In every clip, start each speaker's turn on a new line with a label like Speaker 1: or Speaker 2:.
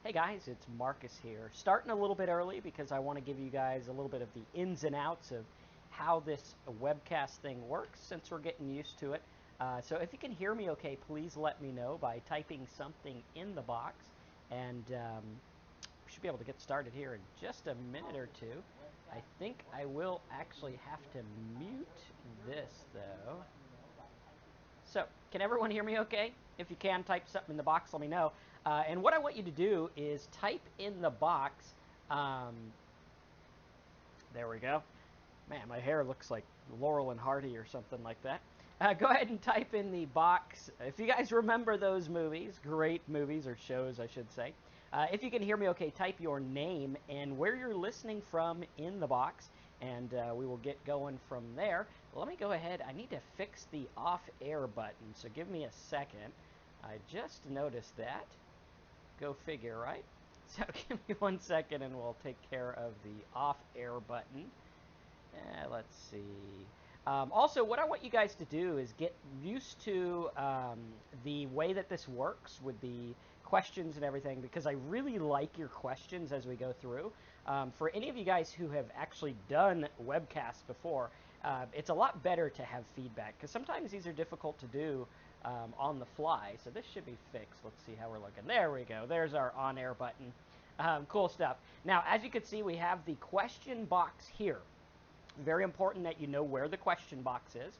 Speaker 1: Hey guys, it's Marcus here. Starting a little bit early because I want to give you guys a little bit of the ins and outs of how this webcast thing works since we're getting used to it. So if you can hear me okay, please let me know by typing something in the box. And we should be able to get started here in just a minute or two. I think I will actually have to mute this though. So, can everyone hear me okay? If you can, type something in the box, let me know. And what I want you to do is type in the box. There we go. Man, my hair looks like Laurel and Hardy or something like that. Go ahead and type in the box. If you guys remember those movies, great movies, or shows, I should say. If you can hear me okay, type your name and where you're listening from in the box, and we will get going from there. Let me go ahead. I need to fix the off-air button, so give me a second. I just noticed that. Go figure, right? So give me 1 second, and we'll take care of the off-air button. Let's see. Also, what I want you guys to do is get used to the way that this works with the questions and everything, because I really like your questions as we go through. For any of you guys who have actually done webcasts before, it's a lot better to have feedback, because sometimes these are difficult to do on the fly. So this should be fixed. Let's see how we're looking. There we go. There's our on-air button. Cool stuff. Now, as you can see, we have the question box here. Very important that you know where the question box is.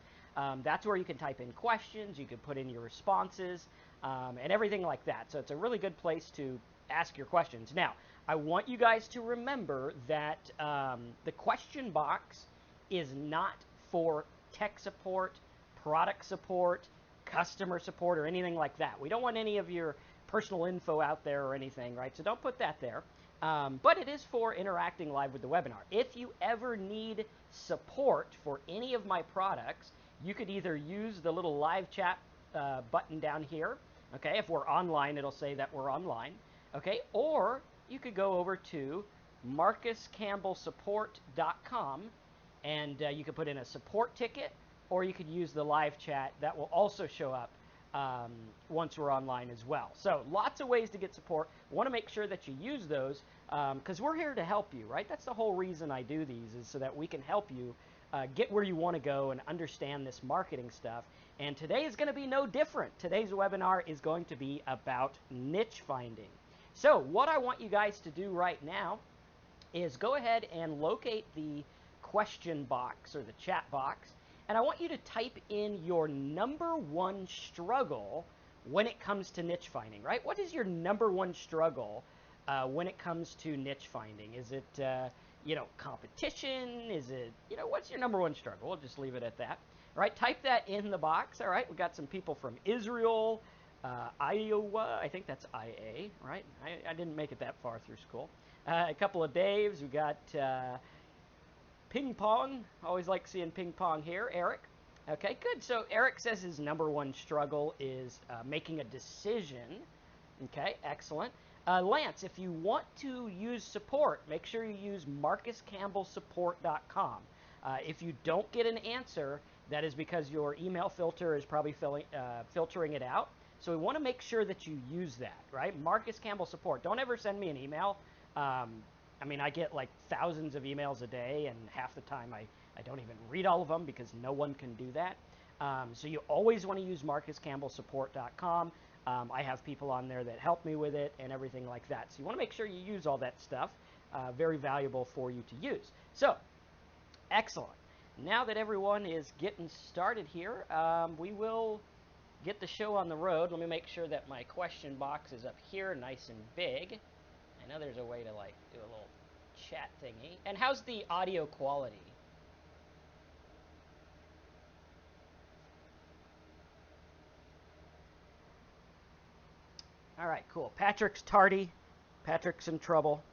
Speaker 1: That's where you can type in questions, you can put in your responses, and everything like that. So it's a really good place to ask your questions. Now, I want you guys to remember that the question box is not for tech support, product support, customer support, or anything like that. We don't want any of your personal info out there or anything, right? So don't put that there. But it is for interacting live with the webinar. If you ever need support for any of my products, you could either use the little live chat button down here. Okay, if we're online, it'll say that we're online. Okay, or you could go over to marcuscampbellsupport.com and you could put in a support ticket, or you could use the live chat that will also show up once we're online as well. So lots of ways to get support. Want to make sure that you use those because we're here to help you, right? That's the whole reason I do these, is so that we can help you get where you want to go and understand this marketing stuff. And today is going to be no different. Today's webinar is going to be about niche finding. So what I want you guys to do right now is go ahead and locate the question box or the chat box, and I want you to type in your #1 struggle when it comes to niche finding, right? What is your #1 struggle when it comes to niche finding? Is it, competition? Is it, what's your #1 struggle? We'll just leave it at that. All right, type that in the box. All right, we got some people from Israel, Iowa, I think that's IA, right? I didn't make it that far through school. A couple of Daves. We got Ping Pong. Always like seeing Ping Pong here. Eric. Okay, good. So Eric says his #1 struggle is making a decision. Okay, excellent. Lance, if you want to use support, make sure you use marcuscampbellsupport.com. If you don't get an answer, that is because your email filter is probably filtering it out. So we want to make sure that you use that, right? Marcus Campbell Support. Don't ever send me an email. I mean, I get like thousands of emails a day, and half the time I don't even read all of them because no one can do that. So you always want to use marcuscampbellsupport.com. I have people on there that help me with it and everything like that. So you want to make sure you use all that stuff. Very valuable for you to use. So, excellent. Now that everyone is getting started here, we will get the show on the road. Let me make sure that my question box is up here nice and big. I know there's a way to like do a little chat thingy. And how's the audio quality? All right, cool. Patrick's tardy. Patrick's in trouble.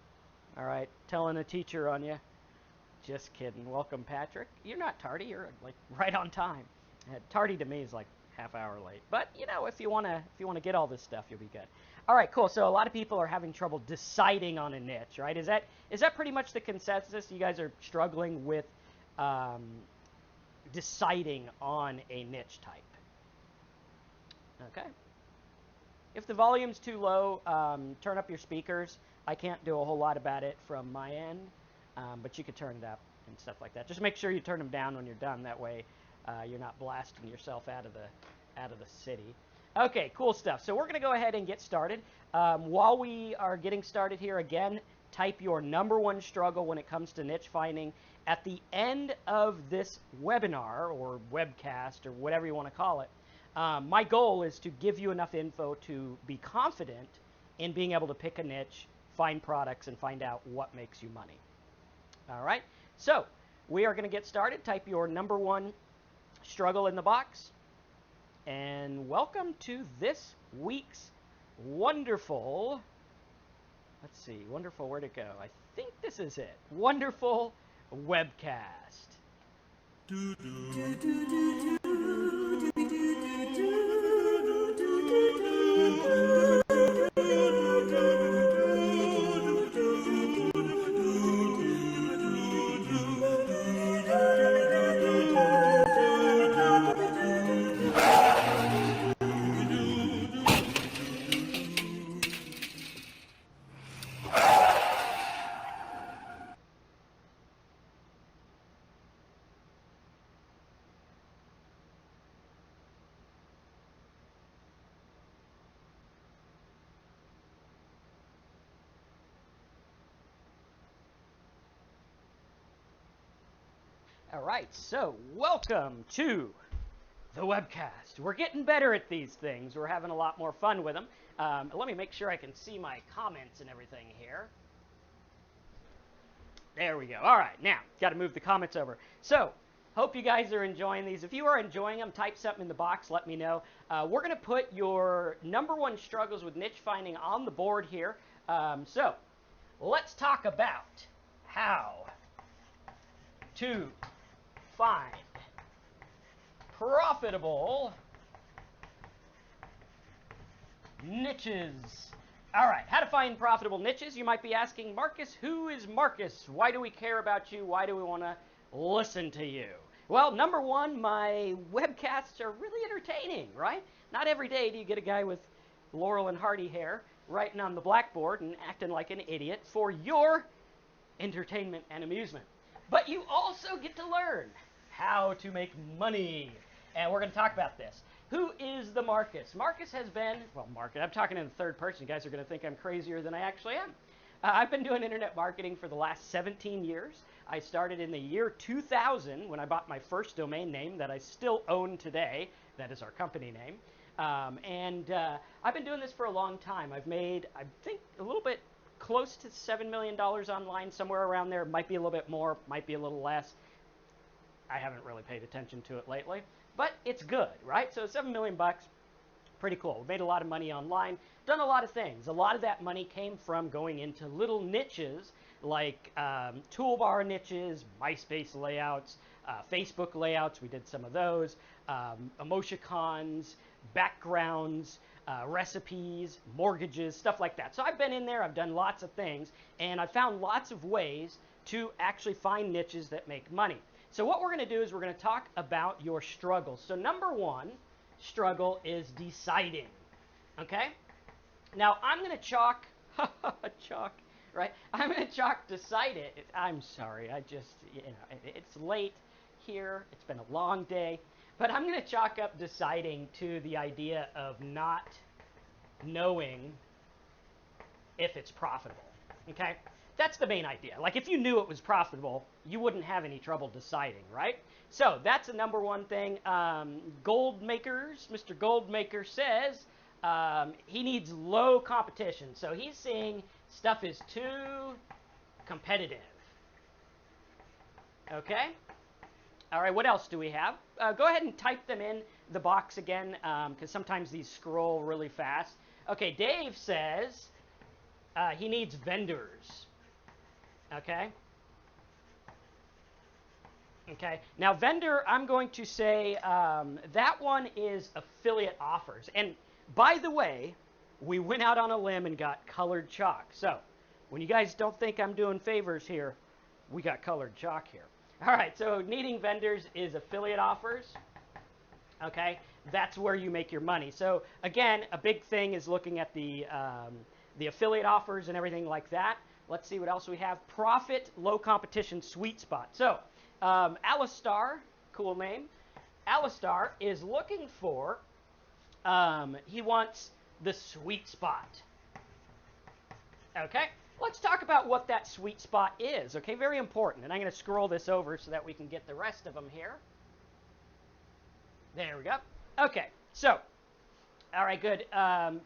Speaker 1: All right, telling the teacher on you. Just kidding. Welcome, Patrick. You're not tardy. You're like right on time. Tardy to me is like half hour late. But if you wanna get all this stuff, you'll be good. All right, cool. So a lot of people are having trouble deciding on a niche, right? Is that pretty much the consensus? You guys are struggling with deciding on a niche type. Okay. If the volume's too low, turn up your speakers. I can't do a whole lot about it from my end, but you could turn it up and stuff like that. Just make sure you turn them down when you're done. That way, you're not blasting yourself out of the city. Okay, cool stuff. So we're going to go ahead and get started. While we are getting started here, again, type your #1 struggle when it comes to niche finding. At the end of this webinar or webcast or whatever you want to call it, my goal is to give you enough info to be confident in being able to pick a niche, find products, and find out what makes you money. All right, so we are going to get started. Type your #1 struggle in the box. And welcome to this week's wonderful, let's see, wonderful, where'd it go? I think this is it. Wonderful webcast. All right, so welcome to the webcast. We're getting better at these things. We're having a lot more fun with them. Let me make sure I can see my comments and everything here. There we go. All right, now, got to move the comments over. So, hope you guys are enjoying these. If you are enjoying them, type something in the box. Let me know. We're going to put your #1 struggles with niche finding on the board here. So, let's talk about how to find profitable niches. All right, how to find profitable niches. You might be asking, Marcus, who is Marcus? Why do we care about you? Why do we want to listen to you? Well, #1, my webcasts are really entertaining, right? Not every day do you get a guy with Laurel and Hardy hair writing on the blackboard and acting like an idiot for your entertainment and amusement. But you also get to learn how to make money. And we're going to talk about this. Who is the Marcus? Marcus has been, well, Marcus, I'm talking in the third person. You guys are going to think I'm crazier than I actually am. I've been doing internet marketing for the last 17 years. I started in the year 2000 when I bought my first domain name that I still own today. That is our company name. I've been doing this for a long time. I've made, I think, a little bit close to $7 million online, somewhere around there. Might be a little bit more, might be a little less. I haven't really paid attention to it lately, but it's good, right? So $7 million bucks, pretty cool. We've made a lot of money online, done a lot of things. A lot of that money came from going into little niches like toolbar niches, MySpace layouts, Facebook layouts. We did some of those, emoticons, backgrounds, recipes, mortgages, stuff like that. So I've been in there, I've done lots of things, and I've found lots of ways to actually find niches that make money. So what we're going to do is we're going to talk about your struggles. So #1 struggle is deciding, okay? Now I'm going to chalk, right? I'm going to chalk decide it. I'm sorry, I just, it's late here. It's been a long day. But I'm going to chalk up deciding to the idea of not knowing if it's profitable, okay? That's the main idea. Like if you knew it was profitable, you wouldn't have any trouble deciding, right? So that's the #1 thing. Goldmakers, Mr. Goldmaker says he needs low competition. So he's saying stuff is too competitive. Okay? All right, what else do we have? Go ahead and type them in the box again, because sometimes these scroll really fast. Okay, Dave says he needs vendors. Okay? Okay, now vendor, I'm going to say that one is affiliate offers. And by the way, we went out on a limb and got colored chalk. So when you guys don't think I'm doing favors here, we got colored chalk here. All right, so needing vendors is affiliate offers. Okay, that's where you make your money. So again, a big thing is looking at the affiliate offers and everything like that. Let's see what else we have. Profit, low competition, sweet spot. So Alistar, cool name. Alistar is looking for, he wants the sweet spot. Okay, let's talk about what that sweet spot is. Okay, very important. And I'm going to scroll this over so that we can get the rest of them here. There we go. Okay, so, all right, good.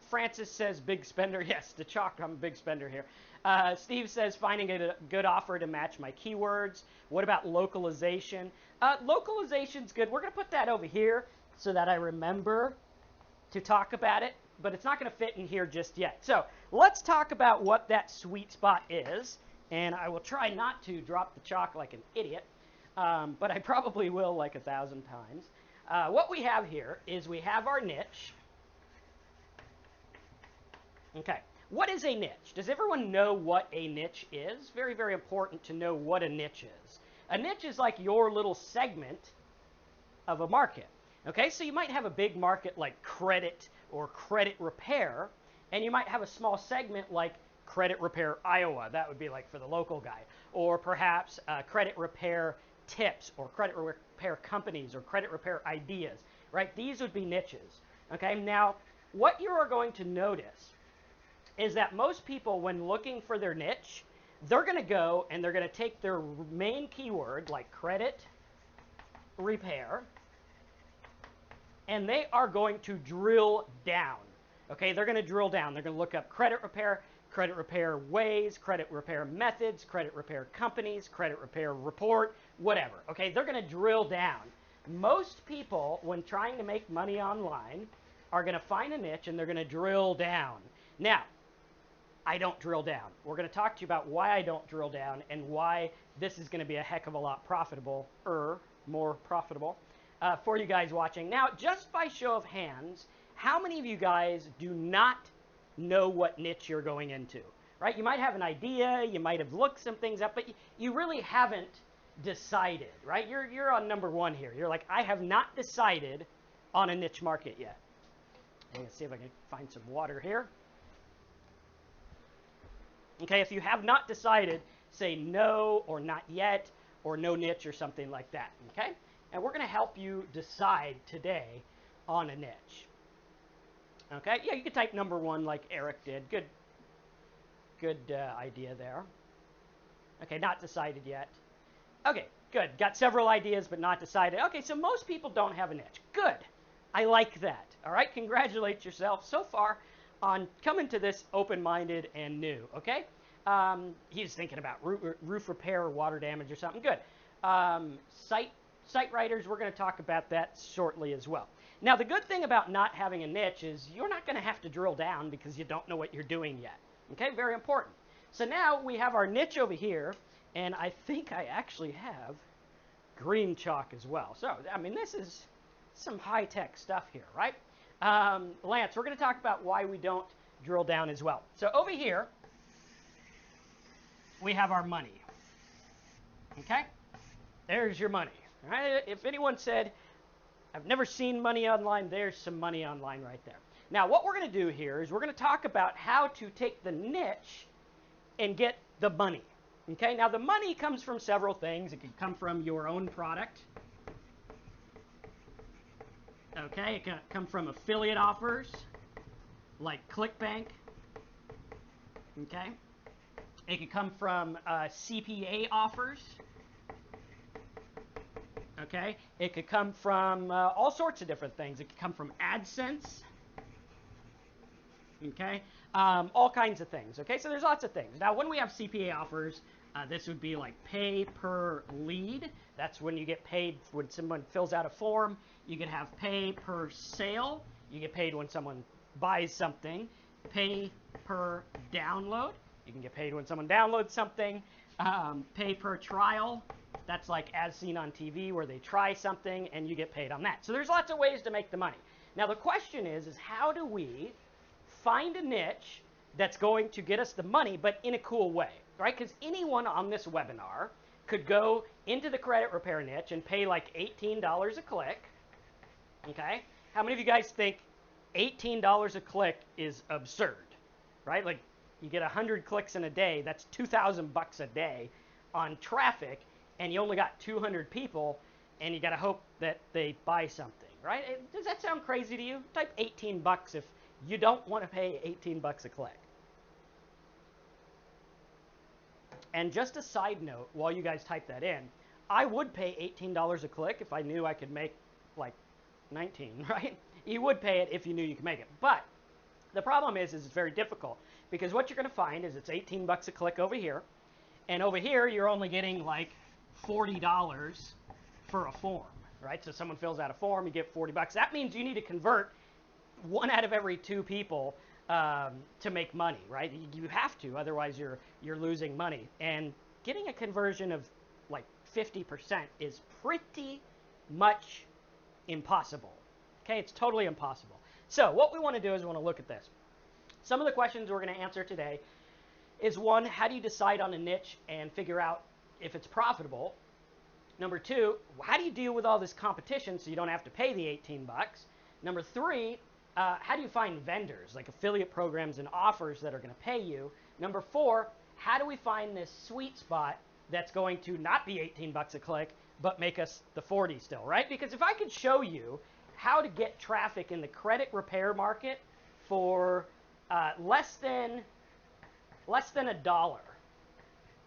Speaker 1: Francis says big spender. Yes, the chalk, I'm a big spender here. Steve says finding a good offer to match my keywords. What about localization? Localization's good. We're going to put that over here so that I remember to talk about it, but it's not going to fit in here just yet. So let's talk about what that sweet spot is, and I will try not to drop the chalk like an idiot, but I probably will like 1,000 times. What we have here is we have our niche. Okay, what is a niche? Does everyone know what a niche is? Very, very important to know what a niche is. A niche is like your little segment of a market. Okay, so you might have a big market like credit or credit repair, and you might have a small segment like credit repair Iowa. That would be like for the local guy. Or perhaps credit repair tips, or credit repair companies, or credit repair ideas, right? These would be niches. Okay, now what you are going to notice is that most people, when looking for their niche, they're going to go and they're going to take their main keyword like credit repair, and they are going to drill down. Okay, they're going to drill down. They're going to look up credit repair ways, credit repair methods, credit repair companies, credit repair report, whatever. Okay, they're going to drill down. Most people, when trying to make money online, are going to find a niche and they're going to drill down. Now, I don't drill down. We're going to talk to you about why I don't drill down and why this is going to be a heck of a lot more profitable for you guys watching. Now, just by show of hands, how many of you guys do not know what niche you're going into? Right? You might have an idea, you might have looked some things up, but you really haven't decided, right? You're on number one here. You're like, I have not decided on a niche market yet. Let's see if I can find some water here. Okay, if you have not decided, say no or not yet or no niche or something like that, okay? And we're going to help you decide today on a niche. Okay, yeah, you could type number one like Eric did. Good idea there. Okay, not decided yet. Okay, good. Got several ideas but not decided. Okay, so most people don't have a niche. Good. I like that. All right, congratulate yourself so far on coming to this open-minded and new, okay? He's thinking about roof repair or water damage or something. Good. Site writers, we're going to talk about that shortly as well. Now, the good thing about not having a niche is you're not going to have to drill down because you don't know what you're doing yet. Okay, very important. So now we have our niche over here, and I think I actually have green chalk as well. So, I mean, this is some high-tech stuff here, right? Lance, we're going to talk about why we don't drill down as well. So over here, we have our money. Okay? There's your money. All right? If anyone said, I've never seen money online, there's some money online right there. Now, what we're going to do here is we're going to talk about how to take the niche and get the money. Okay? Now, the money comes from several things. It can come from your own product. Okay? It can come from affiliate offers like ClickBank. Okay? It could come from CPA offers. Okay? It could come from all sorts of different things. It could come from AdSense. Okay? All kinds of things. Okay? So there's lots of things. Now, when we have CPA offers, this would be like pay per lead. That's when you get paid when someone fills out a form. You could have pay per sale. You get paid when someone buys something. Pay per download. You can get paid when someone downloads something. Pay per trial. That's like as seen on TV where they try something and you get paid on that. So there's lots of ways to make the money. Now the question is how do we find a niche that's going to get us the money but in a cool way, right? Because anyone on this webinar could go into the credit repair niche and pay like $18 a click, okay? How many of you guys think $18 a click is absurd, right? Like you get 100 clicks in a day, that's 2,000 bucks a day on traffic, and you only got 200 people, and you got to hope that they buy something, right? Does that sound crazy to you? Type 18 bucks if you don't want to pay 18 bucks a click. And just a side note, while you guys type that in, I would pay $18 a click if I knew I could make like 19, right? You would pay it if you knew you could make it. But the problem is it's very difficult because what you're going to find is it's 18 bucks a click over here, and over here you're only getting like $40 for a form, right? So someone fills out a form, you get 40 bucks. That means you need to convert 1 out of every 2 people to make money, right? You have to, otherwise you're losing money. And getting a conversion of like 50% is pretty much impossible. Okay, it's totally impossible. So what we want to do is we want to look at this. Some of the questions we're going to answer today is 1, how do you decide on a niche and figure out if it's profitable? Number 2, how do you deal with all this competition so you don't have to pay the 18 bucks? Number 3, how do you find vendors, like affiliate programs and offers that are going to pay you? Number 4, how do we find this sweet spot that's going to not be 18 bucks a click, but make us the 40 still, right? Because if I could show you how to get traffic in the credit repair market for less than $1,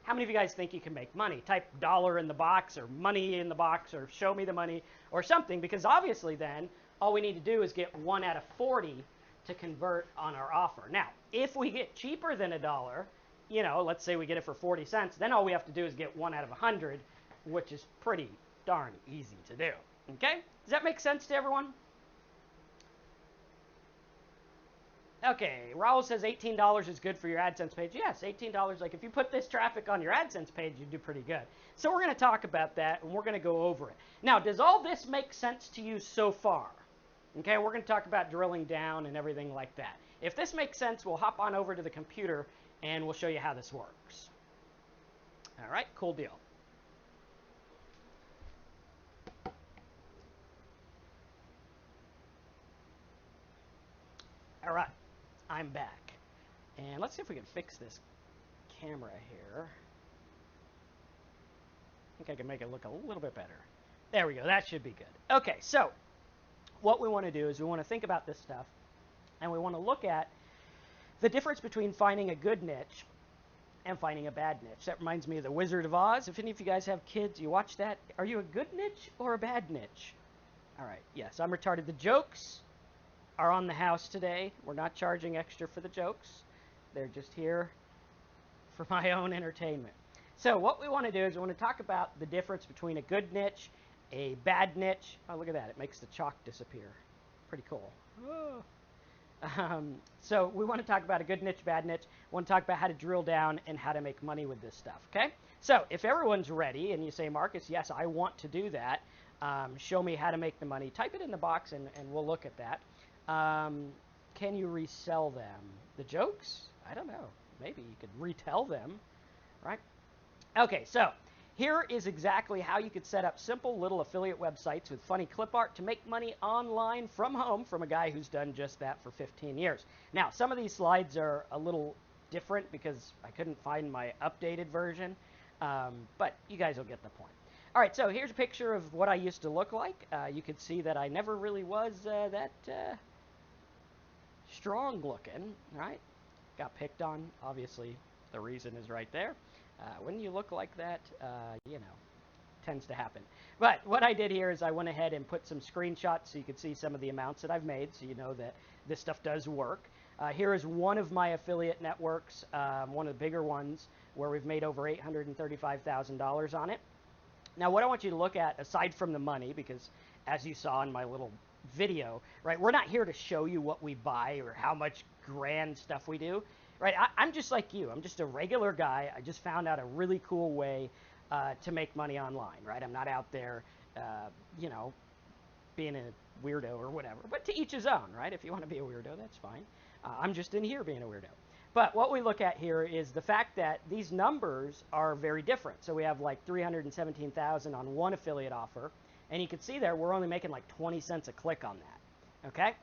Speaker 1: how many of you guys think you can make money? Type dollar in the box or money in the box or show me the money or something, because obviously then all we need to do is get 1 out of 40 to convert on our offer. Now, if we get cheaper than $1, you know, let's say we get it for 40 cents, then all we have to do is get 1 out of 100, which is pretty darn easy to do. Okay? Does that make sense to everyone? Okay, Raul says $18 is good for your AdSense page. Yes, $18, like if you put this traffic on your AdSense page, you do pretty good. So we're going to talk about that, and we're going to go over it. Now, does all this make sense to you so far? Okay, we're going to talk about drilling down and everything like that. If this makes sense, we'll hop on over to the computer, and we'll show you how this works. All right, cool deal. All right, I'm back. And let's see if we can fix this camera here. I think I can make it look a little bit better. There we go, that should be good. Okay, so what we want to do is we want to think about this stuff, and we want to look at the difference between finding a good niche and finding a bad niche. That reminds me of The Wizard of Oz. If any of you guys have kids, you watch that. Are you a good niche or a bad niche? All right, yes, I'm retarded. The jokes are on the house today. We're not charging extra for the jokes. They're just here for my own entertainment. So what we want to do is we want to talk about the difference between a good niche, a bad niche. Oh, look at that. It makes the chalk disappear. Pretty cool. Oh. So we want to talk about a good niche, bad niche. We want to talk about how to drill down and how to make money with this stuff, okay? So if everyone's ready and you say, Marcus, yes, I want to do that, show me how to make the money, type it in the box and we'll look at that. Can you resell them? The jokes? I don't know. Maybe you could retell them, right? Okay, so here is exactly how you could set up simple little affiliate websites with funny clip art to make money online from home from a guy who's done just that for 15 years. Now, some of these slides are a little different because I couldn't find my updated version, but you guys will get the point. All right, so here's a picture of what I used to look like. You could see that I never really was that strong looking, right? Got picked on. Obviously, the reason is right there. When you look like that, you know, tends to happen. But what I did here is I went ahead and put some screenshots so you could see some of the amounts that I've made so you know that this stuff does work. Here is one of my affiliate networks, one of the bigger ones, where we've made over $835,000 on it. Now, what I want you to look at, aside from the money, because as you saw in my little video, right, we're not here to show you what we buy or how much grand stuff we do. Right, I'm just like you. I'm just a regular guy. I just found out a really cool way to make money online, right? I'm not out there, you know, being a weirdo or whatever. But to each his own, right? If you want to be a weirdo, that's fine. I'm just in here being a weirdo. But what we look at here is the fact that these numbers are very different. So we have like 317,000 on one affiliate offer. And you can see there we're only making like 20 cents a click on that. Okay,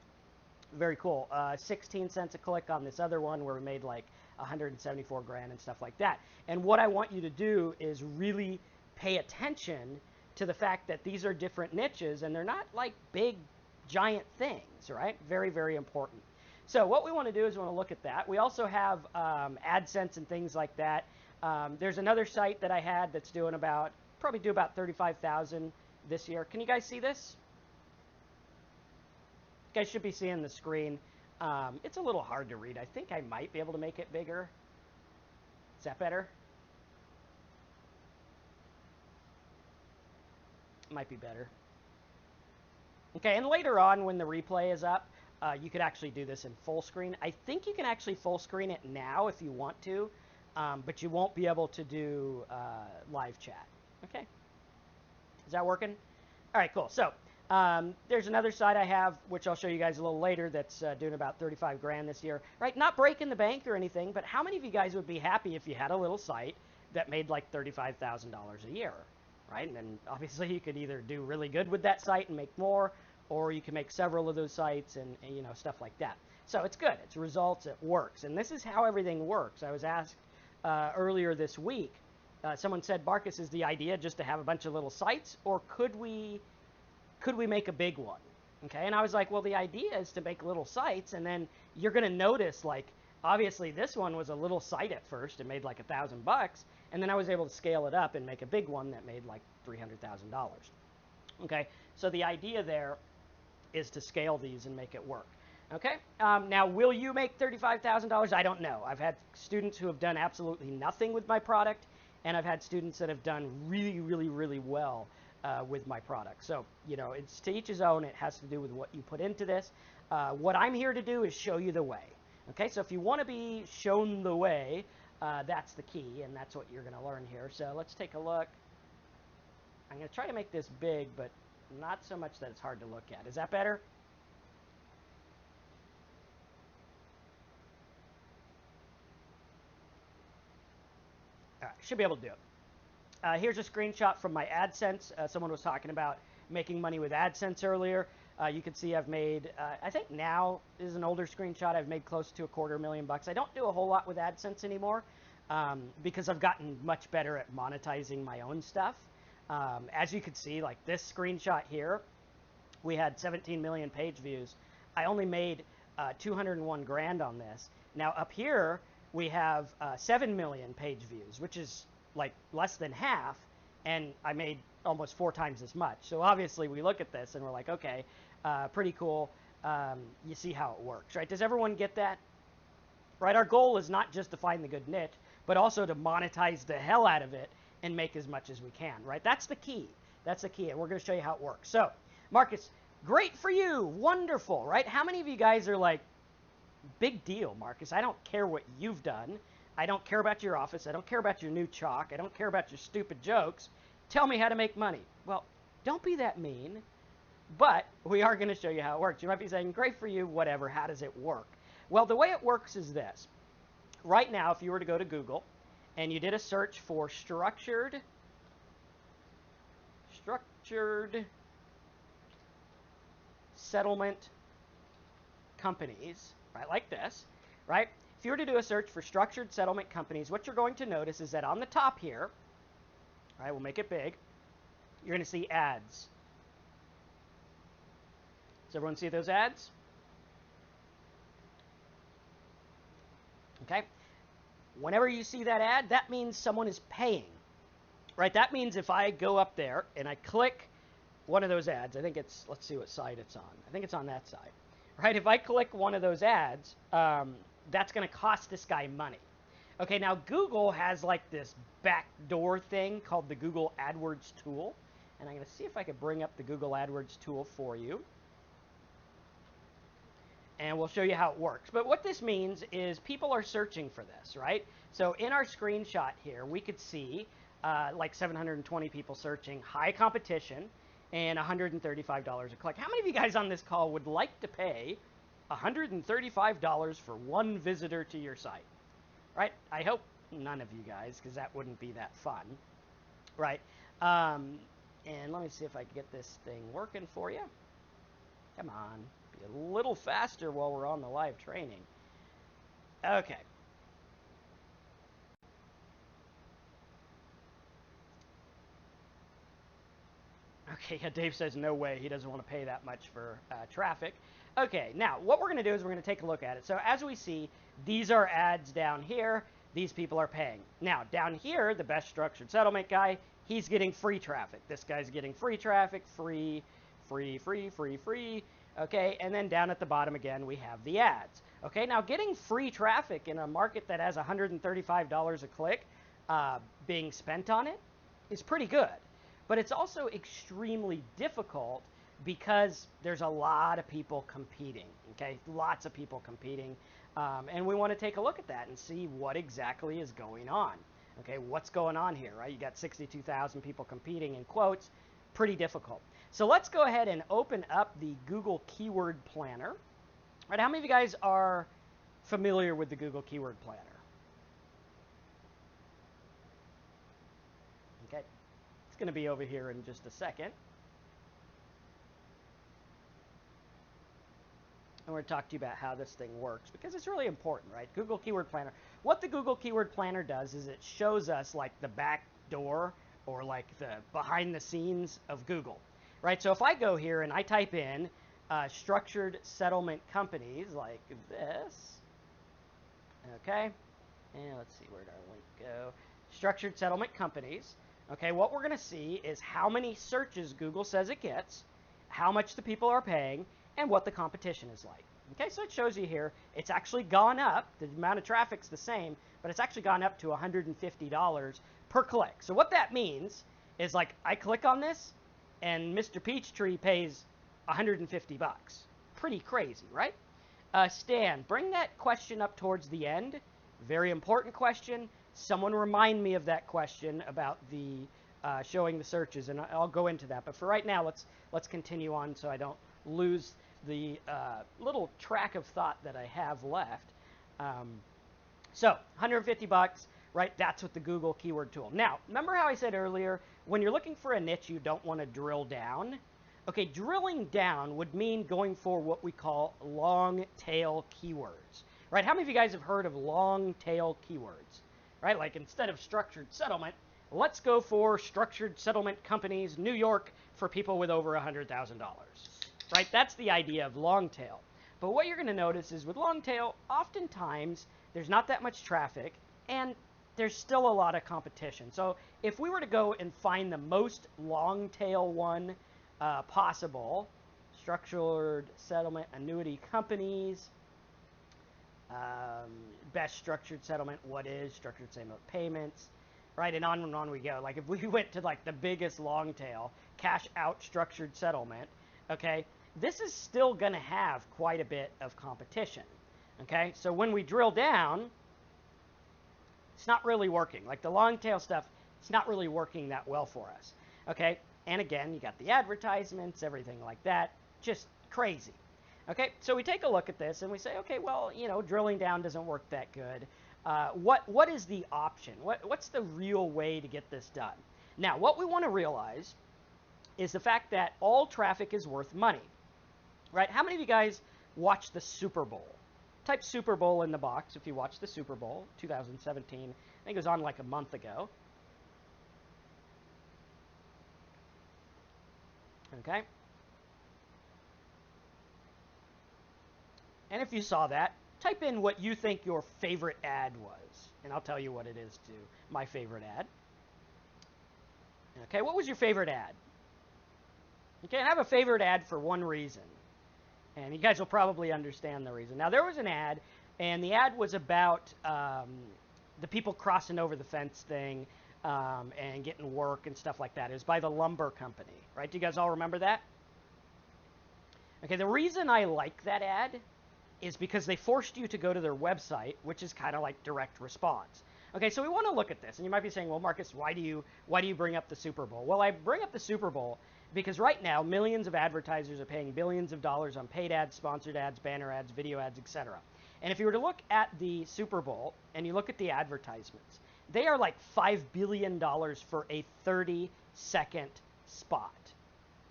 Speaker 1: very cool. 16 cents a click on this other one where we made like 174 grand and stuff like that. And what I want you to do is really pay attention to the fact that these are different niches and they're not like big giant things, right? Very, very important. So what we want to do is we want to look at that. We also have AdSense and things like that. There's another site that I had that's doing about, probably do about 35,000 this year. Can you guys see this? You guys should be seeing the screen. It's a little hard to read. I think I might be able to make it bigger. Is that better? Might be better. Okay, and later on when the replay is up, you could actually do this in full screen. I think you can actually full screen it now if you want to, but you won't be able to do live chat. Okay, is that working? All right, cool. So there's another site I have, which I'll show you guys a little later, that's doing about 35 grand this year. Right, not breaking the bank or anything, but how many of you guys would be happy if you had a little site that made like $35,000 a year? Right, and then obviously you could either do really good with that site and make more, or you can make several of those sites and you know, stuff like that. So it's good. It's results. It works. And this is how everything works. I was asked earlier this week. Someone said, Marcus, is the idea just to have a bunch of little sites, or could we make a big one? Okay, and I was like, well, the idea is to make little sites, and then you're going to notice, like, obviously this one was a little site at first and made like $1,000, and then I was able to scale it up and make a big one that made like $300,000. Okay, so the idea there is to scale these and make it work. Okay, now will you make $35,000? I don't know. I've had students who have done absolutely nothing with my product, and I've had students that have done really, really, really well with my product. So, you know, it's to each his own. It has to do with what you put into this. What I'm here to do is show you the way. Okay, so if you want to be shown the way, that's the key, and that's what you're going to learn here. So let's take a look. I'm going to try to make this big, but not so much that it's hard to look at. Is that better? All right, should be able to do it. Here's a screenshot from my AdSense. Someone was talking about making money with AdSense earlier. You can see I've made, I think now this is an older screenshot, I've made close to $250,000. I don't do a whole lot with AdSense anymore because I've gotten much better at monetizing my own stuff. As you can see, like this screenshot here, we had 17 million page views. I only made 201 grand on this. Now up here, we have 7 million page views, which is like less than half, and I made almost 4 times as much. So obviously we look at this and we're like, okay, pretty cool. You see how it works, right? Does everyone get that? Right? Our goal is not just to find the good niche, but also to monetize the hell out of it and make as much as we can, right? That's the key. That's the key, and we're going to show you how it works. So, Marcus, great for you. Wonderful, right? How many of you guys are like, big deal, Marcus? I don't care what you've done. I don't care about your office. I don't care about your new chalk. I don't care about your stupid jokes. Tell me how to make money. Well, don't be that mean, but we are going to show you how it works. You might be saying, great for you, whatever. How does it work? Well, the way it works is this. Right now, if you were to go to Google and you did a search for structured settlement companies, right, like this, right? If you were to do a search for structured settlement companies, what you're going to notice is that on the top here, right, we'll make it big, you're going to see ads. Does everyone see those ads? Okay. Whenever you see that ad, that means someone is paying, right? That means if I go up there and I click one of those ads, I think it's, let's see what side it's on. I think it's on that side, right? If I click one of those ads, that's going to cost this guy money. Okay, now Google has like this backdoor thing called the Google AdWords tool. And I'm going to see if I can bring up the Google AdWords tool for you. And we'll show you how it works. But what this means is people are searching for this, right? So in our screenshot here, we could see like 720 people searching, high competition, and $135 a click. How many of you guys on this call would like to pay $135 for one visitor to your site? Right? I hope none of you guys, because that wouldn't be that fun. Right? And let me see if I can get this thing working for you. Come on, be a little faster while we're on the live training. Okay. Okay, yeah, Dave says no way. He doesn't want to pay that much for traffic. Okay, now what we're going to do is we're going to take a look at it. So as we see, these are ads down here. These people are paying. Now, down here, the best structured settlement guy, he's getting free traffic. This guy's getting free traffic, free. Okay, and then down at the bottom again, we have the ads. Okay, now getting free traffic in a market that has $135 a click being spent on it is pretty good. But it's also extremely difficult because there's a lot of people competing, okay? Lots of people competing. And we want to take a look at that and see what exactly is going on. Okay, what's going on here, right? You got 62,000 people competing in quotes. Pretty difficult. So let's go ahead and open up the Google Keyword Planner. All right, how many of you guys are familiar with the Google Keyword Planner? Okay, it's going to be over here in just a second. And we're going to talk to you about how this thing works because it's really important, right? Google Keyword Planner. What the Google Keyword Planner does is it shows us like the back door or like the behind the scenes of Google, right? So if I go here and I type in structured settlement companies like this, okay, and let's see, where'd our link go? Structured settlement companies. Okay, what we're going to see is how many searches Google says it gets, how much the people are paying, and what the competition is like. Okay, so it shows you here, it's actually gone up, the amount of traffic's the same, but it's actually gone up to $150 per click. So what that means is like, I click on this, and Mr. Peachtree pays 150 bucks. Pretty crazy, right? Stan, bring that question up towards the end. Very important question. Someone remind me of that question about the showing the searches, and I'll go into that. But for right now, let's continue on so I don't lose the little track of thought that I have left. So 150 bucks, right? That's with the Google Keyword Tool. Now, remember how I said earlier, when you're looking for a niche, you don't want to drill down. Okay, drilling down would mean going for what we call long tail keywords, right? How many of you guys have heard of long tail keywords, right? Like instead of structured settlement, let's go for structured settlement companies, New York, for people with over $100,000, right? That's the idea of long tail. But what you're going to notice is with long tail, oftentimes there's not that much traffic and there's still a lot of competition. So if we were to go and find the most long tail one possible, structured settlement annuity companies, best structured settlement, what is structured settlement payments, right? And on we go. Like if we went to like the biggest long tail, cash out structured settlement, okay, this is still going to have quite a bit of competition, okay? So when we drill down, it's not really working. Like the long tail stuff, it's not really working that well for us, okay? And again, you got the advertisements, everything like that, just crazy. Okay, so we take a look at this and we say, okay, well, you know, drilling down doesn't work that good. What is the option? What's the real way to get this done? Now, what we want to realize is the fact that all traffic is worth money, right? How many of you guys watch the Super Bowl? Type Super Bowl in the box if you watch the Super Bowl 2017. I think it was on like a month ago. Okay. And if you saw that, type in what you think your favorite ad was, and I'll tell you what it is too. My favorite ad. Okay, what was your favorite ad? Okay, I have a favorite ad for one reason, and you guys will probably understand the reason. Now, there was an ad, and the ad was about the people crossing over the fence thing and getting work and stuff like that. It was by the lumber company, right? Do you guys all remember that? Okay, the reason I like that ad is because they forced you to go to their website, which is kind of like direct response. Okay, so we want to look at this, and you might be saying, well, Marcus, why do you bring up the Super Bowl? Well, I bring up the Super Bowl because right now, millions of advertisers are paying billions of dollars on paid ads, sponsored ads, banner ads, video ads, etc. And if you were to look at the Super Bowl and you look at the advertisements, they are like $5 billion for a 30-second spot,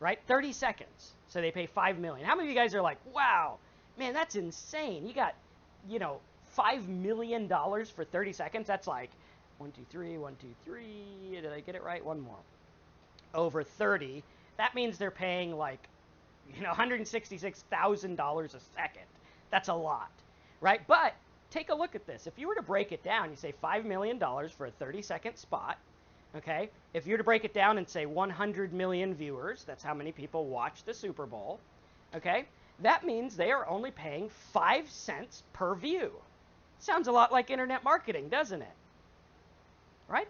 Speaker 1: right? 30 seconds. So they pay $5 million. How many of you guys are like, wow, man, that's insane. You got, you know, $5 million for 30 seconds. That's like 1, 2, 3, 1, 2, 3. Did I get it right? One more. Over 30. That means they're paying like, you know, $166,000 a second. That's a lot, right? But take a look at this. If you were to break it down, you say $5 million for a 30-second spot, okay? If you were to break it down and say 100 million viewers, that's how many people watch the Super Bowl, okay? That means they are only paying 5 cents per view. Sounds a lot like internet marketing, doesn't it? Right?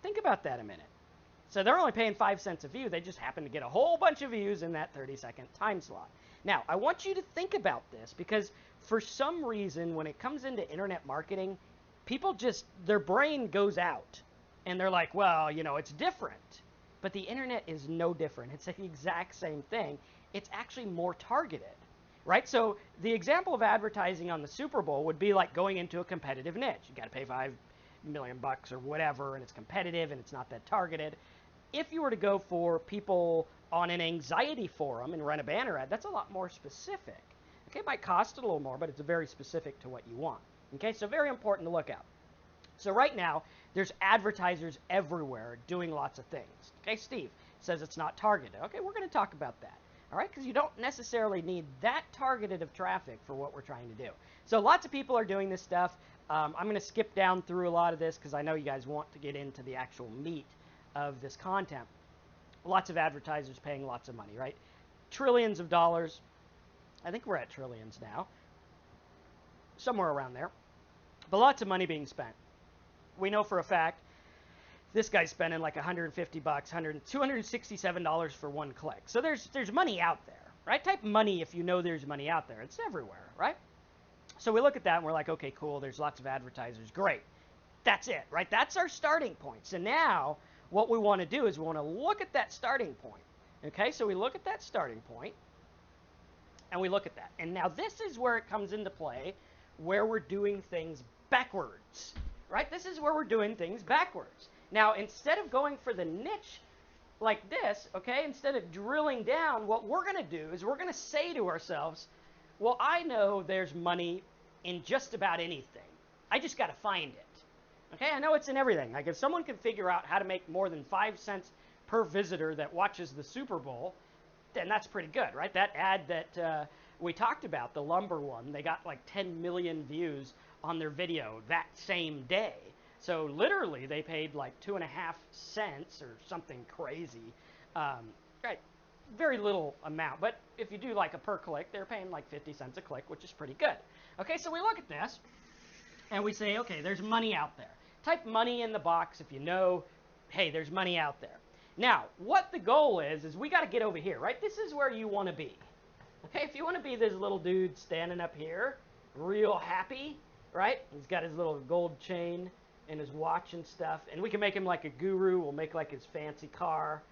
Speaker 1: Think about that a minute. So they're only paying 5 cents a view. They just happen to get a whole bunch of views in that 30-second time slot. Now, I want you to think about this because for some reason, when it comes into internet marketing, people just, their brain goes out and they're like, well, you know, it's different. But the internet is no different. It's the exact same thing. It's actually more targeted, right? So the example of advertising on the Super Bowl would be like going into a competitive niche. You got to pay $5 million or whatever, and it's competitive and it's not that targeted. If you were to go for people on an anxiety forum and run a banner ad, that's a lot more specific. Okay, it might cost a little more, but it's very specific to what you want. Okay, so very important to look out. So right now, there's advertisers everywhere doing lots of things. Okay, Steve says it's not targeted. Okay, we're going to talk about that. All right, because you don't necessarily need that targeted of traffic for what we're trying to do. So lots of people are doing this stuff. I'm going to skip down through a lot of this because I know you guys want to get into the actual meat of this content. Lots of advertisers paying lots of money, right? Trillions of dollars. I think we're at trillions now. Somewhere around there. But lots of money being spent. We know for a fact this guy's spending like $150, $267 for one click. So there's money out there, right? Type money if you know there's money out there. It's everywhere, right? So we look at that and we're like, okay, cool. There's lots of advertisers. Great. That's it, right? That's our starting point. So now what we want to do is we want to look at that starting point. Okay, so we look at that starting point and we look at that. And now this is where it comes into play, where we're doing things backwards, right? This is where we're doing things backwards. Now, instead of going for the niche like this, okay, instead of drilling down, what we're going to do is we're going to say to ourselves, well, I know there's money in just about anything. I just got to find it. Okay, I know it's in everything. Like if someone can figure out how to make more than 5 cents per visitor that watches the Super Bowl, then that's pretty good, right? That ad that we talked about, the lumber one, they got like 10 million views on their video that same day. So literally they paid like 2.5 cents or something crazy. Right, very little amount. But if you do like a per click, they're paying like 50 cents a click, which is pretty good. Okay, so we look at this and we say, okay, there's money out there. Type money in the box if you know, hey, there's money out there. Now, what the goal is we got to get over here, right? This is where you want to be. Okay, if you want to be this little dude standing up here, real happy, right? He's got his little gold chain and his watch and stuff. And we can make him like a guru. We'll make like his fancy car,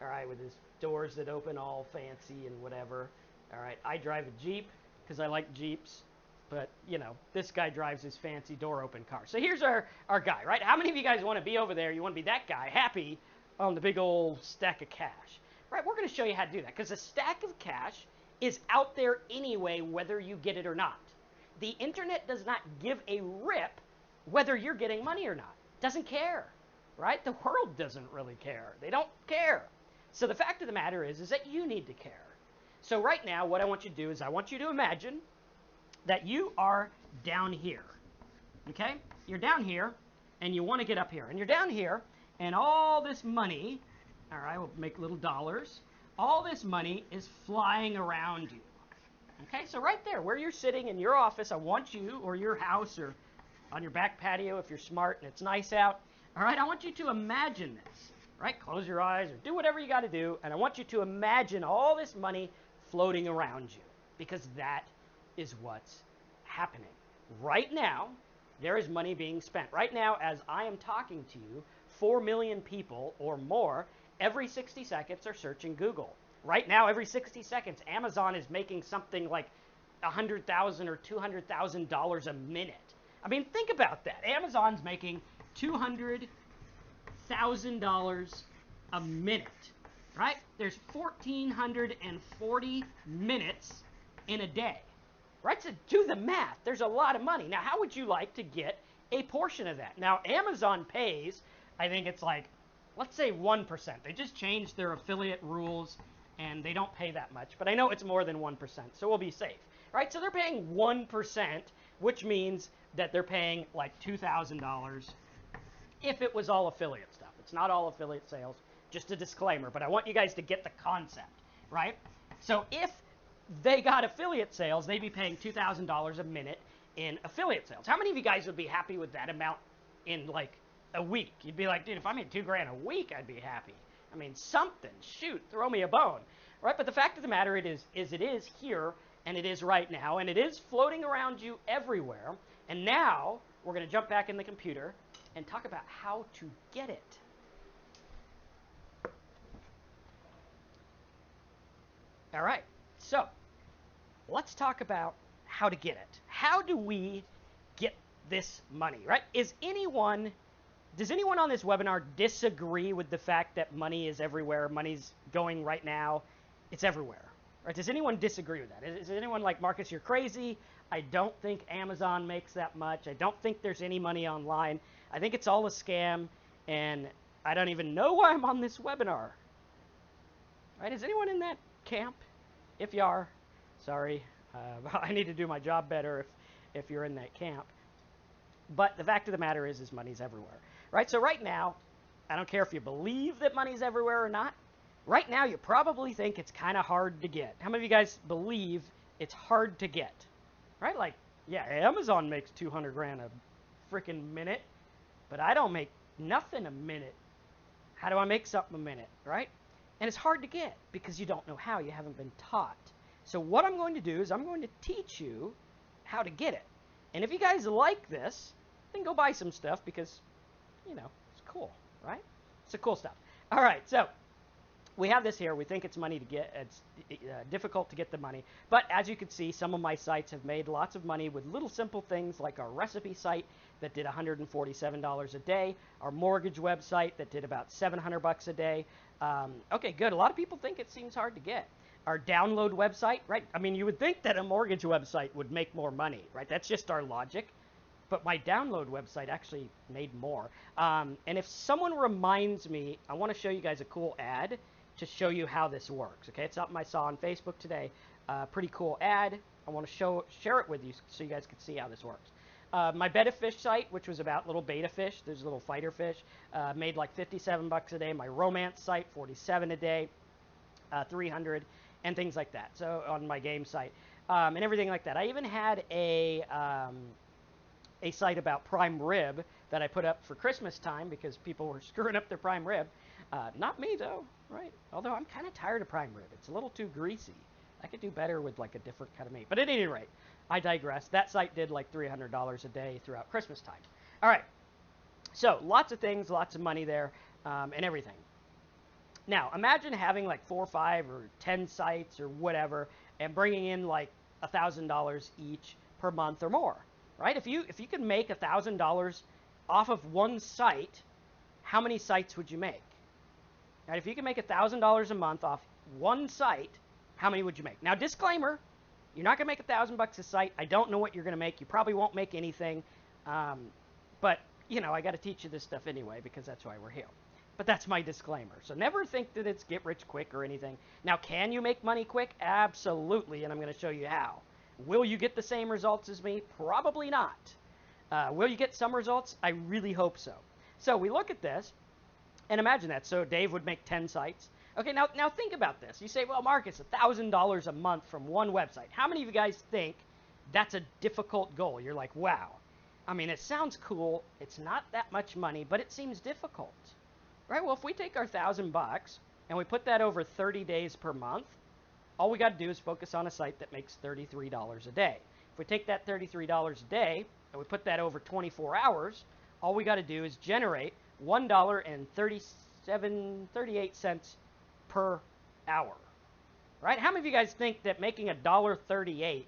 Speaker 1: all right, with his doors that open all fancy and whatever. All right, I drive a Jeep because I like Jeeps. But, you know, this guy drives his fancy door-open car. So here's our guy, right? How many of you guys want to be over there? You want to be that guy, happy on the big old stack of cash, right? We're going to show you how to do that because a stack of cash is out there anyway, whether you get it or not. The internet does not give a rip whether you're getting money or not. Doesn't care, right? The world doesn't really care. They don't care. So the fact of the matter is that you need to care. So right now, what I want you to do is I want you to imagine that you are down here, okay? You're down here, and you want to get up here. And you're down here, and all this money, all right, we'll make little dollars, all this money is flying around you. Okay, so right there, where you're sitting in your office, I want you, or your house, or on your back patio if you're smart and it's nice out, all right, I want you to imagine this, right? Close your eyes or do whatever you got to do, and I want you to imagine all this money floating around you, because that is what's happening. Right now, there is money being spent. Right now, as I am talking to you, 4 million people or more every 60 seconds are searching Google. Right now, every 60 seconds, Amazon is making something like $100,000 or $200,000 a minute. I mean, think about that. Amazon's making $200,000 a minute right? There's 1,440 minutes in a day, right? So do the math. There's a lot of money. Now, how would you like to get a portion of that? Now, Amazon pays, I think it's like, let's say 1%. They just changed their affiliate rules and they don't pay that much, but I know it's more than 1%, so we'll be safe, right? So they're paying 1%, which means that they're paying like $2,000 if it was all affiliate stuff. It's not all affiliate sales, just a disclaimer, but I want you guys to get the concept, right? So if they got affiliate sales, they'd be paying $2,000 a minute in affiliate sales. How many of you guys would be happy with that amount in like a week? You'd be like, dude, if I made $2,000 a week, I'd be happy. I mean, something, shoot, throw me a bone, right? But the fact of the matter it is it is here, and it is right now, and it is floating around you everywhere. And now we're going to jump back in the computer and talk about how to get it. All right, so let's talk about how to get it. How do we get this money, right? Does anyone on this webinar disagree with the fact that money is everywhere? Money's going right now. It's everywhere, right? Does anyone disagree with that? Is anyone like, Marcus, you're crazy? I don't think Amazon makes that much. I don't think there's any money online. I think it's all a scam, and I don't even know why I'm on this webinar. Right? Is anyone in that camp? If you are, sorry. I need to do my job better if you're in that camp. But the fact of the matter is money's everywhere, right? So right now, I don't care if you believe that money's everywhere or not. Right now, you probably think it's kind of hard to get. How many of you guys believe it's hard to get? Right? Like, yeah, Amazon makes 200 grand a freaking minute, but I don't make nothing a minute. How do I make something a minute, right? And it's hard to get because you don't know how. You haven't been taught. So what I'm going to do is I'm going to teach you how to get it. And if you guys like this, then go buy some stuff because, you know, it's cool, right? It's the cool stuff. All right, so we have this here. We think it's money to get. It's difficult to get the money. But as you can see, some of my sites have made lots of money with little simple things like our recipe site that did $147 a day, our mortgage website that did about $700 a day. Okay, good. A lot of people think it seems hard to get. Our download website, right? I mean, you would think that a mortgage website would make more money, right? That's just our logic. But my download website actually made more. And if someone reminds me, I want to show you guys a cool ad to show you how this works. Okay, it's something I saw on Facebook today. Pretty cool ad. I want to share it with you so you guys can see how this works. My betta fish site, which was about little beta fish, there's little fighter fish, made like $57 a day. My romance site, $47 a day, 300, and things like that. So on my game site and everything like that. I even had a site about prime rib that I put up for Christmas time because people were screwing up their prime rib. Not me though, right? Although I'm kind of tired of prime rib. It's a little too greasy. I could do better with like a different kind of meat. But at any rate, I digress. That site did like $300 a day throughout Christmas time. All right. So lots of things, lots of money there, and everything. Now, imagine having like 4 or 5 or 10 sites or whatever and bringing in like $1,000 each per month or more, right? If you could make $1,000 off of one site, how many sites would you make? Right? If you could make $1,000 a month off one site, how many would you make? Now, disclaimer, you're not going to make $1,000 a site. I don't know what you're going to make. You probably won't make anything. But, you know, I got to teach you this stuff anyway because that's why we're here. But that's my disclaimer. So never think that it's get rich quick or anything. Now, can you make money quick? Absolutely, and I'm going to show you how. Will you get the same results as me? Probably not. Will you get some results? I really hope so. So we look at this, and imagine that. So Dave would make 10 sites. Okay, now think about this. You say, well, Marcus, $1,000 a month from one website. How many of you guys think that's a difficult goal? You're like, wow. I mean, it sounds cool. It's not that much money, but it seems difficult. Right? Well, if we take our $1,000 and we put that over 30 days per month, all we got to do is focus on a site that makes $33 a day. If we take that $33 a day and we put that over 24 hours, all we got to do is generate $1.38 per hour. Right? How many of you guys think that making $1.38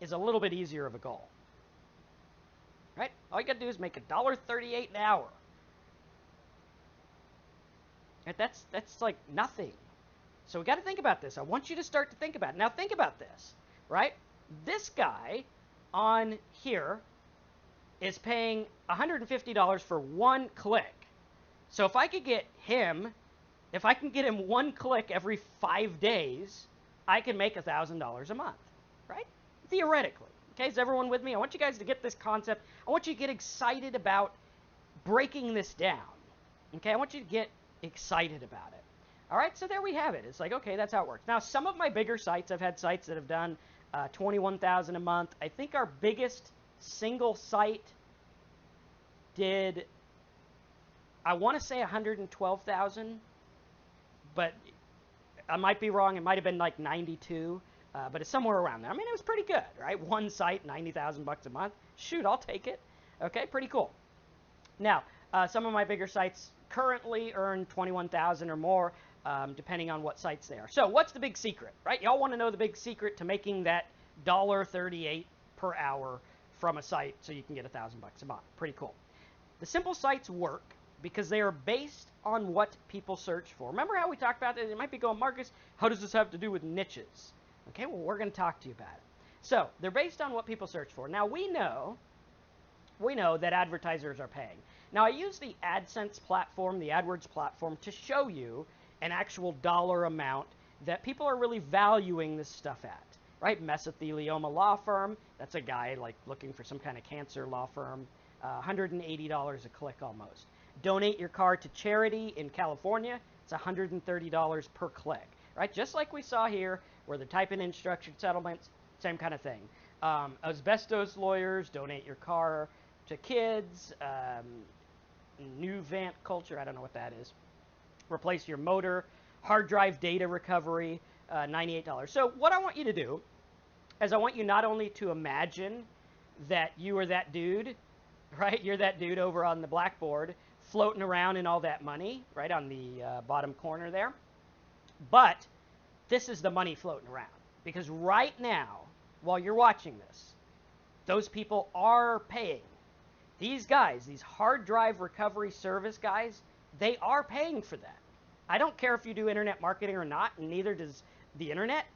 Speaker 1: is a little bit easier of a goal? Right? All you got to do is make $1.38 an hour. Right? That's like nothing. So we got to think about this. I want you to start to think about it. Now think about this, right? This guy on here is paying $150 for one click. So if I could get him, if I can get him one click every 5 days, I can make $1,000 a month, right? Theoretically. Okay, is everyone with me? I want you guys to get this concept. I want you to get excited about breaking this down. Okay, I want you to get excited about it. All right, so there we have it. It's like, okay, that's how it works. Now, some of my bigger sites, I've had sites that have done $21,000 a month. I think our biggest single site did, I want to say 112,000, but I might be wrong. It might have been like 92, but it's somewhere around there. I mean, it was pretty good, right? One site, 90,000 bucks a month. Shoot, I'll take it. Okay, pretty cool. Now, some of my bigger sites currently earn 21,000 or more, depending on what sites they are. So what's the big secret, right? Y'all want to know the big secret to making that $1.38 per hour from a site so you can get 1,000 bucks a month. Pretty cool. The simple sites work because they are based on what people search for. Remember how we talked about that? You might be going, Marcus, how does this have to do with niches? Okay, well, we're going to talk to you about it. So they're based on what people search for. Now, we know that advertisers are paying. Now, I use the AdSense platform, the AdWords platform, to show you an actual dollar amount that people are really valuing this stuff at, right? Mesothelioma law firm, that's a guy like looking for some kind of cancer law firm, $180 a click almost. Donate your car to charity in California, it's $130 per click, right? Just like we saw here, where they're typing in structured settlements, same kind of thing. Asbestos lawyers, donate your car to kids, new vant culture, I don't know what that is. Replace your motor, hard drive data recovery, $98. So what I want you to do is I want you not only to imagine that you are that dude, right? You're that dude over on the blackboard floating around in all that money, right on the bottom corner there. But this is the money floating around. Because right now, while you're watching this, those people are paying. These guys, these hard drive recovery service guys, they are paying for that. I don't care if you do internet marketing or not, and neither does the internet.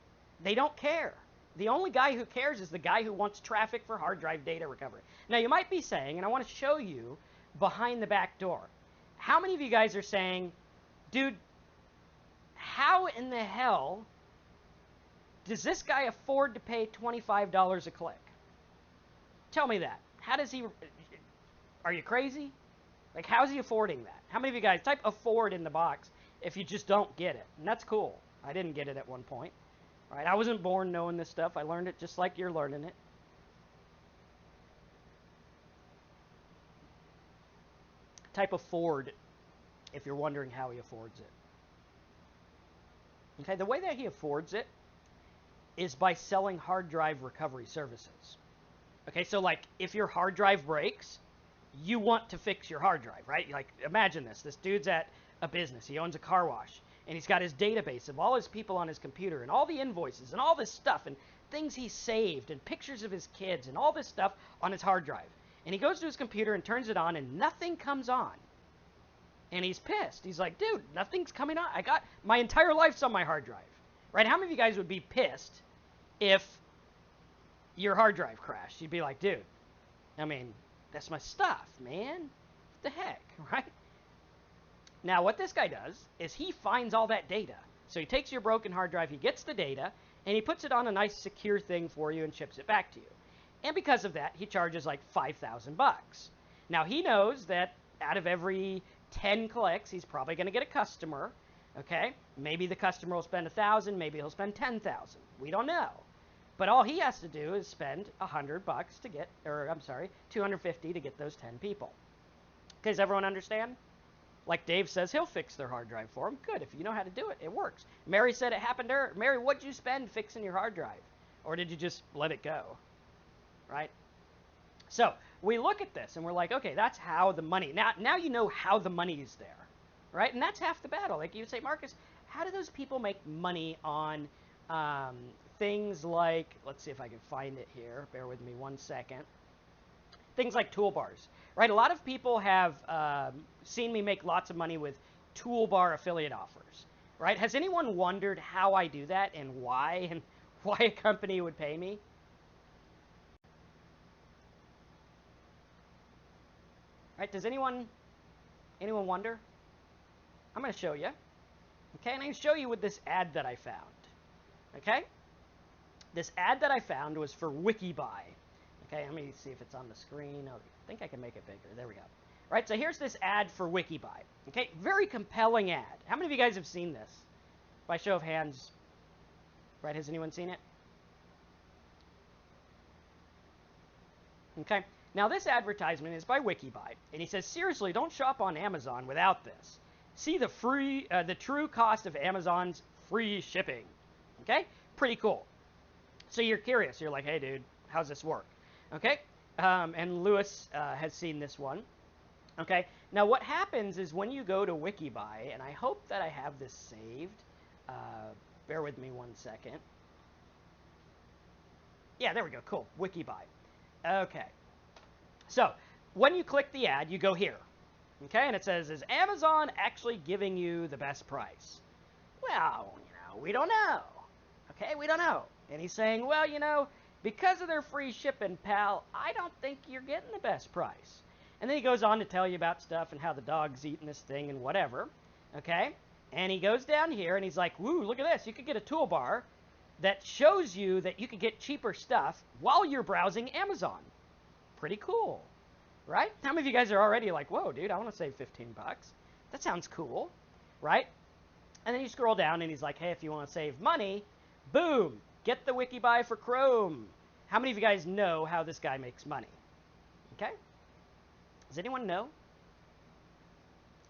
Speaker 1: They don't care. The only guy who cares is the guy who wants traffic for hard drive data recovery. Now, you might be saying, and I want to show you behind the back door, how many of you guys are saying, dude, how in the hell does this guy afford to pay $25 a click? Tell me that. How does he, are you crazy? Like, how's he affording that? How many of you guys type afford in the box if you just don't get it? And that's cool. I didn't get it at one point. All right, I wasn't born knowing this stuff. I learned it just like you're learning it. Type afford if you're wondering how he affords it. Okay, the way that he affords it is by selling hard drive recovery services. Okay, so like if your hard drive breaks, you want to fix your hard drive, right? Like imagine this. This dude's at a business. He owns a car wash. And he's got his database of all his people on his computer and all the invoices and all this stuff and things he saved and pictures of his kids and all this stuff on his hard drive. And he goes to his computer and turns it on and nothing comes on. And he's pissed. He's like, dude, nothing's coming on. I got my entire life's on my hard drive. Right? How many of you guys would be pissed if your hard drive crashed? You'd be like, dude, I mean, that's my stuff, man. What the heck, right? Now, what this guy does is he finds all that data. So he takes your broken hard drive, he gets the data, and he puts it on a nice secure thing for you and ships it back to you. And because of that, he charges like 5,000 bucks. Now, he knows that out of every 10 clicks, he's probably going to get a customer, okay? Maybe the customer will spend 1,000, maybe he'll spend 10,000. We don't know. But all he has to do is spend 100 bucks to get, or I'm sorry, 250 to get those 10 people. Okay, does everyone understand? Like Dave says, he'll fix their hard drive for them. Good, if you know how to do it, it works. Mary said it happened to her. Mary, what'd you spend fixing your hard drive? Or did you just let it go? Right? So we look at this and we're like, okay, that's how the money, now you know how the money is there. Right? And that's half the battle. Like you say, Marcus, how do those people make money on things like, let's see if I can find it here. Bear with me one second. Things like toolbars, right? A lot of people have seen me make lots of money with toolbar affiliate offers, right? Has anyone wondered how I do that and why a company would pay me? Right? Does anyone wonder? I'm going to show you. Okay, and I'm going to show you with this ad that I found. Okay? This ad that I found was for Wiki Buy. Okay, let me see if it's on the screen. Oh, I think I can make it bigger. There we go. Right, so here's this ad for Wiki Buy. Okay, very compelling ad. How many of you guys have seen this? By show of hands, right, has anyone seen it? Okay, now this advertisement is by Wiki Buy, and he says, seriously, don't shop on Amazon without this. See the true cost of Amazon's free shipping. Okay, pretty cool. So you're curious. You're like, hey, dude, how's this work? Okay, and Lewis has seen this one. Okay, now what happens is when you go to Wiki Buy, and I hope that I have this saved. Bear with me 1 second. Yeah, there we go. Cool. Wiki Buy. Okay. So when you click the ad, you go here. Okay, and it says, is Amazon actually giving you the best price? Well, we don't know. Okay, we don't know. And he's saying, well, because of their free shipping, pal, I don't think you're getting the best price. And then he goes on to tell you about stuff and how the dog's eating this thing and whatever. Okay, and he goes down here and he's like, woo, look at this. You could get a toolbar that shows you that you could get cheaper stuff while you're browsing Amazon. Pretty cool, right? How many of you guys are already like, whoa, dude, I want to save 15 bucks. That sounds cool, right? And then you scroll down and he's like, hey, if you want to save money, boom, get the Wiki Buy for Chrome. How many of you guys know how this guy makes money? Okay? Does anyone know?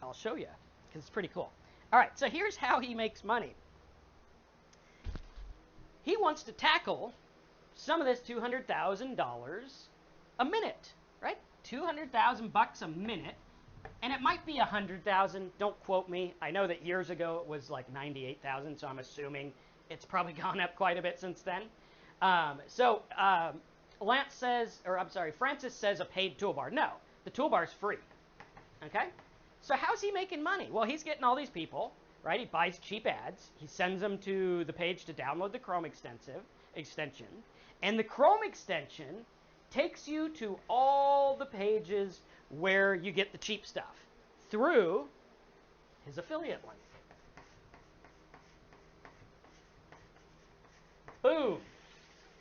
Speaker 1: I'll show you because it's pretty cool. All right, so here's how he makes money. He wants to tackle some of this $200,000 a minute, right? 200,000 bucks a minute, and it might be 100,000. Don't quote me. I know that years ago it was like 98,000, so I'm assuming it's probably gone up quite a bit since then. Francis says a paid toolbar. No, the toolbar's free. Okay, so how's he making money? Well, he's getting all these people, right? He buys cheap ads. He sends them to the page to download the Chrome extension, and the Chrome extension takes you to all the pages where you get the cheap stuff through his affiliate link. Boom.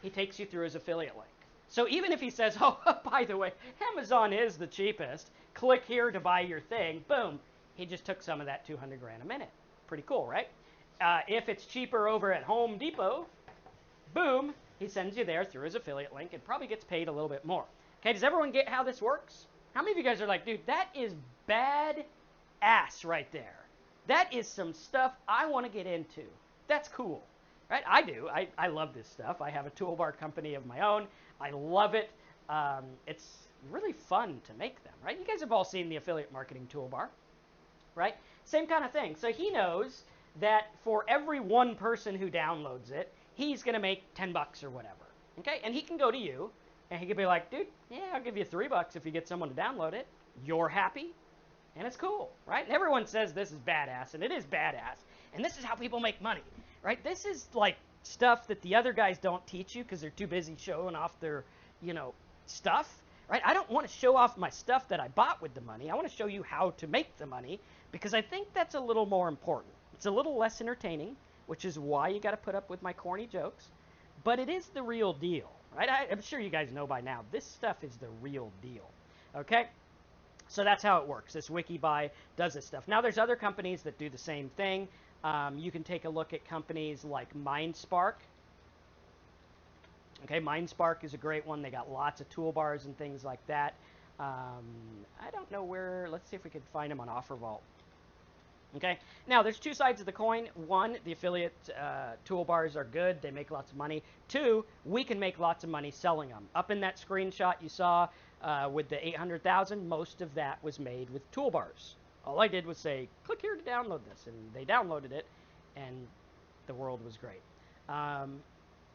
Speaker 1: He takes you through his affiliate link. So even if he says, oh, by the way, Amazon is the cheapest, click here to buy your thing, boom, he just took some of that 200 grand a minute. Pretty cool, right? If it's cheaper over at Home Depot, boom, he sends you there through his affiliate link and probably gets paid a little bit more. Okay, does everyone get how this works? How many of you guys are like, dude, that is bad ass right there. That is some stuff I want to get into. That's cool. Right? I do. I love this stuff. I have a toolbar company of my own. I love it. It's really fun to make them, right? You guys have all seen the affiliate marketing toolbar, right? Same kind of thing. So he knows that for every one person who downloads it, he's going to make 10 bucks or whatever. Okay? And he can go to you and he could be like, dude, yeah, I'll give you $3 if you get someone to download it. You're happy and it's cool, right? And everyone says this is badass, and it is badass. And this is how people make money, right? This is like stuff that the other guys don't teach you because they're too busy showing off their, stuff, right? I don't want to show off my stuff that I bought with the money. I want to show you how to make the money because I think that's a little more important. It's a little less entertaining, which is why you got to put up with my corny jokes, but it is the real deal, right? I'm sure you guys know by now, this stuff is the real deal, okay? So that's how it works. This Wiki Buy does this stuff. Now there's other companies that do the same thing. You can take a look at companies like MindSpark. Okay, MindSpark is a great one. They got lots of toolbars and things like that. I don't know where. Let's see if we can find them on OfferVault. Okay, now there's two sides of the coin. One, the affiliate toolbars are good. They make lots of money. Two, we can make lots of money selling them. Up in that screenshot you saw with the 800,000, most of that was made with toolbars. All I did was say, click here to download this, and they downloaded it, and the world was great.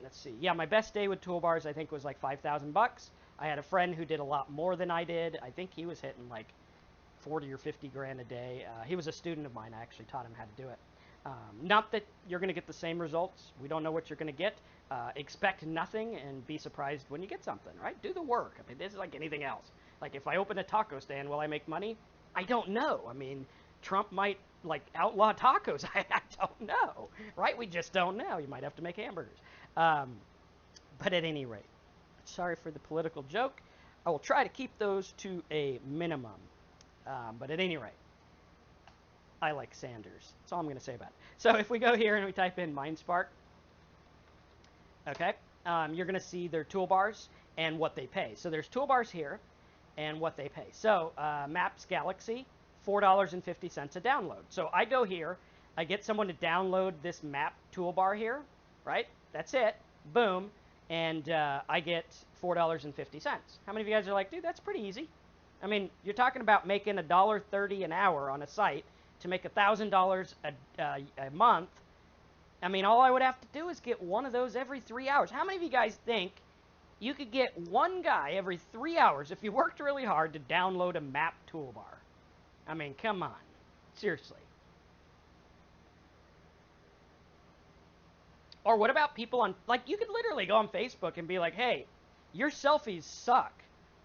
Speaker 1: Let's see. Yeah, my best day with toolbars, I think, was like 5,000 bucks. I had a friend who did a lot more than I did. I think he was hitting like 40 or 50 grand a day. He was a student of mine. I actually taught him how to do it. Not that you're going to get the same results. We don't know what you're going to get. Expect nothing and be surprised when you get something, right? Do the work. I mean, this is like anything else. Like if I open a taco stand, will I make money? I don't know. I mean, Trump might like outlaw tacos. I don't know, right? We just don't know. You might have to make hamburgers. But at any rate, sorry for the political joke. I will try to keep those to a minimum. But at any rate, I like Sanders. That's all I'm going to say about it. So if we go here and we type in MindSpark, okay, you're going to see their toolbars and what they pay. So there's toolbars here and what they pay. So Maps Galaxy, $4.50 a download. So I go here, I get someone to download this map toolbar here, right? That's it. Boom. And I get $4.50. How many of you guys are like, dude, that's pretty easy? I mean, you're talking about making $1.30 an hour on a site to make $1,000 a month. I mean, all I would have to do is get one of those every 3 hours. How many of you guys think you could get one guy every 3 hours if you worked really hard to download a map toolbar? I mean, come on. Seriously. Or what about people on, like, you could literally go on Facebook and be like, hey, your selfies suck.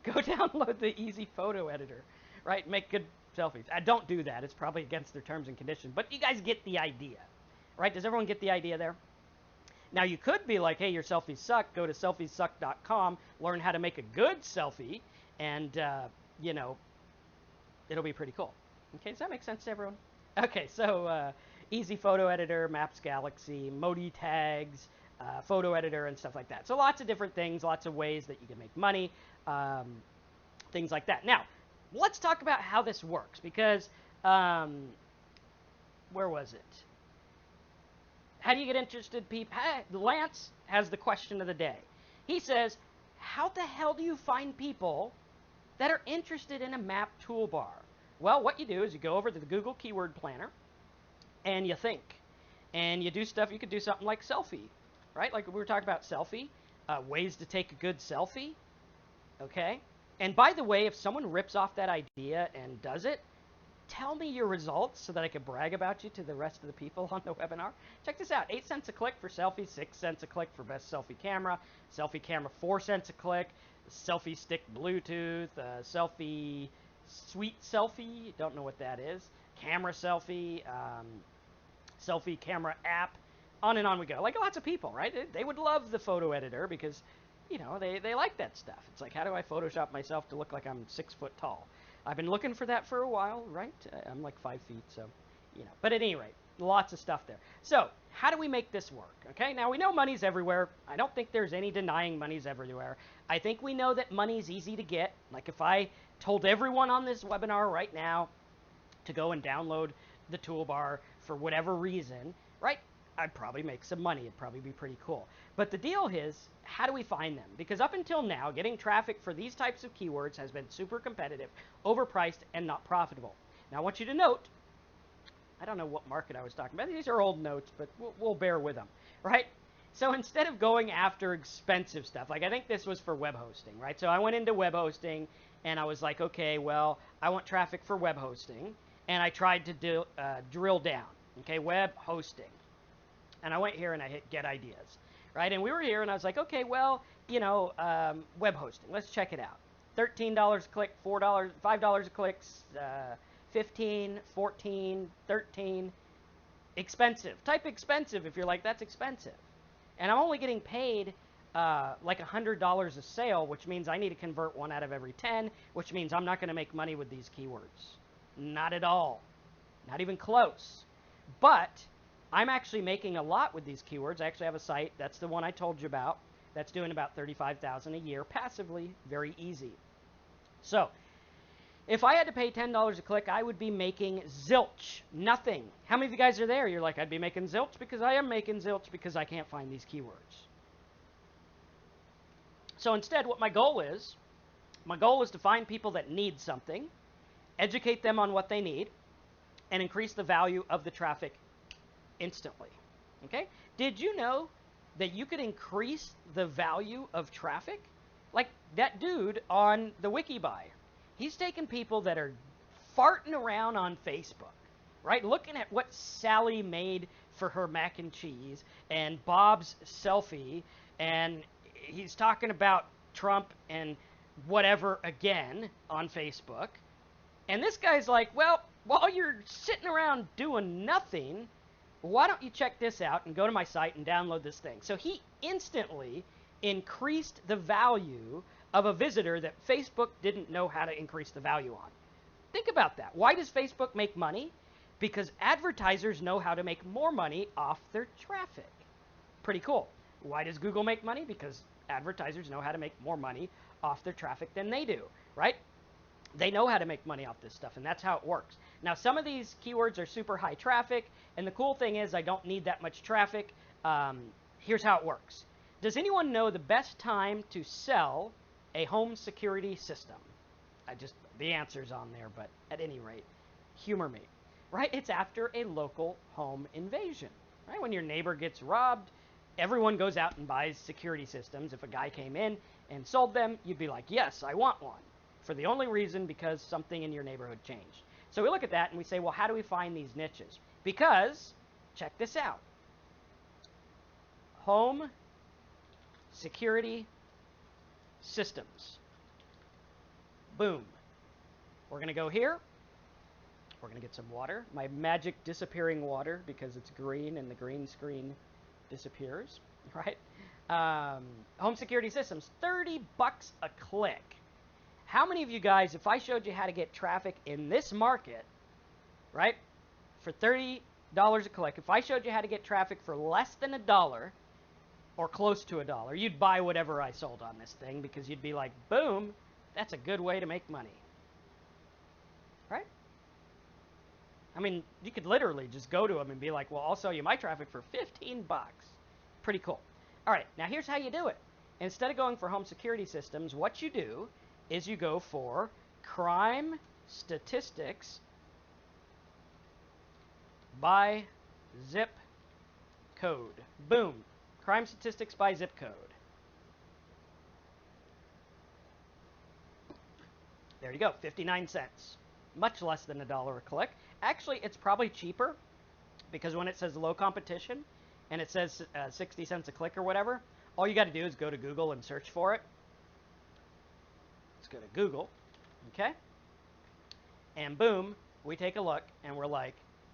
Speaker 1: Go download the easy photo editor, right? Make good selfies. I don't do that. It's probably against their terms and conditions. But you guys get the idea, right? Does everyone get the idea there? Now, you could be like, hey, your selfies suck. Go to selfiesuck.com, learn how to make a good selfie, and, you know, it'll be pretty cool. Okay, does that make sense to everyone? Okay, so easy photo editor, Maps Galaxy, Modi tags, photo editor, and stuff like that. So lots of different things, lots of ways that you can make money, things like that. Now, let's talk about how this works, because where was it? How do you get interested people? Lance has the question of the day. He says, how the hell do you find people that are interested in a map toolbar? Well, what you do is you go over to the Google Keyword Planner and you think. And you do stuff. You could do something like selfie, right? Like we were talking about selfie, ways to take a good selfie, okay? And by the way, if someone rips off that idea and does it, tell me your results so that I can brag about you to the rest of the people on the webinar. Check this out. 8 cents a click for selfie, 6 cents a click for best selfie camera, 4 cents a click, selfie stick Bluetooth, selfie sweet selfie, don't know what that is, camera selfie, selfie camera app, on and on we go. Like lots of people, right? They would love the photo editor because, you know, they like that stuff. It's like, how do I Photoshop myself to look like I'm 6 foot tall? I've been looking for that for a while, right? I'm like 5 feet, so, you know. But at any rate, lots of stuff there. So, how do we make this work? Okay, now we know money's everywhere. I don't think there's any denying money's everywhere. I think we know that money's easy to get. Like if I told everyone on this webinar right now to go and download the toolbar for whatever reason, right? I'd probably make some money. It'd probably be pretty cool. But the deal is, how do we find them? Because up until now, getting traffic for these types of keywords has been super competitive, overpriced, and not profitable. Now, I want you to note, I don't know what market I was talking about. These are old notes, but we'll bear with them, right? So instead of going after expensive stuff, like I think this was for web hosting, right? So I went into web hosting, and I was like, okay, well, I want traffic for web hosting, and I tried to drill down, okay, web hosting. And I went here and I hit get ideas, right? And we were here and I was like, okay, well, you know, web hosting. Let's check it out. $13 a click, $4, $5 a click, 15, 14, 13. Expensive. Type expensive if you're like, that's expensive. And I'm only getting paid like $100 a sale, which means I need to convert 1 out of every 10, which means I'm not going to make money with these keywords. Not at all. Not even close. But I'm actually making a lot with these keywords. I actually have a site, that's the one I told you about, that's doing about $35,000 a year passively, very easy. So, if I had to pay $10 a click, I would be making zilch, nothing. How many of you guys are there? You're like, I'd be making zilch because I am making zilch because I can't find these keywords. So instead, what my goal is to find people that need something, educate them on what they need, and increase the value of the traffic instantly. Okay? Did you know that you could increase the value of traffic? Like that dude on the Wiki Buy. He's taking people that are farting around on Facebook, right? Looking at what Sally made for her mac and cheese and Bob's selfie, and he's talking about Trump and whatever again on Facebook. And this guy's like, well, while you're sitting around doing nothing, why don't you check this out and go to my site and download this thing? So he instantly increased the value of a visitor that Facebook didn't know how to increase the value on. Think about that. Why does Facebook make money? Because advertisers know how to make more money off their traffic. Pretty cool. Why does Google make money? Because advertisers know how to make more money off their traffic than they do, right? They know how to make money off this stuff, and that's how it works. Now, some of these keywords are super high traffic, and the cool thing is I don't need that much traffic. Here's how it works. Does anyone know the best time to sell a home security system? The answer's on there, but at any rate, humor me, right? It's after a local home invasion, right? When your neighbor gets robbed, everyone goes out and buys security systems. If a guy came in and sold them, you'd be like, yes, I want one. For the only reason because something in your neighborhood changed. So we look at that and we say, well, how do we find these niches? Because, check this out. Home security systems. Boom. We're going to go here. We're going to get some water. My magic disappearing water because it's green and the green screen disappears, right? Home security systems, $30 a click. How many of you guys, if I showed you how to get traffic in this market, right, for $30 a click, if I showed you how to get traffic for less than $1 or close to $1, you'd buy whatever I sold on this thing because you'd be like, boom, that's a good way to make money, right? I mean, you could literally just go to them and be like, well, I'll sell you my traffic for 15 bucks. Pretty cool. All right, now here's how you do it. Instead of going for home security systems, what you do is you go for crime statistics by zip code. Boom. Crime statistics by zip code. There you go, 59 cents. Much less than $1 a click. Actually, it's probably cheaper because when it says low competition and it says 60 cents a click or whatever, all you got to do is go to Google and search for it. Let's go to Google, okay? And boom, we take a look and we're like,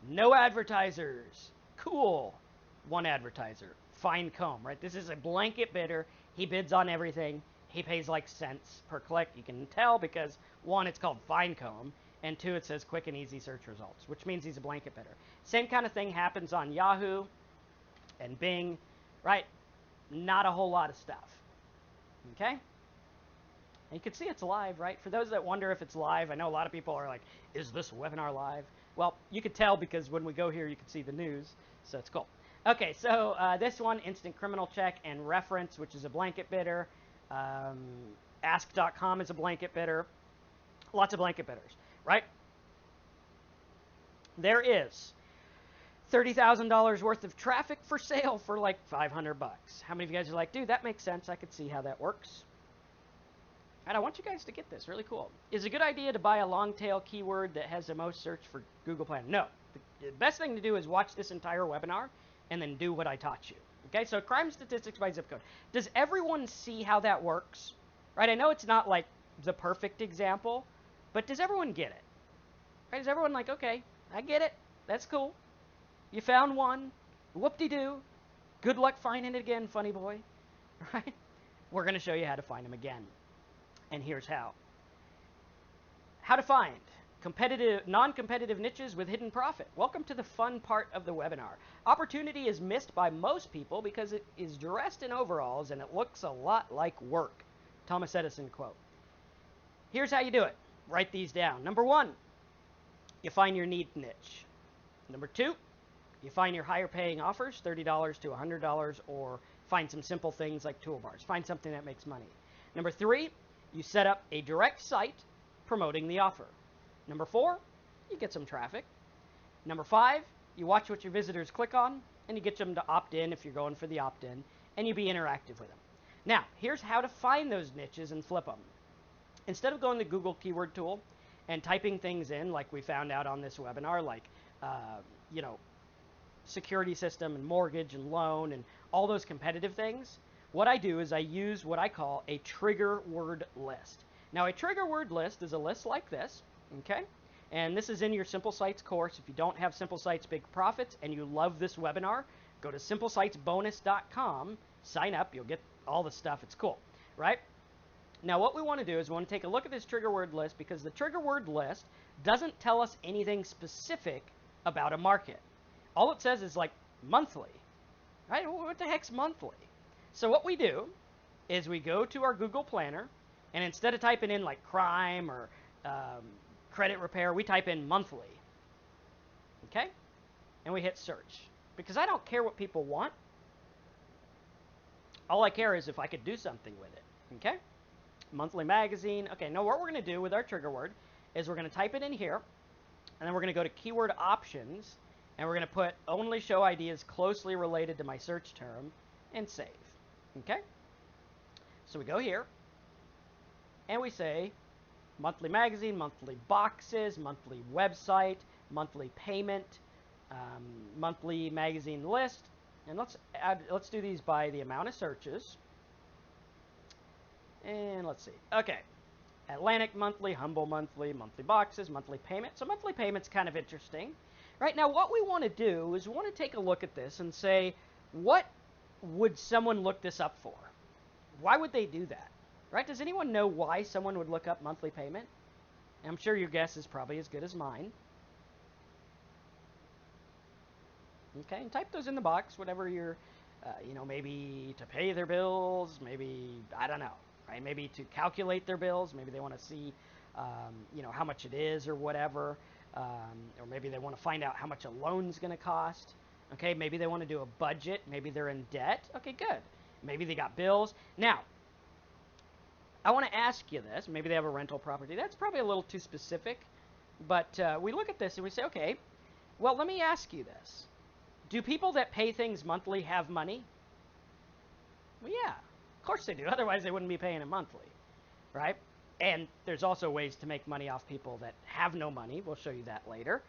Speaker 1: no advertisers. Cool. One advertiser. Fine Comb, right? This is a blanket bidder. He bids on everything. He pays like cents per click. You can tell because one, it's called Fine Comb, and two, it says quick and easy search results, which means he's a blanket bidder. Same kind of thing happens on Yahoo and Bing, right? Not a whole lot of stuff, okay? And you can see it's live, right? For those that wonder if it's live, I know a lot of people are like, is this webinar live? Well, you can tell because when we go here, you can see the news, so it's cool. Okay, so this one, Instant Criminal Check and Reference, which is a blanket bidder. Ask.com is a blanket bidder. Lots of blanket bidders, right? There is $30,000 worth of traffic for sale for like 500 bucks. How many of you guys are like, dude, that makes sense. I could see how that works. And I want you guys to get this, really cool. Is it a good idea to buy a long tail keyword that has the most search for Google Plan? No. The best thing to do is watch this entire webinar and then do what I taught you. Okay, so crime statistics by zip code. Does everyone see how that works? Right, I know it's not like the perfect example, but does everyone get it? Right, is everyone like, okay, I get it. That's cool. You found one. Whoop-de-doo. Good luck finding it again, funny boy. Right? We're going to show you how to find them again. And here's how. How to find non-competitive niches with hidden profit. Welcome to the fun part of the webinar. Opportunity is missed by most people because it is dressed in overalls and it looks a lot like work. Thomas Edison quote. Here's how you do it. Write these down. Number one, you find your need niche. Number two, you find your higher paying offers, $30 to $100, or find some simple things like toolbars. Find something that makes money. Number three, you set up a direct site promoting the offer. Number four, you get some traffic. Number five, you watch what your visitors click on, and you get them to opt in if you're going for the opt-in, and you be interactive with them. Now, here's how to find those niches and flip them. Instead of going to the Google keyword tool and typing things in like we found out on this webinar, like, you know, security system and mortgage and loan and all those competitive things, what I do is I use what I call a trigger word list. Now, a trigger word list is a list like this, okay? And this is in your Simple Sites course. If you don't have Simple Sites Big Profits and you love this webinar, go to simplesitesbonus.com, sign up, you'll get all the stuff. It's cool, right? Now, what we want to do is we want to take a look at this trigger word list, because the trigger word list doesn't tell us anything specific about a market. All it says is like monthly, right? What the heck's monthly? So what we do is we go to our Google Planner, and instead of typing in like crime or credit repair, we type in monthly, okay? And we hit search, because I don't care what people want. All I care is if I could do something with it, okay? Monthly magazine. Okay, now what we're going to do with our trigger word is we're going to type it in here, and then we're going to go to keyword options, and we're going to put only show ideas closely related to my search term, and save, okay? So we go here, and we say monthly magazine, monthly boxes, monthly website, monthly payment, monthly magazine list, and let's do these by the amount of searches. And let's see. Okay. Atlantic monthly, Humble monthly, monthly boxes, monthly payment. So monthly payment's kind of interesting. Right now, what we want to do is we want to take a look at this and say, what would someone look this up for? Why would they do that? Right? Does anyone know why someone would look up monthly payment? I'm sure your guess is probably as good as mine. Okay, and type those in the box, whatever you're, you know, maybe to pay their bills, maybe, I don't know, right? Maybe to calculate their bills, maybe they want to see, you know, how much it is or whatever, or maybe they want to find out how much a loan's going to cost. Okay, maybe they want to do a budget, maybe they're in debt. Okay, good. Maybe they got bills. Now, I want to ask you this. Maybe they have a rental property. That's probably a little too specific, but we look at this and we say, okay, well, let me ask you this. Do people that pay things monthly have money? Well, yeah, of course they do. Otherwise, they wouldn't be paying it monthly, right? And there's also ways to make money off people that have no money. We'll show you that later.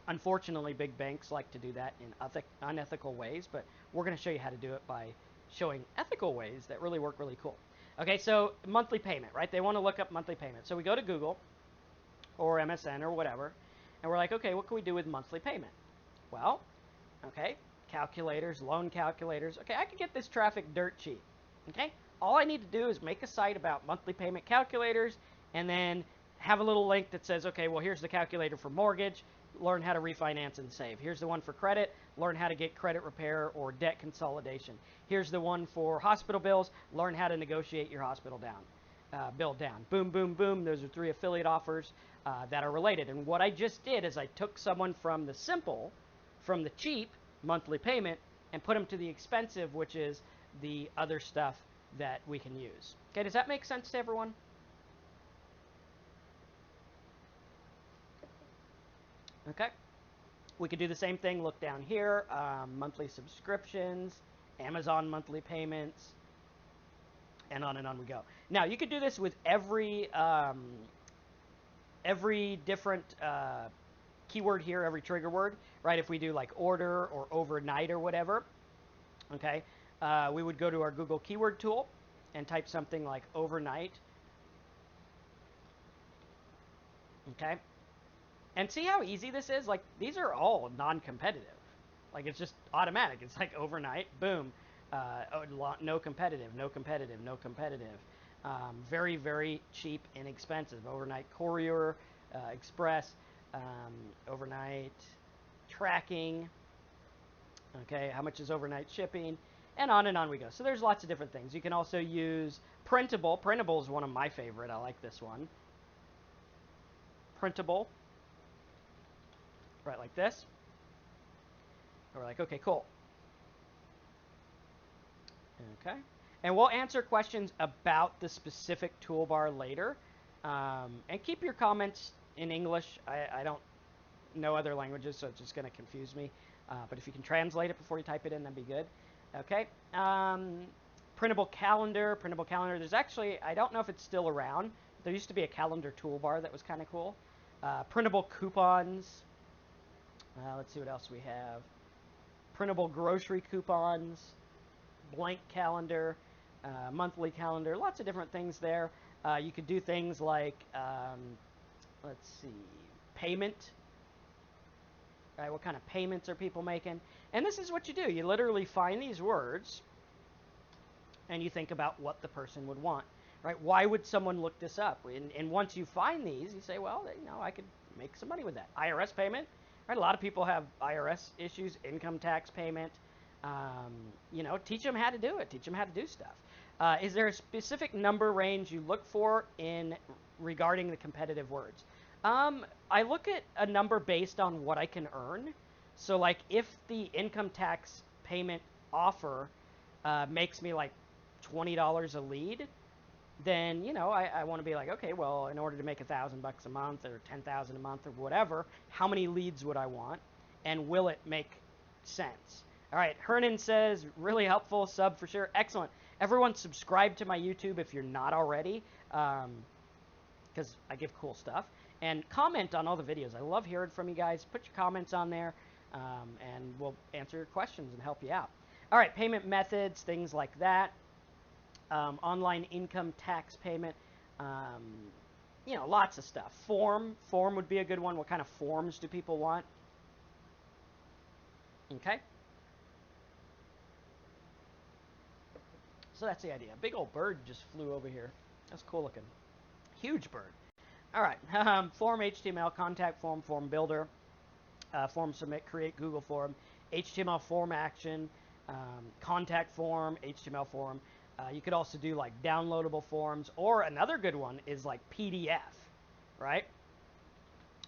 Speaker 1: Unfortunately, big banks like to do that in unethical ways, but we're going to show you how to do it by showing ethical ways that really work really cool. Okay, so monthly payment, right? They want to look up monthly payment. So we go to Google or MSN or whatever, and we're like, okay, what can we do with monthly payment? Well, okay, calculators, loan calculators. Okay, I could get this traffic dirt cheap. Okay, all I need to do is make a site about monthly payment calculators, and then have a little link that says, okay, well, here's the calculator for mortgage, learn how to refinance and save. Here's the one for credit, learn how to get credit repair or debt consolidation. Here's the one for hospital bills, learn how to negotiate your hospital bill down. Boom, boom, boom. Those are 3 affiliate offers that are related. And what I just did is I took someone from the simple, from the cheap monthly payment, and put them to the expensive, which is the other stuff that we can use. Okay, does that make sense to everyone? Okay, we could do the same thing. Look down here, monthly subscriptions, Amazon monthly payments, and on we go. Now, you could do this with every different keyword here, every trigger word, right? If we do like order or overnight or whatever, okay, we would go to our Google keyword tool and type something like overnight, okay? And see how easy this is? Like, these are all non-competitive. Like, it's just automatic. It's like overnight, boom, no competitive, no competitive, no competitive. Very, very cheap, inexpensive. Overnight courier, express, overnight tracking, okay, how much is overnight shipping, and on we go. So there's lots of different things. You can also use printable. Printable is one of my favorite. I like this one. Printable, right, like this. And we're like, okay, cool. Okay, and we'll answer questions about the specific toolbar later. And keep your comments in English. I don't know other languages, so it's just going to confuse me. But if you can translate it before you type it in, that'd be good. Okay. Printable calendar. There's actually, I don't know if it's still around, There used to be a calendar toolbar that was kind of cool. Printable coupons. Let's see what else we have. Printable grocery coupons, blank calendar, monthly calendar, lots of different things there. You could do things like, let's see, payment. Right, what kind of payments are people making? And this is what you do. You literally find these words and you think about what the person would want. Right? Why would someone look this up? And once you find these, you say, well, I could make some money with that. IRS payment. Right? A lot of people have IRS issues, income tax payment. Teach them how to do it. Teach them how to do stuff. Is there a specific number range you look for in regarding the competitive words? I look at a number based on what I can earn. So, like, if the income tax payment offer makes me like $20 a lead, then I want to be like, okay, well, in order to make $1,000 a month or $10,000 a month or whatever, how many leads would I want, and will it make sense? All right, Hernan says really helpful sub for sure, excellent. Everyone, subscribe to my YouTube if you're not already, because I give cool stuff, and comment on all the videos. I love hearing from you guys. Put your comments on there, and we'll answer your questions and help you out. All right, payment methods, things like that. Online income tax payment, lots of stuff. Form would be a good one. What kind of forms do people want? Okay. So that's the idea. A big old bird just flew over here. That's cool looking. Huge bird. All right. Form HTML, contact form, form builder, form submit, create Google form, HTML form action, contact form, HTML form. You could also do like downloadable forms, or another good one is like PDF, right?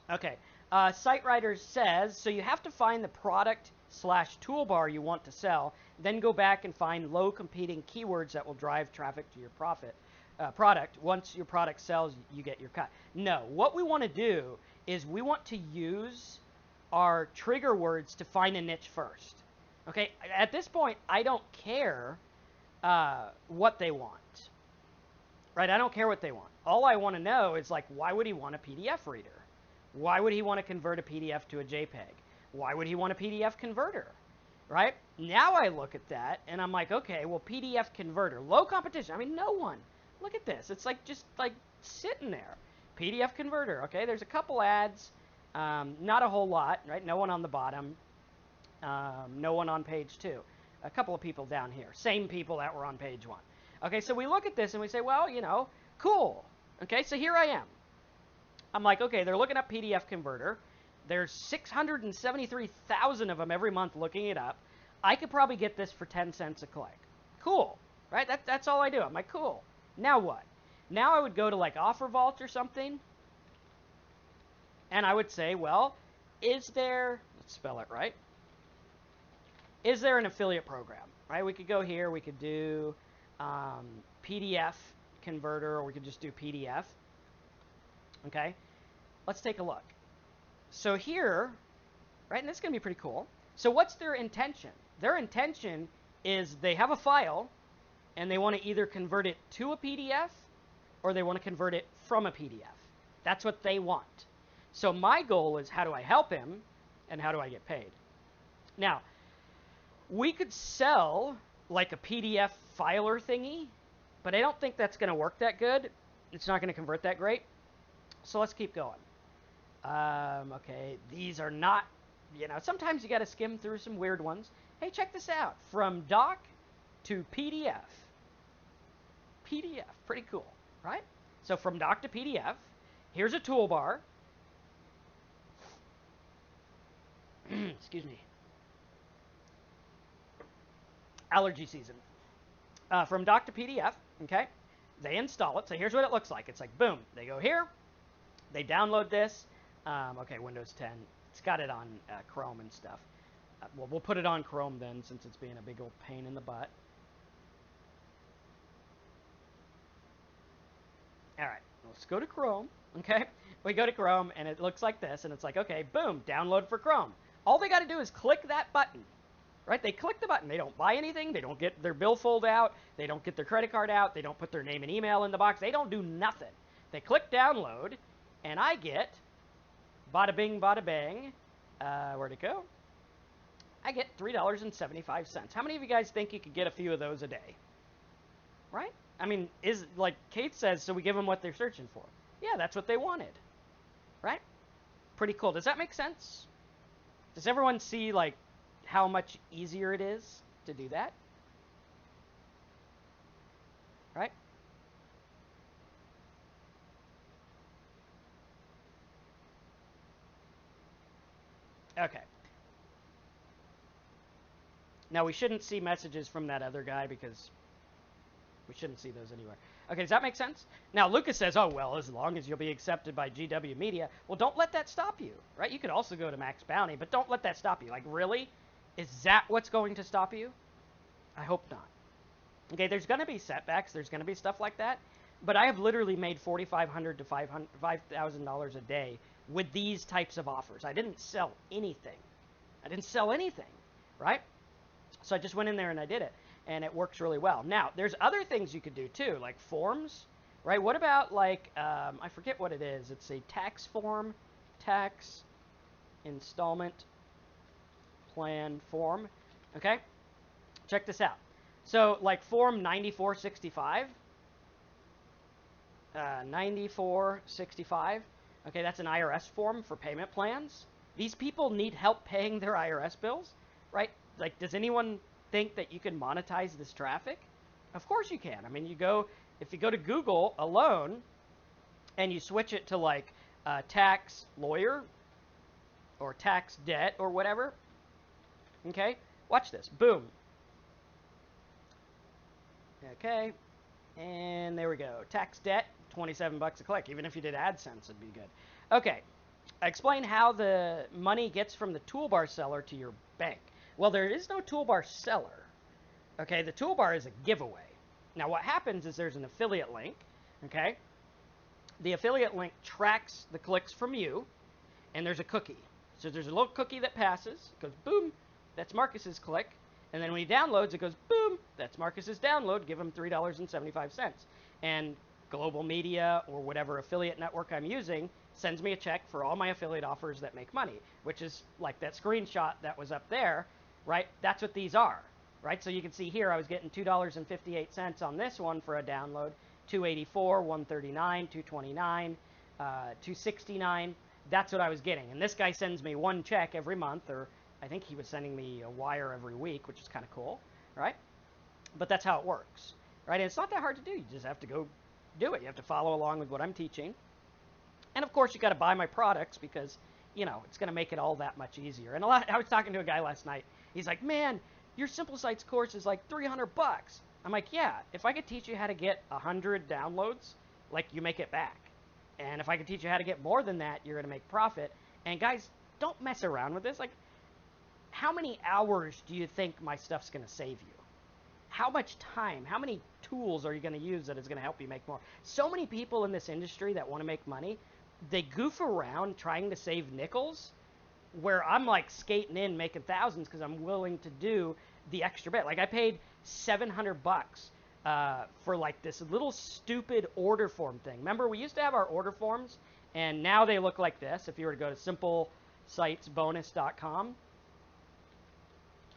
Speaker 1: Okay. SiteWriter says, so you have to find the product/toolbar you want to sell, then go back and find low competing keywords that will drive traffic to your product. Once your product sells, you get your cut. No, what we want to do is we want to use our trigger words to find a niche first. Okay, at this point, I don't care what they want, right? I don't care what they want. All I want to know is, like, why would he want a PDF reader? Why would he want to convert a PDF to a JPEG? Why would he want a PDF converter, right? Now I look at that and I'm like, okay, well, PDF converter, low competition. I mean, no one. Look at this. It's like just like sitting there. PDF converter. Okay, there's a couple ads, not a whole lot, right? No one on the bottom, no one on page 2. A couple of people down here, same people that were on page 1. Okay, so we look at this and we say, well, cool. Okay, so here I am. I'm like, okay, they're looking up PDF converter. There's 673,000 of them every month looking it up. I could probably get this for 10 cents a click. Cool, right? That's all I do. I'm like, cool. Now what? Now I would go to like Offer Vault or something, and I would say, well, is there, let's spell it right, is there an affiliate program, right? We could go here, we could do PDF converter, or we could just do PDF. Okay, let's take a look. So here, right, and this is going to be pretty cool. So what's their intention? Their intention is they have a file, and they want to either convert it to a PDF, or they want to convert it from a PDF. That's what they want. So my goal is, how do I help him, and how do I get paid? Now, we could sell like a PDF filer thingy, but I don't think that's going to work that good. It's not going to convert that great. So let's keep going. Okay, these are not, sometimes you got to skim through some weird ones. Hey, check this out. From doc to PDF. PDF, pretty cool, right? So from doc to PDF, here's a toolbar. Excuse me. Allergy season. From doc to PDF, okay? They install it. So here's what it looks like. It's like, boom, they go here. They download this. Okay, Windows 10. It's got it on Chrome and stuff. Well, we'll put it on Chrome then, since it's being a big old pain in the butt. All right, let's go to Chrome, okay? We go to Chrome, and it looks like this, and it's like, okay, boom, download for Chrome. All they got to do is click that button, right? They click the button. They don't buy anything. They don't get their billfold out. They don't get their credit card out. They don't put their name and email in the box. They don't do nothing. They click download, and I get, bada bing, bada bang, where'd it go? I get $3.75. How many of you guys think you could get a few of those a day? Right? I mean, is like Kate says, so we give them what they're searching for. Yeah, that's what they wanted. Right? Pretty cool. Does that make sense? Does everyone see like how much easier it is to do that? Right? Okay. Now we shouldn't see messages from that other guy because we shouldn't see those anywhere. Okay, does that make sense? Now Lucas says, oh, well, as long as you'll be accepted by GW Media. Well, don't let that stop you, right? You could also go to Max Bounty, but don't let that stop you. Like, really? Is that what's going to stop you? I hope not. Okay, there's going to be setbacks. There's going to be stuff like that. But I have literally made $4,500 to $5,000 a day with these types of offers. I didn't sell anything. Right? So I just went in there and I did it. And it works really well. Now, there's other things you could do too, like forms, right? What about like, I forget what it is. It's a tax form, tax installment plan form. Okay? Check this out. So like form 9465, 9465, okay, that's an IRS form for payment plans. These people need help paying their IRS bills, right? Like, does anyone think that you can monetize this traffic? Of course you can. I mean, if you go to Google alone and you switch it to like tax lawyer or tax debt or whatever, okay, watch this. Boom. Okay, and there we go. Tax debt, 27 bucks a click. Even if you did AdSense, it'd be good. Okay, I explain how the money gets from the toolbar seller to your bank. Well, there is no toolbar seller. Okay, the toolbar is a giveaway. Now, what happens is there's an affiliate link. Okay, the affiliate link tracks the clicks from you, and there's a cookie. So there's a little cookie that passes. It goes boom. That's Marcus's click. And then when he downloads, it goes boom. That's Marcus's download. Give him $3.75. And Global Media or whatever affiliate network I'm using sends me a check for all my affiliate offers that make money, which is like that screenshot that was up there, right? That's what these are, right? So you can see here I was getting $2.58 on this one for a download, $2.84, $1.39, $2.29, $2.69. That's what I was getting. And this guy sends me one check every month, or I think he was sending me a wire every week, which is kind of cool, right? But that's how it works, right? And it's not that hard to do. You just have to go do it. You have to follow along with what I'm teaching. And of course, you got to buy my products because, you know, it's going to make it all that much easier. And I was talking to a guy last night. He's like, man, your Simple Sites course is like 300 bucks. I'm like, yeah, if I could teach you how to get 100 downloads, like, you make it back. And if I could teach you how to get more than that, you're going to make profit. And guys, don't mess around with this. Like, how many hours do you think my stuff's going to save you? How much time? How many tools are you going to use that is going to help you make more? So many people in this industry that want to make money, they goof around trying to save nickels, where I'm like skating in making thousands because I'm willing to do the extra bit. Like, I paid 700 bucks for like this little stupid order form thing. Remember, we used to have our order forms, and now they look like this. If you were to go to simplesitesbonus.com,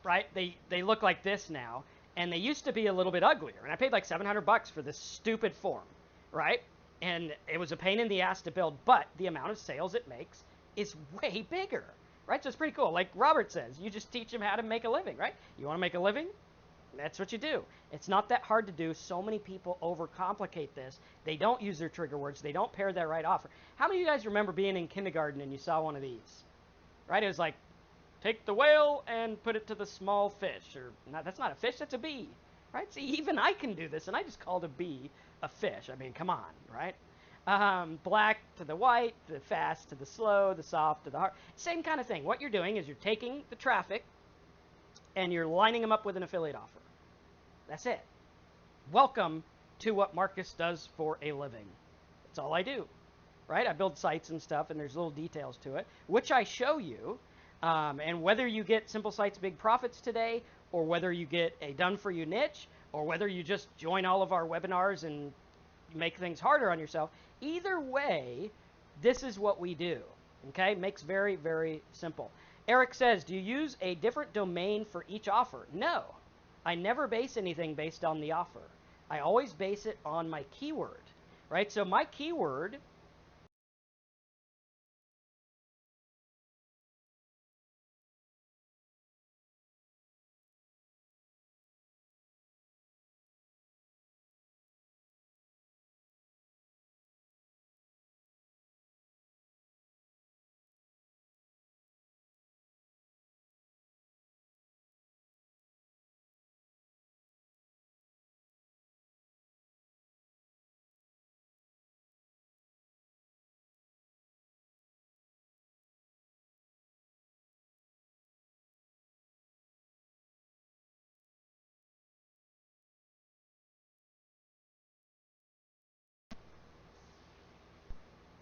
Speaker 1: right? They look like this now, and they used to be a little bit uglier. And I paid like 700 bucks for this stupid form, right? And it was a pain in the ass to build, but the amount of sales it makes is way bigger, right? So it's pretty cool. Like Robert says, you just teach them how to make a living, right? You want to make a living? That's what you do. It's not that hard to do. So many people overcomplicate this. They don't use their trigger words. They don't pair their right offer. How many of you guys remember being in kindergarten and you saw one of these, right? It was like, take the whale and put it to the small fish. Or not, that's not a fish, that's a bee, right? See, even I can do this, and I just called a bee a fish. I mean, come on, right? Black to the white, the fast to the slow, the soft to the hard. Same kind of thing. What you're doing is you're taking the traffic and you're lining them up with an affiliate offer. That's it. Welcome to what Marcus does for a living. That's all I do, right? I build sites and stuff, and there's little details to it, which I show you. And whether you get Simple Sites Big Profits today, or whether you get a done-for-you niche, or whether you just join all of our webinars and make things harder on yourself, either way, this is what we do. Okay, makes very, very simple. Eric says, do you use a different domain for each offer? No, I never base anything based on the offer. I always base it on my keyword, right? So my keyword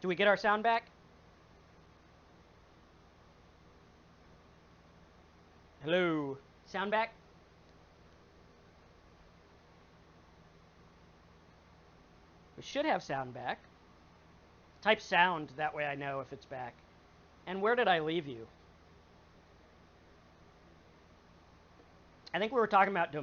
Speaker 1: do we get our sound back? Hello, sound back? We should have sound back. Type sound, that way I know if it's back. And where did I leave you? I think we were talking about domain.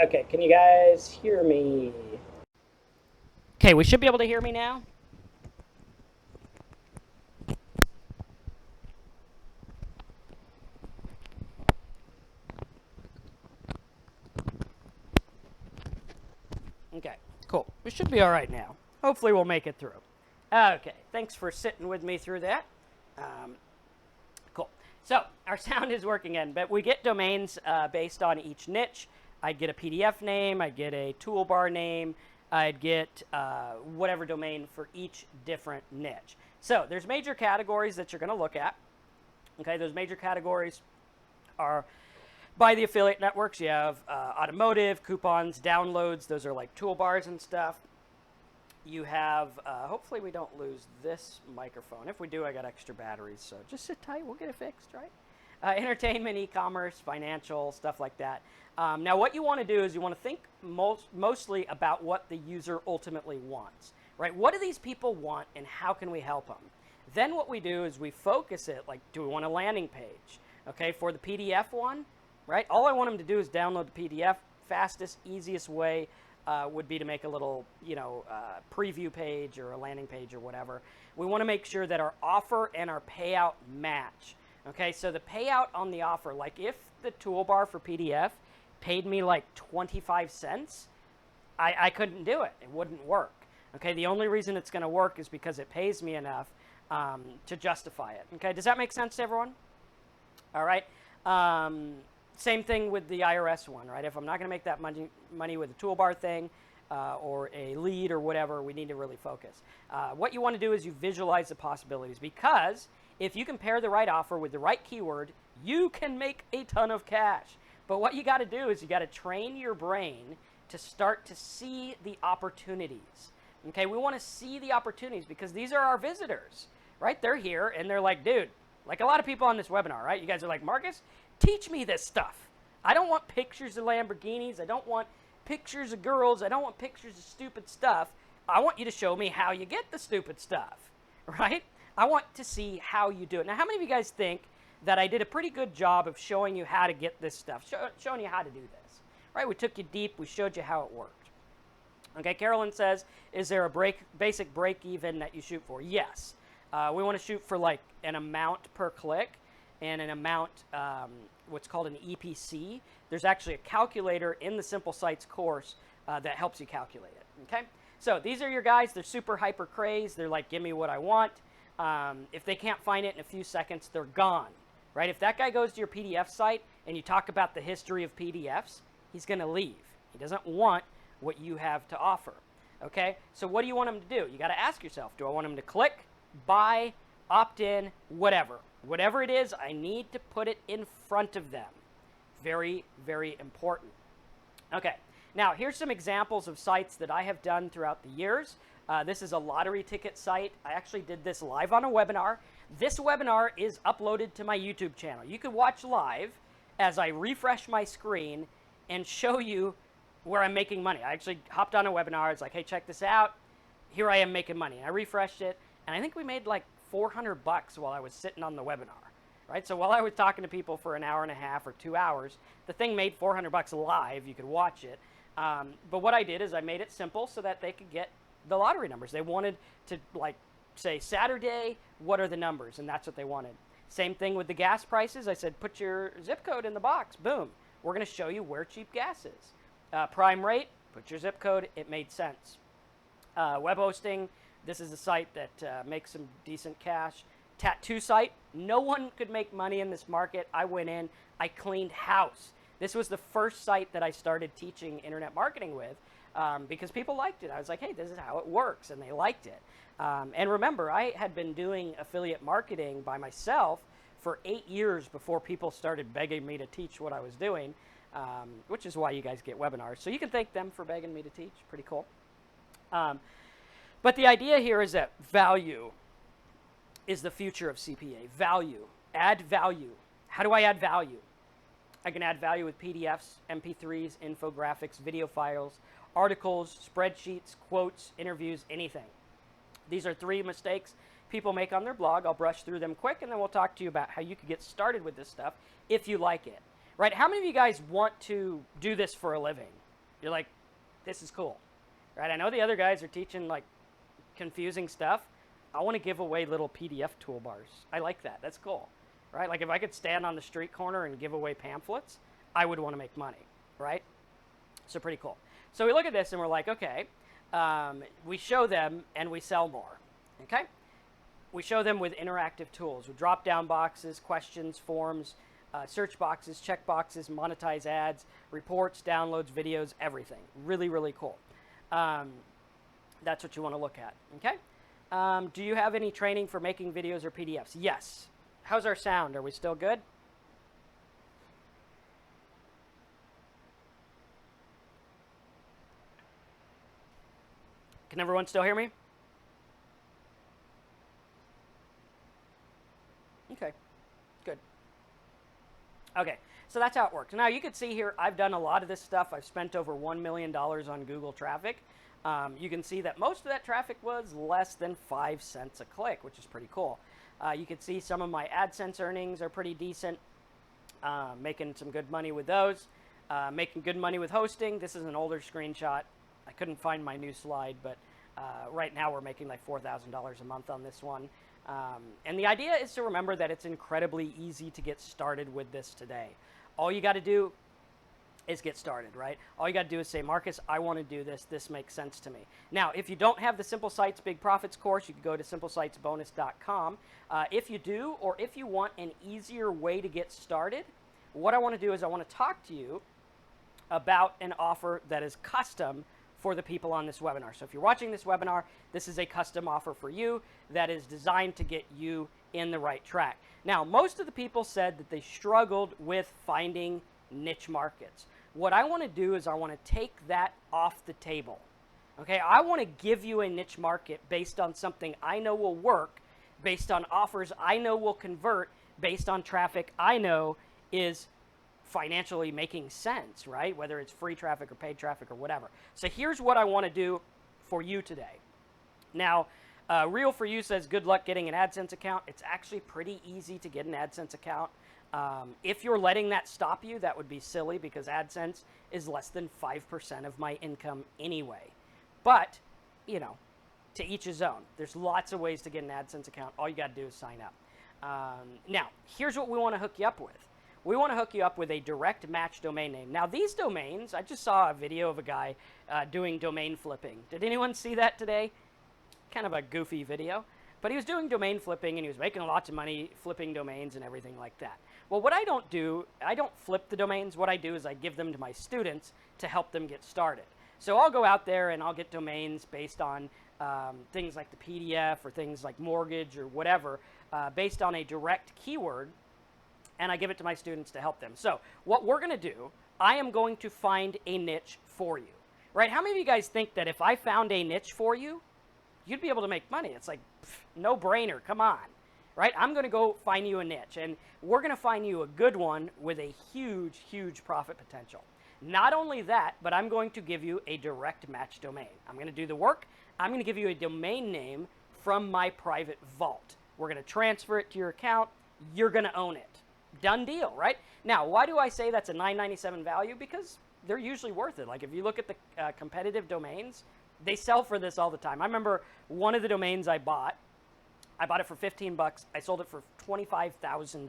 Speaker 1: Okay, can you guys hear me? Okay, we should be able to hear me now. Okay, cool. We should be all right now. Hopefully we'll make it through. Okay, thanks for sitting with me through that. Cool. So our sound is working in, but we get domains based on each niche. I'd get a PDF name, I'd get a toolbar name, I'd get whatever domain for each different niche. So there's major categories that you're going to look at. Okay, those major categories are by the affiliate networks. You have automotive, coupons, downloads. Those are like toolbars and stuff. You have, hopefully we don't lose this microphone. If we do, I got extra batteries, so just sit tight. We'll get it fixed, right? Entertainment, e-commerce, financial, stuff like that. Now, what you want to do is you want to think mostly about what the user ultimately wants, right? What do these people want, and how can we help them? Then what we do is we focus it, like, do we want a landing page? Okay, for the PDF one, right? All I want them to do is download the PDF. Fastest, easiest way would be to make a little, preview page or a landing page or whatever. We want to make sure that our offer and our payout match. Okay, so the payout on the offer, like if the toolbar for PDF paid me like 25 cents, I couldn't do it. It wouldn't work. Okay, the only reason it's going to work is because it pays me enough to justify it. Okay, does that make sense to everyone? All right. Same thing with the IRS one, right? If I'm not going to make that money with a toolbar thing or a lead or whatever, we need to really focus. What you want to do is you visualize the possibilities, because if you can pair the right offer with the right keyword, you can make a ton of cash. But what you got to do is you got to train your brain to start to see the opportunities. Okay, we want to see the opportunities because these are our visitors, right? They're here and they're like, dude, like a lot of people on this webinar, right? You guys are like, Marcus, teach me this stuff. I don't want pictures of Lamborghinis. I don't want pictures of girls. I don't want pictures of stupid stuff. I want you to show me how you get the stupid stuff, right? I want to see how you do it. Now, how many of you guys think that I did a pretty good job of showing you how to get this stuff, showing you how to do this, right? We took you deep. We showed you how it worked. Okay, Carolyn says, is there a basic break even that you shoot for? Yes. We want to shoot for like an amount per click and an amount, what's called an EPC. There's actually a calculator in the Simple Sites course that helps you calculate it, okay? So these are your guys. They're super hyper crazed. They're like, give me what I want. If they can't find it in a few seconds, they're gone, right? If that guy goes to your PDF site and you talk about the history of PDFs, he's going to leave. He doesn't want what you have to offer, okay? So what do you want him to do? You got to ask yourself, do I want him to click, buy, opt in, whatever? Whatever it is, I need to put it in front of them. Very, very important. Okay, now here's some examples of sites that I have done throughout the years. This is a lottery ticket site. I actually did this live on a webinar. This webinar is uploaded to my YouTube channel. You can watch live as I refresh my screen and show you where I'm making money. I actually hopped on a webinar. It's like, hey, check this out. Here I am making money. I refreshed it, and I think we made like $400 while I was sitting on the webinar, right? So while I was talking to people for an hour and a half or 2 hours, the thing made $400 live. You could watch it. But what I did is I made it simple so that they could get the lottery numbers. They wanted to, like, say Saturday, what are the numbers? And that's what they wanted. Same thing with the gas prices. I said, put your zip code in the box. Boom. We're going to show you where cheap gas is. Prime rate, put your zip code. It made sense. Web hosting, this is a site that makes some decent cash. Tattoo site, no one could make money in this market. I went in, I cleaned house. This was the first site that I started teaching internet marketing with because people liked it. I was like, hey, this is how it works, and they liked it. And remember, I had been doing affiliate marketing by myself for 8 years before people started begging me to teach what I was doing, which is why you guys get webinars. So you can thank them for begging me to teach. Pretty cool. But the idea here is that value is the future of CPA. Value. Add value. How do I add value? I can add value with PDFs, MP3s, infographics, video files, articles, spreadsheets, quotes, interviews, anything. These are 3 mistakes people make on their blog. I'll brush through them quick, and then we'll talk to you about how you can get started with this stuff if you like it. Right? How many of you guys want to do this for a living? You're like, this is cool. Right? I know the other guys are teaching like confusing stuff. I want to give away little PDF toolbars. I like that. That's cool. Right? Like if I could stand on the street corner and give away pamphlets, I would want to make money. Right? So pretty cool. So we look at this and we're like, okay, we show them and we sell more. Okay? We show them with interactive tools, with drop-down boxes, questions, forms, search boxes, check boxes, monetize ads, reports, downloads, videos, everything. Really, really cool. That's what you want to look at. Okay? Do you have any training for making videos or PDFs? Yes. How's our sound? Are we still good? Can everyone still hear me? Okay, good. Okay, so that's how it works. Now you can see here, I've done a lot of this stuff. I've spent over $1 million on Google traffic. You can see that most of that traffic was less than 5 cents a click, which is pretty cool. You can see some of my AdSense earnings are pretty decent, making some good money with those. Making good money with hosting. This is an older screenshot. I couldn't find my new slide, but right now we're making like $4,000 a month on this one. And the idea is to remember that it's incredibly easy to get started with this today. All you got to do is get started, right? All you got to do is say, Marcus, I want to do this. This makes sense to me. Now, if you don't have the Simple Sites Big Profits course, you can go to simplesitesbonus.com. If you do, or if you want an easier way to get started, what I want to do is I want to talk to you about an offer that is custom for the people on this webinar. So if you're watching this webinar, this is a custom offer for you that is designed to get you in the right track. Now, most of the people said that they struggled with finding niche markets. What I want to do is I want to take that off the table. Okay, I want to give you a niche market based on something I know will work, based on offers I know will convert, based on traffic I know is financially making sense, right? Whether it's free traffic or paid traffic or whatever. So here's what I want to do for you today. Now, Real for You says, good luck getting an AdSense account. It's actually pretty easy to get an AdSense account. If you're letting that stop you, that would be silly because AdSense is less than 5% of my income anyway. But, you know, to each his own. There's lots of ways to get an AdSense account. All you got to do is sign up. Now, here's what we want to hook you up with. We want to hook you up with a direct match domain name. Now, these domains, I just saw a video of a guy doing domain flipping. Did anyone see that today? Kind of a goofy video. But he was doing domain flipping, and he was making lots of money flipping domains and everything like that. Well, what I don't do, I don't flip the domains. What I do is I give them to my students to help them get started. So I'll go out there and I'll get domains based on things like the PDF or things like mortgage or whatever, based on a direct keyword, and I give it to my students to help them. So what we're going to do, I am going to find a niche for you, right? How many of you guys think that if I found a niche for you, you'd be able to make money? It's like, no brainer, come on, right? I'm going to go find you a niche, and we're going to find you a good one with a huge, huge profit potential. Not only that, but I'm going to give you a direct match domain. I'm going to do the work. I'm going to give you a domain name from my private vault. We're going to transfer it to your account. You're going to own it. Done deal, right? Now, why do I say that's a $9.97 value? Because they're usually worth it. Like if you look at the competitive domains, they sell for this all the time. I remember one of the domains I bought it for 15 bucks. I sold it for $25,000,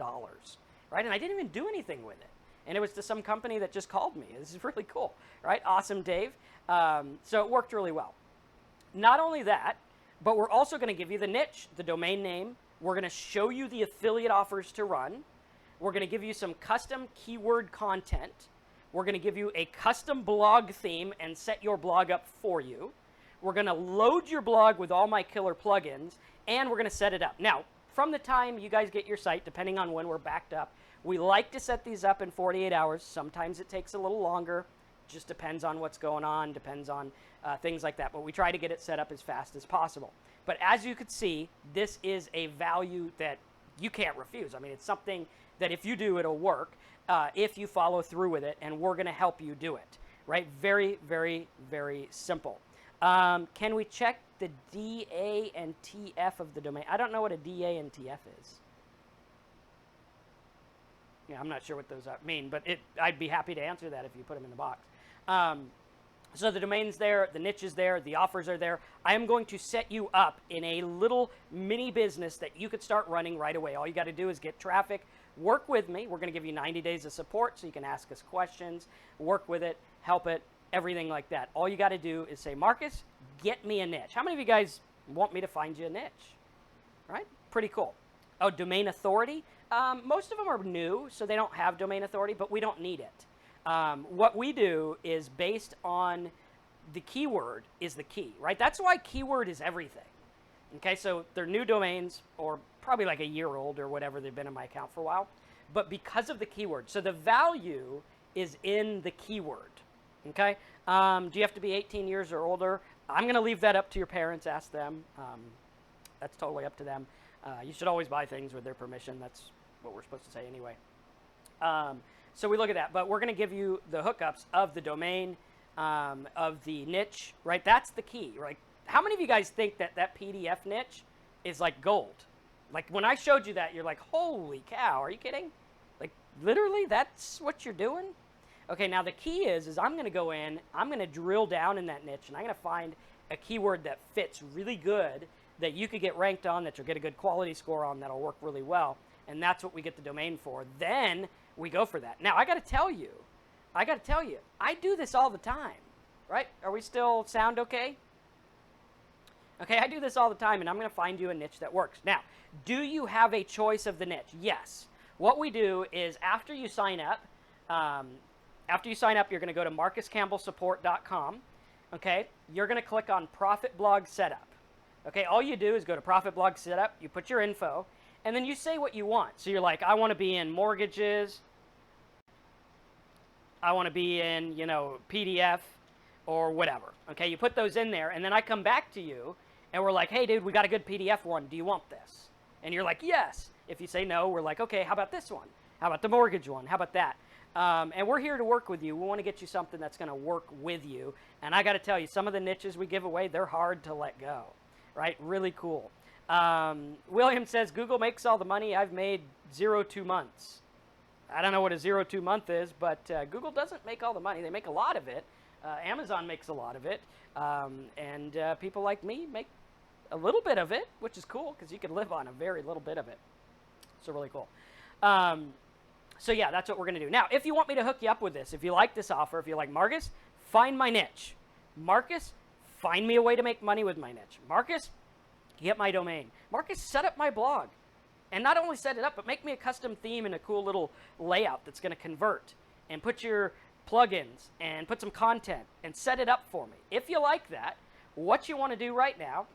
Speaker 1: right? And I didn't even do anything with it. And it was to some company that just called me. This is really cool, right? Awesome, Dave. So it worked really well. Not only that, but we're also going to give you the niche, the domain name. We're going to show you the affiliate offers to run. We're going to give you some custom keyword content. We're going to give you a custom blog theme and set your blog up for you. We're going to load your blog with all my killer plugins, and we're going to set it up. Now, from the time you guys get your site, depending on when we're backed up, we like to set these up in 48 hours. Sometimes it takes a little longer. Just depends on what's going on, depends on things like that. But we try to get it set up as fast as possible. But as you could see, this is a value that you can't refuse. I mean, it's something that if you do, it'll work if you follow through with it, and we're going to help you do it, right? Very, very, very simple. Can we check the DA and TF of the domain? I don't know what a DA and TF is. Yeah, I'm not sure what those mean, but I'd be happy to answer that if you put them in the box. So the domain's there, the niche is there, the offers are there. I am going to set you up in a little mini business that you could start running right away. All you got to do is get traffic, work with me. We're going to give you 90 days of support so you can ask us questions, work with it, help it, everything like that. All you got to do is say, Marcus, get me a niche. How many of you guys want me to find you a niche? Right? Pretty cool. Oh, domain authority? Most of them are new, so they don't have domain authority, but we don't need it. What we do is based on the keyword is the key, right? That's why keyword is everything. Okay, so they're new domains, or probably like a year old or whatever, they've been in my account for a while, but because of the keyword. So the value is in the keyword, okay? Do you have to be 18 years or older? I'm going to leave that up to your parents, ask them. That's totally up to them. You should always buy things with their permission. That's what we're supposed to say anyway. So we look at that, but we're going to give you the hookups of the domain, of the niche, right? That's the key, right? How many of you guys think that that PDF niche is like gold? Like when I showed you that, you're like, holy cow, are you kidding? Like literally that's what you're doing? Okay, now the key is I'm going to go in, I'm going to drill down in that niche, and I'm going to find a keyword that fits really good that you could get ranked on, that you'll get a good quality score on, that'll work really well. And that's what we get the domain for. Then we go for that. Now, I got to tell you, I do this all the time, right? Are we still sound okay? Okay, I do this all the time, and I'm going to find you a niche that works. Now, do you have a choice of the niche? Yes. What we do is after you sign up, you're going to go to marcuscampbellsupport.com, okay? You're going to click on Profit Blog Setup. Okay, all you do is go to Profit Blog Setup, you put your info, and then you say what you want. So you're like, I want to be in mortgages, I want to be in, PDF or whatever. Okay, you put those in there, and then I come back to you, and we're like, hey, dude, we got a good PDF one. Do you want this? And you're like, yes. If you say no, we're like, okay, how about this one? How about the mortgage one? How about that? And we're here to work with you. We want to get you something that's going to work with you. And I got to tell you, some of the niches we give away, they're hard to let go. right? Really cool. William says, Google makes all the money. I've made 2 months. I don't know what a 2 month is, but Google doesn't make all the money. They make a lot of it. Amazon makes a lot of it. And people like me make a little bit of it, which is cool because you can live on a very little bit of it. So really cool. So yeah, that's what we're going to do. Now, if you want me to hook you up with this, if you like this offer, if you're like, Marcus, find my niche. Marcus, find me a way to make money with my niche. Marcus, get my domain. Marcus, set up my blog. And not only set it up, but make me a custom theme and a cool little layout that's going to convert. And put your plugins and put some content and set it up for me. If you like that, what you want to do right now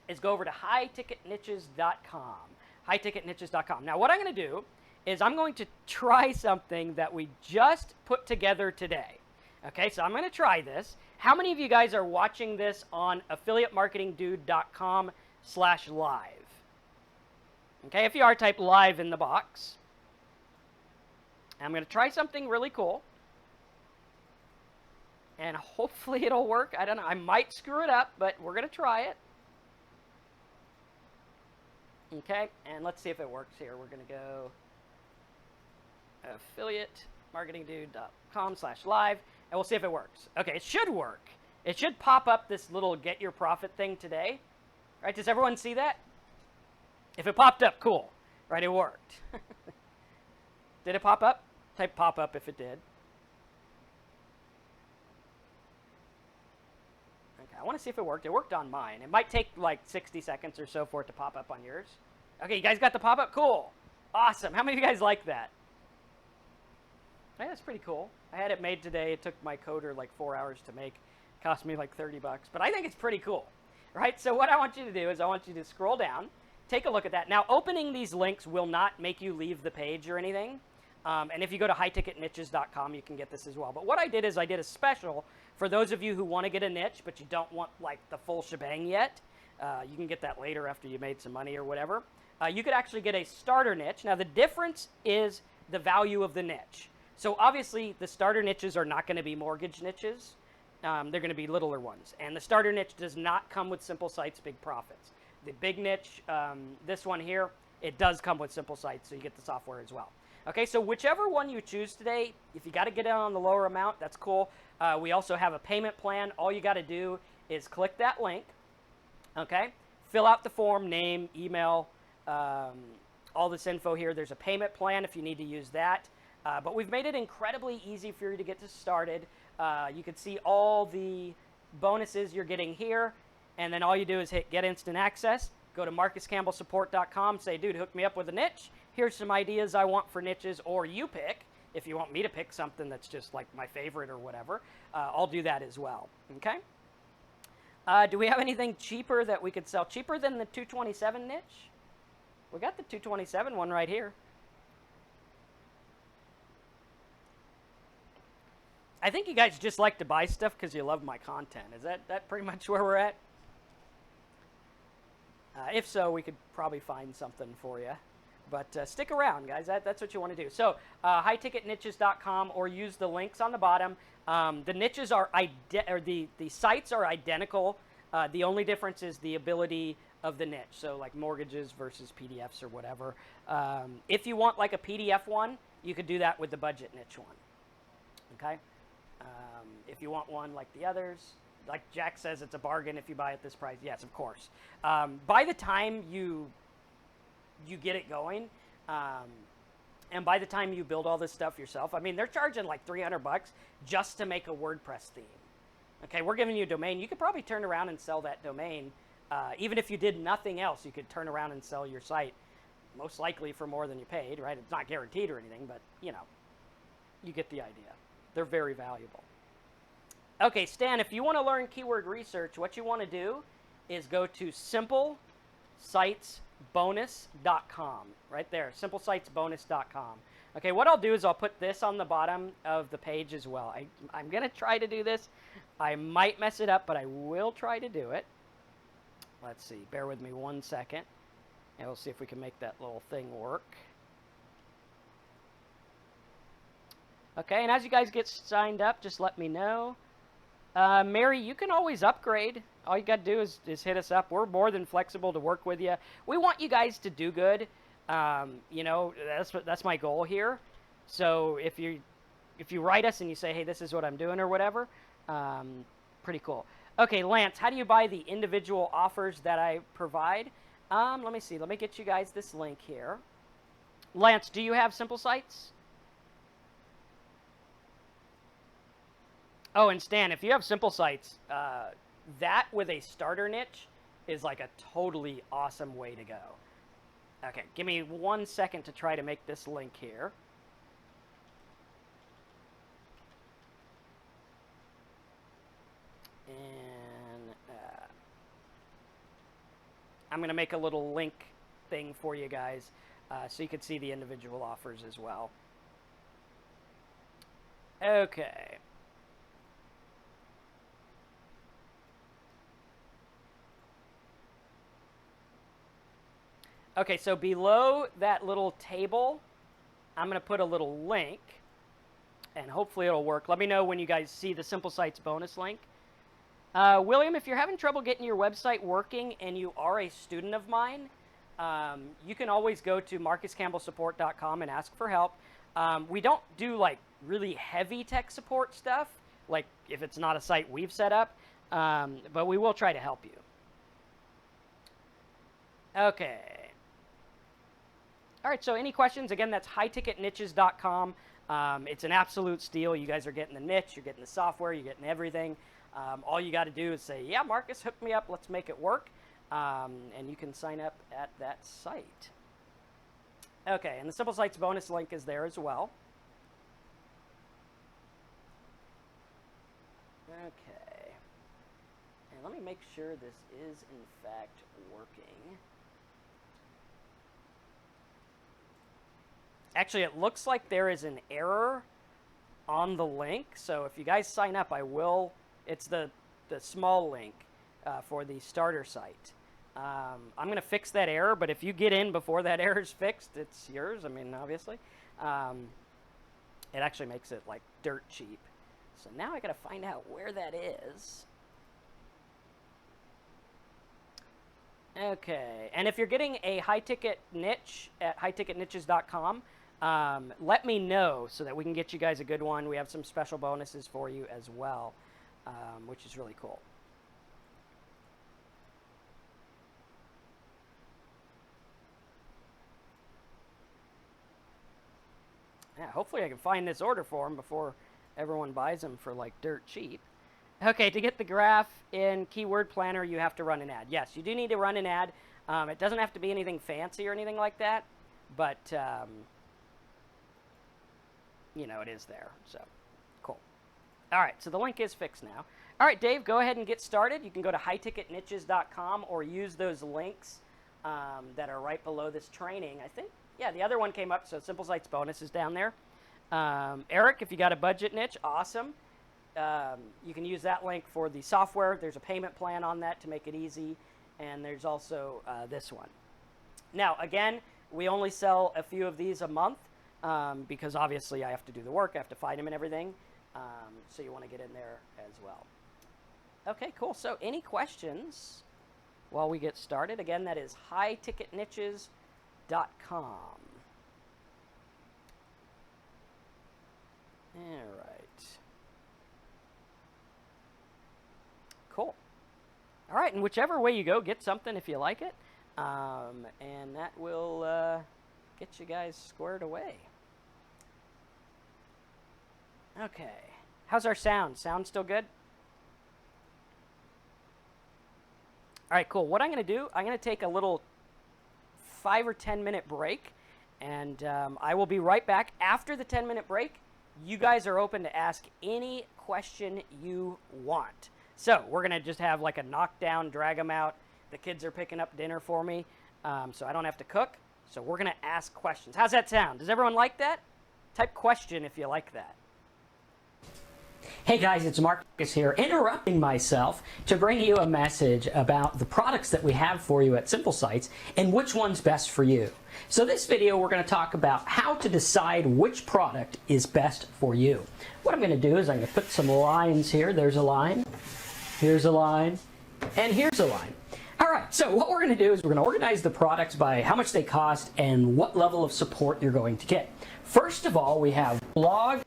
Speaker 1: is go over to highticketniches.com. highticketniches.com. Now, what I'm going to do is I'm going to try something that we just put together today. Okay, so I'm going to try this. How many of you guys are watching this on affiliatemarketingdude.com/live? Okay, if you are, type live in the box. I'm going to try something really cool. And hopefully it'll work. I don't know. I might screw it up, but we're going to try it. Okay, and let's see if it works here. We're going to go affiliatemarketingdude.com/live, and we'll see if it works. Okay, it should work. It should pop up this little get your profit thing today. Right, does everyone see that? If it popped up, cool. Right, it worked. Did it pop up? Type pop up if it did. Okay, I want to see if it worked. It worked on mine. It might take like 60 seconds or so for it to pop up on yours. Okay, you guys got the pop up? Cool. Awesome. How many of you guys like that? Yeah, that's pretty cool. I had it made today. It took my coder like 4 hours to make. It cost me like $30, but I think it's pretty cool. Right? So what I want you to do is I want you to scroll down, take a look at that. Now, opening these links will not make you leave the page or anything. And if you go to highticketniches.com, you can get this as well. But what I did is I did a special for those of you who want to get a niche, but you don't want like the full shebang yet. You can get that later after you made some money or whatever. You could actually get a starter niche. Now, the difference is the value of the niche. So obviously, the starter niches are not going to be mortgage niches. They're going to be littler ones. And the starter niche does not come with Simple Sites Big Profits. The big niche, this one here, it does come with Simple Sites, so you get the software as well. Okay, so whichever one you choose today, if you got to get it on the lower amount, that's cool. We also have a payment plan. All you got to do is click that link, okay? Fill out the form, name, email, all this info here. There's a payment plan if you need to use that. But we've made it incredibly easy for you to get started. You can see all the bonuses you're getting here, and then all you do is hit Get Instant Access. Go to marcuscampbellsupport.com, say, dude, hook me up with a niche. Here's some ideas I want for niches, or you pick. If you want me to pick something that's just like my favorite or whatever, I'll do that as well, okay? Do we have anything cheaper that we could sell? Cheaper than the 227 niche? We got the 227 one right here. I think you guys just like to buy stuff because you love my content. Is that pretty much where we're at? If so, we could probably find something for you. But stick around, guys. That's what you want to do. So highticketniches.com, or use the links on the bottom. The niches are the sites are identical. The only difference is the ability of the niche. So like mortgages versus PDFs or whatever. If you want like a PDF one, you could do that with the budget niche one. Okay. If you want one like the others, like Jack says, it's a bargain if you buy at this price. Yes, of course. By the time you get it going, and by the time you build all this stuff yourself, I mean, they're charging like $300 just to make a WordPress theme. Okay, we're giving you a domain. You could probably turn around and sell that domain. Even if you did nothing else, you could turn around and sell your site, most likely for more than you paid, right? It's not guaranteed or anything, but, you know, you get the idea. They're very valuable. Okay, Stan, if you want to learn keyword research, what you want to do is go to simplesitesbonus.com. Right there, simplesitesbonus.com. Okay, what I'll do is I'll put this on the bottom of the page as well. I'm going to try to do this. I might mess it up, but I will try to do it. Let's see. Bear with me 1 second, and we'll see if we can make that little thing work. Okay, and as you guys get signed up, just let me know. Mary, you can always upgrade. All you got to do is hit us up. We're more than flexible to work with you. We want you guys to do good. You know, that's my goal here. So if you write us and you say, hey, this is what I'm doing or whatever, pretty cool. Okay, Lance, how do you buy the individual offers that I provide? Let me see. Let me get you guys this link here. Lance, do you have Simple Sites? Oh, and Stan, if you have Simple Sites, that with a starter niche is like a totally awesome way to go. Okay, give me 1 second to try to make this link here. And I'm going to make a little link thing for you guys so you can see the individual offers as well. Okay. Okay, so below that little table, I'm going to put a little link, and hopefully it'll work. Let me know when you guys see the Simple Sites bonus link. William, if you're having trouble getting your website working and you are a student of mine, you can always go to marcuscampbellsupport.com and ask for help. We don't do like really heavy tech support stuff, like if it's not a site we've set up, but we will try to help you. Okay. All right, so any questions? Again, that's highticketniches.com. It's an absolute steal. You guys are getting the niche, you're getting the software, you're getting everything. All you got to do is say, yeah, Marcus, hook me up, let's make it work. And you can sign up at that site. Okay, and the Simple Sites bonus link is there as well. Okay. And let me make sure this is, in fact, working. Actually, it looks like there is an error on the link. So if you guys sign up, I will. It's the small link for the starter site. I'm going to fix that error, but if you get in before that error is fixed, it's yours. I mean, obviously. It actually makes it like dirt cheap. So now I got to find out where that is. Okay, and if you're getting a high-ticket niche at highticketniches.com, let me know so that we can get you guys a good one. We have some special bonuses for you as well, which is really cool. Yeah, hopefully I can find this order form before everyone buys them for like dirt cheap. Okay, to get the graph in Keyword Planner, you have to run an ad. Yes, you do need to run an ad. It doesn't have to be anything fancy or anything like that, but, you know, it is there, so cool. All right, so the link is fixed now. All right, Dave, go ahead and get started. You can go to highticketniches.com or use those links that are right below this training. I think, yeah, the other one came up, so Simple Sites bonus is down there. Eric, if you got a budget niche, awesome. You can use that link for the software. There's a payment plan on that to make it easy. And there's also this one. Now, again, we only sell a few of these a month because obviously I have to do the work. I have to find them and everything. So you want to get in there as well. Okay, cool. So any questions while we get started? Again, that is highticketniches.com. All right. Cool. All right, and whichever way you go, get something if you like it, and that will get you guys squared away. Okay. How's our sound? Sound still good? All right, cool. What I'm going to do, I'm going to take a little 5 or 10 minute break, and I will be right back. After the 10-minute break, you guys are open to ask any question you want. So we're going to just have like a knockdown, drag them out. The kids are picking up dinner for me, so I don't have to cook. So we're going to ask questions. How's that sound? Does everyone like that? Type question if you like that. Hey guys, it's Marcus here, interrupting myself to bring you a message about the products that we have for you at Simple Sites and which one's best for you. So this video we're going to talk about how to decide which product is best for you. What I'm going to do is I'm going to put some lines here. There's a line, here's a line, and here's a line. Alright, so what we're going to do is we're going to organize the products by how much they cost and what level of support you're going to get. First of all, we have Blog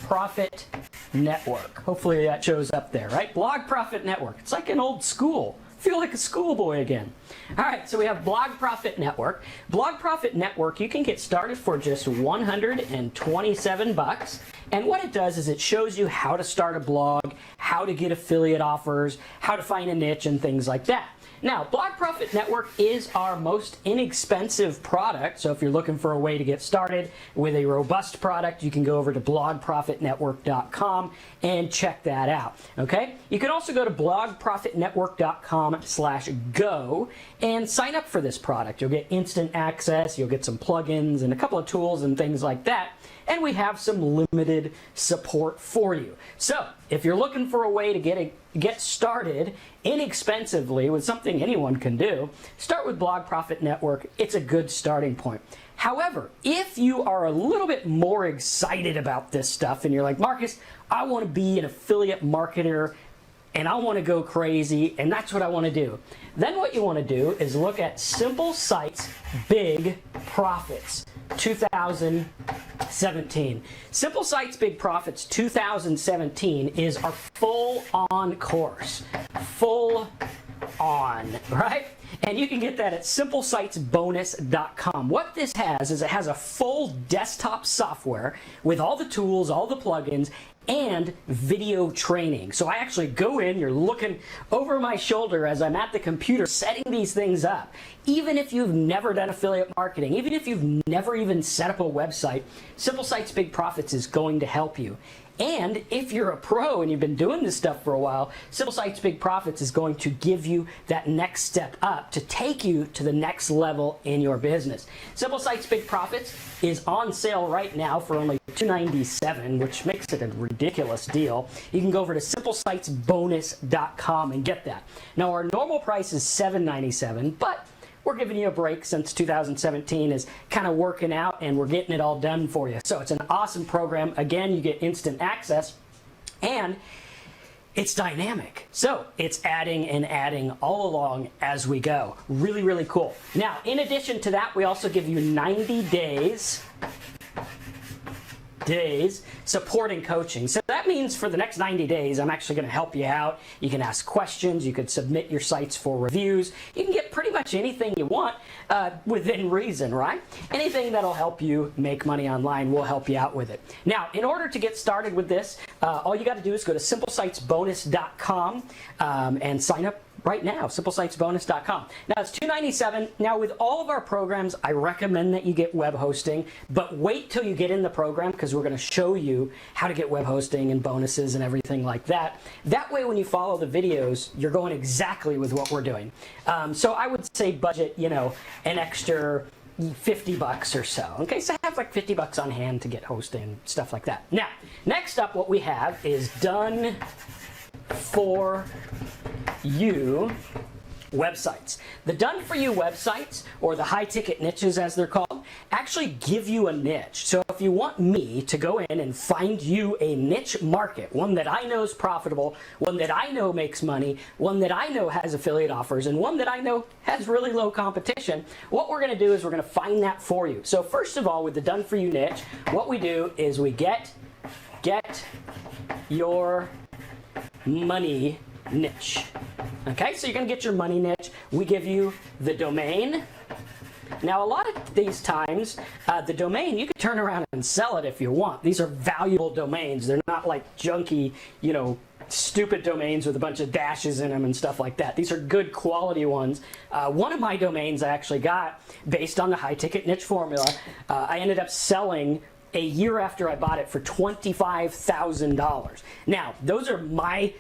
Speaker 1: Profit Network. Hopefully that shows up there, right? Blog Profit Network. It's like an old school. I feel like a schoolboy again. Alright, so we have Blog Profit Network. Blog Profit Network, you can get started for just $127. And what it does is it shows you how to start a blog, how to get affiliate offers, how to find a niche, and things like that. Now, Blog Profit Network is our most inexpensive product, so if you're looking for a way to get started with a robust product, you can go over to blogprofitnetwork.com and check that out, okay? You can also go to blogprofitnetwork.com/go and sign up for this product. You'll get instant access, you'll get some plugins and a couple of tools and things like that. And we have some limited support for you. So, if you're looking for a way to get started inexpensively with something anyone can do, start with Blog Profit Network. It's a good starting point. However, if you are a little bit more excited about this stuff and you're like, Marcus, I want to be an affiliate marketer and I want to go crazy and that's what I want to do, then what you want to do is look at Simple Sites Big Profits 2017. Simple Sites Big Profits 2017 is our full-on course. Full on, right? And you can get that at simplesitesbonus.com. What this has is it has a full desktop software with all the tools, all the plugins, and video training. So I actually go in, you're looking over my shoulder as I'm at the computer setting these things up. Even if you've never done affiliate marketing, even if you've never even set up a website, Simple Sites Big Profits is going to help you. And if you're a pro and you've been doing this stuff for a while, Simple Sites Big Profits is going to give you that next step up to take you to the next level in your business. Simple Sites Big Profits is on sale right now for only $297, which makes it a ridiculous deal. You can go over to simplesitesbonus.com and get that. Now our normal price is $797, but we're giving you a break since 2017 is kind of working out and we're getting it all done for you. So it's an awesome program. Again, you get instant access and it's dynamic. So it's adding and adding all along as we go. Really, really cool. Now, in addition to that, we also give you 90 days support and coaching. So that means for the next 90 days, I'm actually going to help you out. You can ask questions. You can submit your sites for reviews. You can get pretty much anything you want within reason, right? Anything that'll help you make money online, we'll help you out with it. Now, in order to get started with this, all you got to do is go to simplesitesbonus.com and sign up right now, simplesitesbonus.com. Now it's $297. Now with all of our programs, I recommend that you get web hosting, but wait till you get in the program because we're going to show you how to get web hosting and bonuses and everything like that. That way when you follow the videos, you're going exactly with what we're doing. So I would say budget, you know, an extra $50 or so. Okay, so I have like $50 on hand to get hosting, stuff like that. Now, next up what we have is done for you websites. The done for you websites, or the high ticket niches as they're called, actually give you a niche. So if you want me to go in and find you a niche market, one that I know is profitable, one that I know makes money, one that I know has affiliate offers, and one that I know has really low competition, what we're going to do is we're going to find that for you. So first of all, with the done for you niche, what we do is we get your money niche. Okay, so you're going to get your money niche. We give you the domain. Now, a lot of these times, the domain, you can turn around and sell it if you want. These are valuable domains. They're not like junky, you know, stupid domains with a bunch of dashes in them and stuff like that. These are good quality ones. One of my domains I actually got based on the high ticket niche formula. I ended up selling a year after I bought it for $25,000. Now, those are my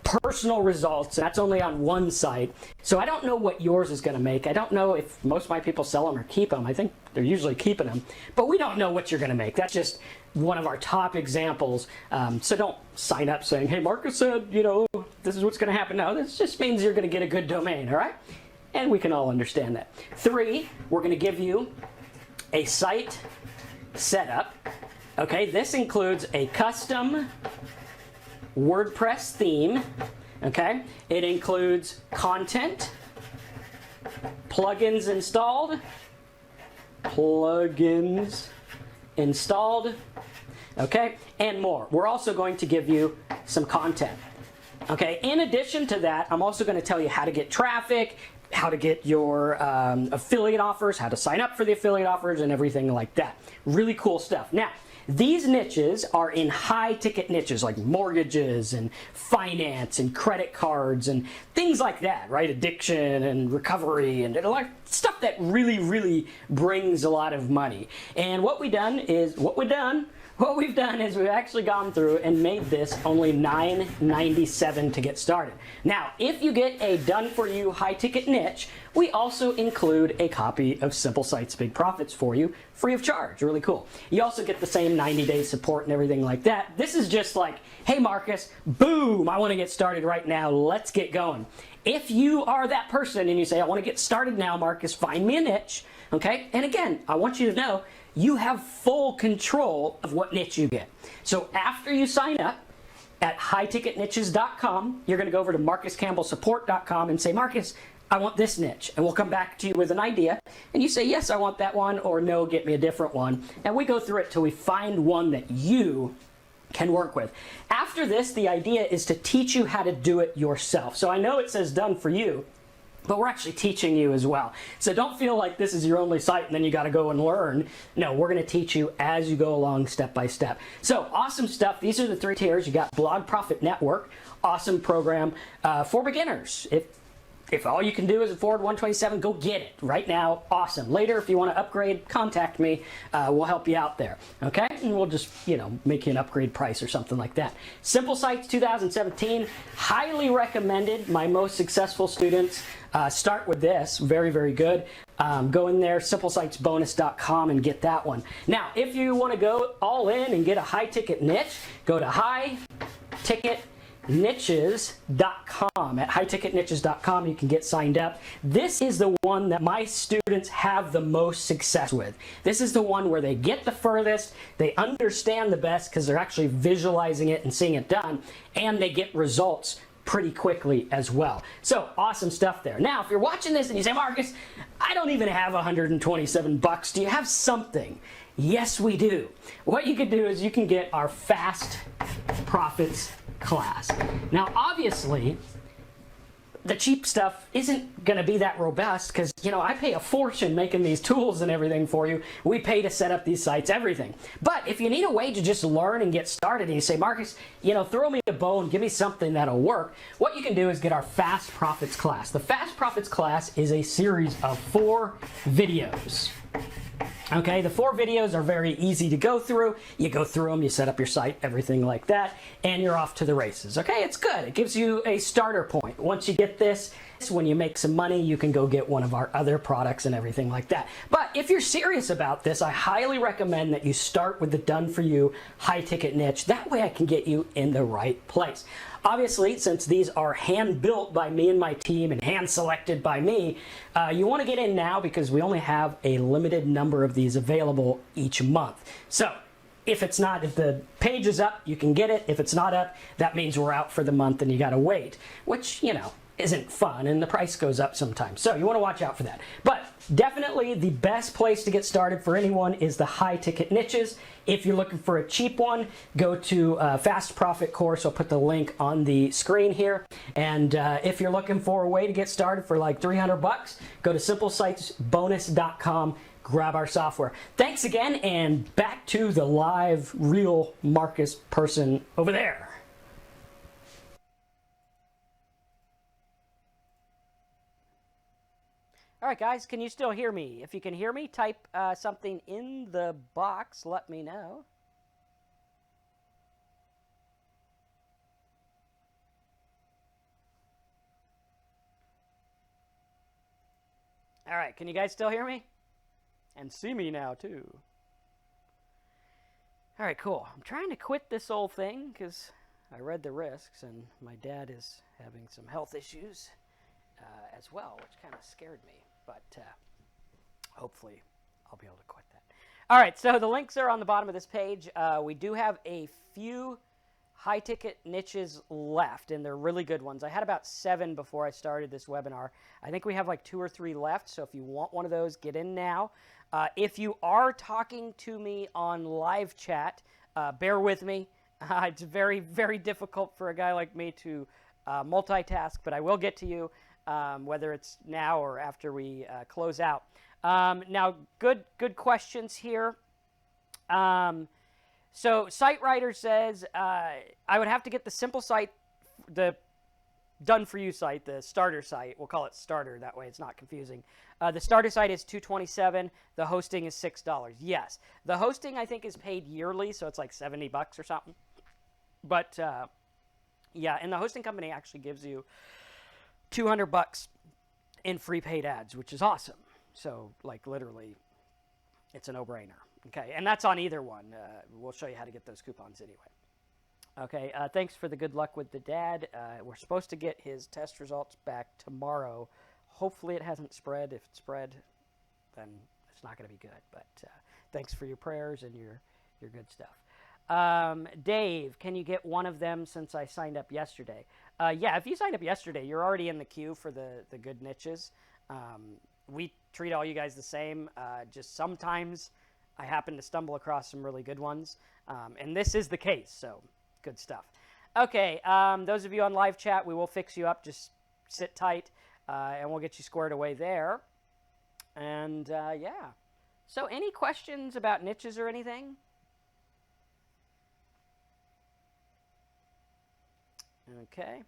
Speaker 1: personal results. That's only on one site. So I don't know what yours is going to make. I don't know if most of my people sell them or keep them. I think
Speaker 2: They're usually keeping them. But we don't know what you're going to make. That's just one of our top examples. So don't sign up saying, hey, Marcus said, you know, this is what's going to happen. No, this just means you're going to get a good domain, all right? And we can all understand that. 3, we're going to give you a site setup. Okay, this includes a custom WordPress theme. Okay, it includes content, plugins installed, okay, and more. We're also going to give you some content. Okay, in addition to that, I'm also going to tell you how to get traffic, how to get your affiliate offers, how to sign up for the affiliate offers, and everything like that. Really cool stuff. Now, these niches are in high-ticket niches like mortgages and finance and credit cards and things like that, right? Addiction and recovery and a lot of stuff that really, really brings a lot of money. And what we've done is we've actually gone through and made this only $9.97 to get started. Now, if you get a done-for-you high-ticket niche, we also include a copy of Simple Sites Big Profits for you, free of charge. Really cool. You also get the same 90-day support and everything like that. This is just like, hey, Marcus, boom, I want to get started right now. Let's get going. If you are that person and you say, I want to get started now, Marcus, find me a niche, okay? And again, I want you to know, you have full control of what niche you get. So after you sign up at highticketniches.com, you're going to go over to marcuscampbellsupport.com and say, Marcus, I want this niche. And we'll come back to you with an idea. And you say, yes, I want that one, or no, get me a different one. And we go through it till we find one that you can work with. After this, the idea is to teach you how to do it yourself. So I know it says done for you, but we're actually teaching you as well. So don't feel like this is your only site and then you got to go and learn. No, we're going to teach you as you go along step by step. So awesome stuff. These are the 3 tiers. You got Blog Profit Network, awesome program for beginners. If all you can do is afford $127, go get it right now. Awesome. Later, if you want to upgrade, contact me. We'll help you out there. Okay? And we'll just, you know, make you an upgrade price or something like that. Simple Sites 2017, highly recommended. My most successful students start with this. Very, very good. Go in there, simplesitesbonus.com, and get that one. Now, if you want to go all in and get a high-ticket niche, go to highticketniches.com. At highticketniches.com, you can get signed up. This is the one that my students have the most success with. This is the one where they get the furthest, they understand the best because they're actually visualizing it and seeing it done, and they get results pretty quickly as well. So awesome stuff there. Now, if you're watching this and you say, Marcus, I don't even have $127. Do you have something? Yes, we do. What you can do is you can get our Fast Profits class. Now, obviously, the cheap stuff isn't going to be that robust because, you know, I pay a fortune making these tools and everything for you. We pay to set up these sites, everything. But if you need a way to just learn and get started and you say, Marcus, you know, throw me a bone, give me something that'll work, what you can do is get our Fast Profits class. The Fast Profits class is a series of 4 videos. Okay, the 4 videos are very easy to go through. You go through them, you set up your site, everything like that, and you're off to the races. Okay, it's good. It gives you a starter point. Once you get this, when you make some money, you can go get one of our other products and everything like that. But if you're serious about this, I highly recommend that you start with the done-for-you high-ticket niche. That way I can get you in the right place. Obviously, since these are hand-built by me and my team and hand-selected by me, you want to get in now because we only have a limited number of these available each month. So if the page is up, you can get it. If it's not up, that means we're out for the month and you got to wait, which, you know, isn't fun, and the price goes up sometimes. So you want to watch out for that. But definitely the best place to get started for anyone is the high ticket niches. If you're looking for a cheap one, go to Fast Profit course. I'll put the link on the screen here. And if you're looking for a way to get started for like $300, go to simplesitesbonus.com. Grab our software. Thanks again, and back to the live, real Marcus person over there. All right, guys, can you still hear me? If you can hear me, type something in the box. Let me know. All right, can you guys still hear me? And see me now, too. All right, cool. I'm trying to quit this old thing because I read the risks, and my dad is having some health issues as well, which kind of scared me. But hopefully I'll be able to quit that. All right, so the links are on the bottom of this page. We do have a few high-ticket niches left, and they're really good ones. I had about 7 before I started this webinar. I think we have like 2 or 3 left, so if you want one of those, get in now. If you are talking to me on live chat, bear with me. It's very, very difficult for a guy like me to multitask, but I will get to you, whether it's now or after we close out. Now, good questions here. So SiteWriter says, I would have to get the simple site, the done for you site, the starter site. We'll call it starter. That way it's not confusing. The starter site is $227. The hosting is $6. Yes. The hosting, I think, is paid yearly, so it's like $70 or something. But yeah, and the hosting company actually gives you $200 in free paid ads, which is awesome. So, like, literally, it's a no-brainer. Okay, and that's on either one. We'll show you how to get those coupons anyway. Okay, thanks for the good luck with the dad. We're supposed to get his test results back tomorrow. Hopefully it hasn't spread. If it spread, then it's not going to be good. But thanks for your prayers and your good stuff. Dave, can you get one of them since I signed up yesterday? Yeah, if you signed up yesterday, you're already in the queue for the good niches. We treat all you guys the same. Just sometimes I happen to stumble across some really good ones. And this is the case, so good stuff. Okay, those of you on live chat, we will fix you up. Just sit tight, and we'll get you squared away there. And yeah. So any questions about niches or anything? Okay.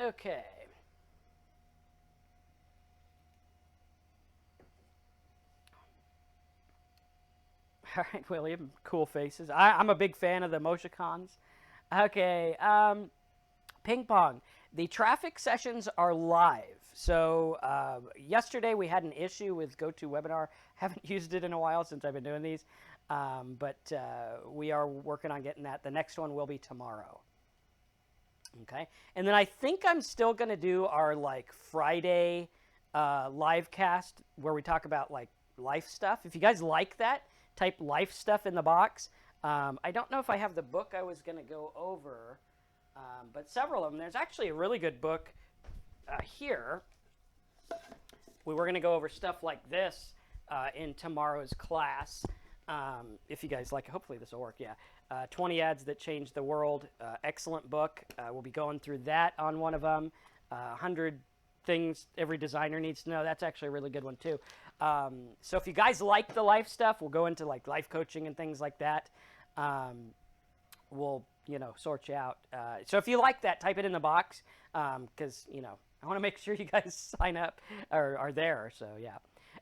Speaker 2: Okay. All right, William. Cool faces. I'm a big fan of the emoticons. Okay. Ping pong. The traffic sessions are live. So yesterday we had an issue with GoToWebinar. Haven't used it in a while since I've been doing these. But we are working on getting that. The next one will be tomorrow. Okay. And then I think I'm still going to do our like Friday live cast where we talk about like life stuff. If you guys like that, type life stuff in the box. I don't know if I have the book I was going to go over, but several of them. There's actually a really good book here. We were going to go over stuff like this in tomorrow's class. If you guys like it, hopefully this will work. Yeah. 20 Ads That Changed the World. Excellent book. We'll be going through that on one of them. 100 Things Every Designer Needs to Know. That's actually a really good one too. So if you guys like the life stuff, we'll go into like life coaching and things like that. We'll, sort you out. So if you like that, type it in the box because, I want to make sure you guys sign up or are there. So yeah.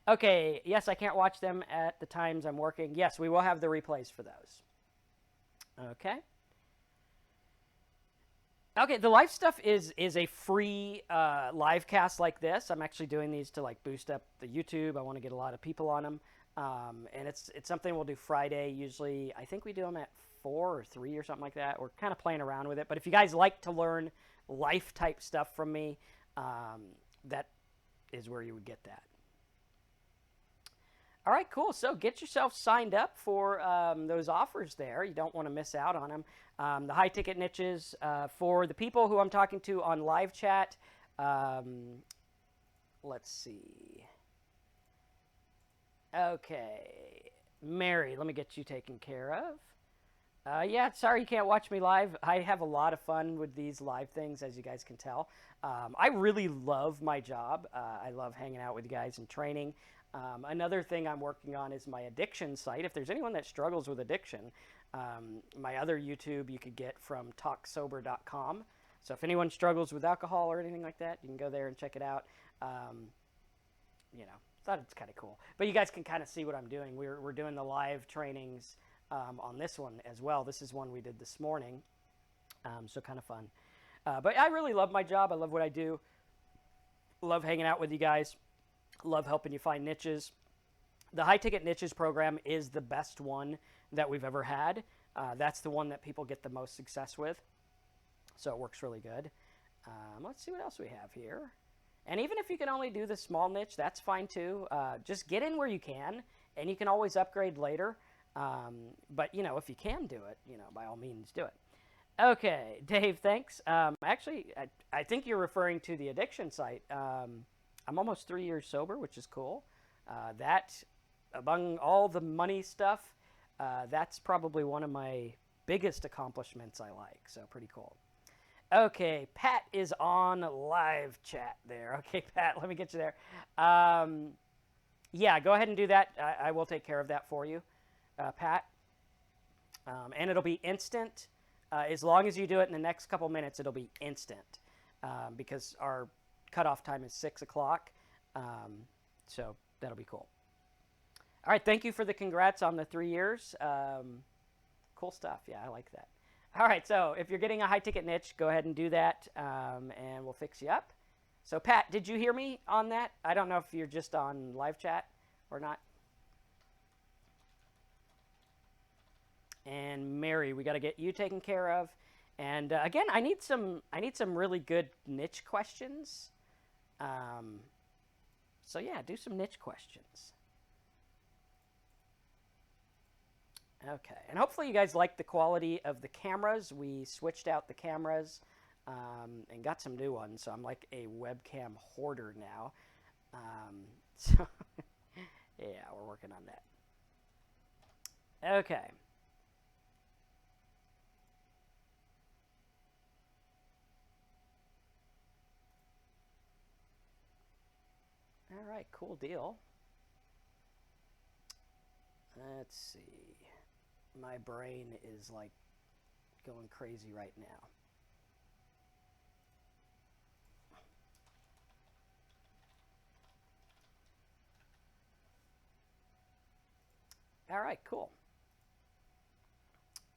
Speaker 2: Okay. Yes, I can't watch them at the times I'm working. Yes, we will have the replays for those. Okay. Okay, the live stuff is a free live cast like this. I'm actually doing these to like boost up the YouTube. I want to get a lot of people on them. And it's something we'll do Friday. Usually, I think we do them at 4 or 3 or something like that. We're kind of playing around with it. But if you guys like to learn life type stuff from me, that is where you would get that. All right, cool. So get yourself signed up for those offers there. You don't want to miss out on them. The high ticket niches for the people who I'm talking to on live chat. Let's see. Okay. Mary, let me get you taken care of. Yeah, sorry you can't watch me live. I have a lot of fun with these live things, as you guys can tell. I really love my job. I love hanging out with you guys and training. Another thing I'm working on is my addiction site. If there's anyone that struggles with addiction, my other YouTube you could get from talksober.com. So if anyone struggles with alcohol or anything like that, you can go there and check it out. Thought it's kind of cool. But you guys can kind of see what I'm doing. We're doing the live trainings on this one as well. This is one we did this morning, so kind of fun. But I really love my job. I love what I do. Love hanging out with you guys. Love helping you find niches. The high ticket niches program is the best one that we've ever had. That's the one that people get the most success with. So it works really good. Let's see what else we have here. And even if you can only do the small niche, that's fine too. Just get in where you can, and you can always upgrade later. But, if you can do it, by all means do it. Okay, Dave, thanks. Actually, I think you're referring to the addiction site. I'm almost 3 years sober, which is cool. That, among all the money stuff, that's probably one of my biggest accomplishments I like. So pretty cool. Okay, Pat is on live chat there. Okay, Pat, let me get you there. Yeah, go ahead and do that. I will take care of that for you, Pat. And it'll be instant. As long as you do it in the next couple minutes, it'll be instant because our cutoff time is 6 o'clock. So that'll be cool. All right, thank you for the congrats on the 3 years. Cool stuff. Yeah, I like that. All right, so if you're getting a high-ticket niche, go ahead and do that, and we'll fix you up. So, Pat, did you hear me on that? I don't know if you're just on live chat or not. And Mary, we got to get you taken care of. And again, I need some really good niche questions. So yeah, do some niche questions. Okay, and hopefully you guys like the quality of the cameras. We switched out the cameras and got some new ones, so I'm like a webcam hoarder now. So yeah, we're working on that. Okay. All right, cool deal. Let's see. My brain is like going crazy right now. All right, cool.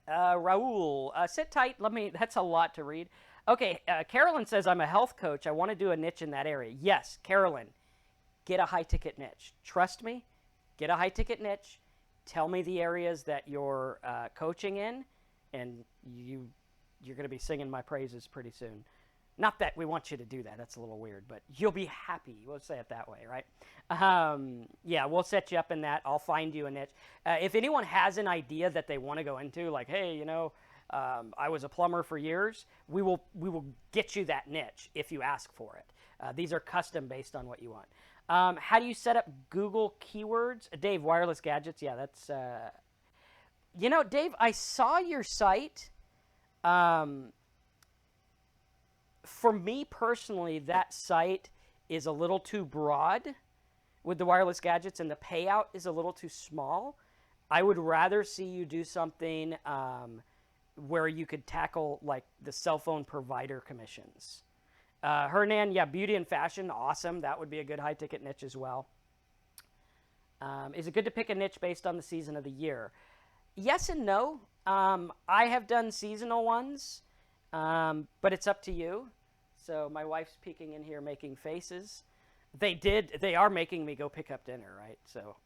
Speaker 2: Raul, sit tight. That's a lot to read. Okay, Carolyn says, I'm a health coach. I want to do a niche in that area. Yes, Carolyn, get a high ticket niche. Trust me, get a high ticket niche. Tell me the areas that you're coaching in, and you're going to be singing my praises pretty soon. Not that we want you to do that. That's a little weird, but you'll be happy. We'll say it that way, right? Yeah, we'll set you up in that. I'll find you a niche. If anyone has an idea that they want to go into, like, hey, I was a plumber for years, we will get you that niche if you ask for it. These are custom based on what you want. How do you set up Google keywords? Dave, wireless gadgets. Yeah, that's... Dave, I saw your site. For me personally, that site is a little too broad with the wireless gadgets, and the payout is a little too small. I would rather see you do something where you could tackle like the cell phone provider commissions. Hernan, yeah, beauty and fashion, awesome. That would be a good high ticket niche as well. Is it good to pick a niche based on the season of the year? Yes and no. I have done seasonal ones, but it's up to you. So my wife's peeking in here making faces. They are making me go pick up dinner, right? So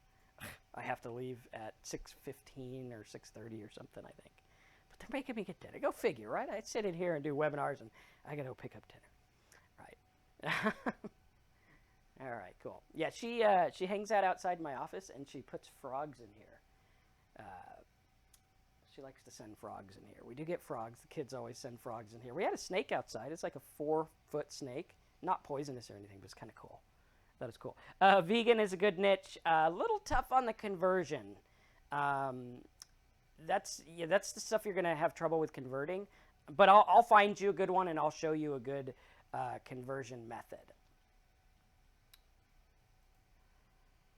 Speaker 2: I have to leave at 6:15 or 6:30 or something, I think. But they're making me get dinner. Go figure, right? I sit in here and do webinars, and I got to go pick up dinner. Right. All right, cool. Yeah, she hangs out outside my office, and she puts frogs in here. She likes to send frogs in here. We do get frogs. The kids always send frogs in here. We had a snake outside. It's like a 4-foot snake. Not poisonous or anything, but it's kind of cool. That is cool. Vegan is a good niche. A little tough on the conversion. That's the stuff you're going to have trouble with converting. But I'll find you a good one, and I'll show you a good conversion method.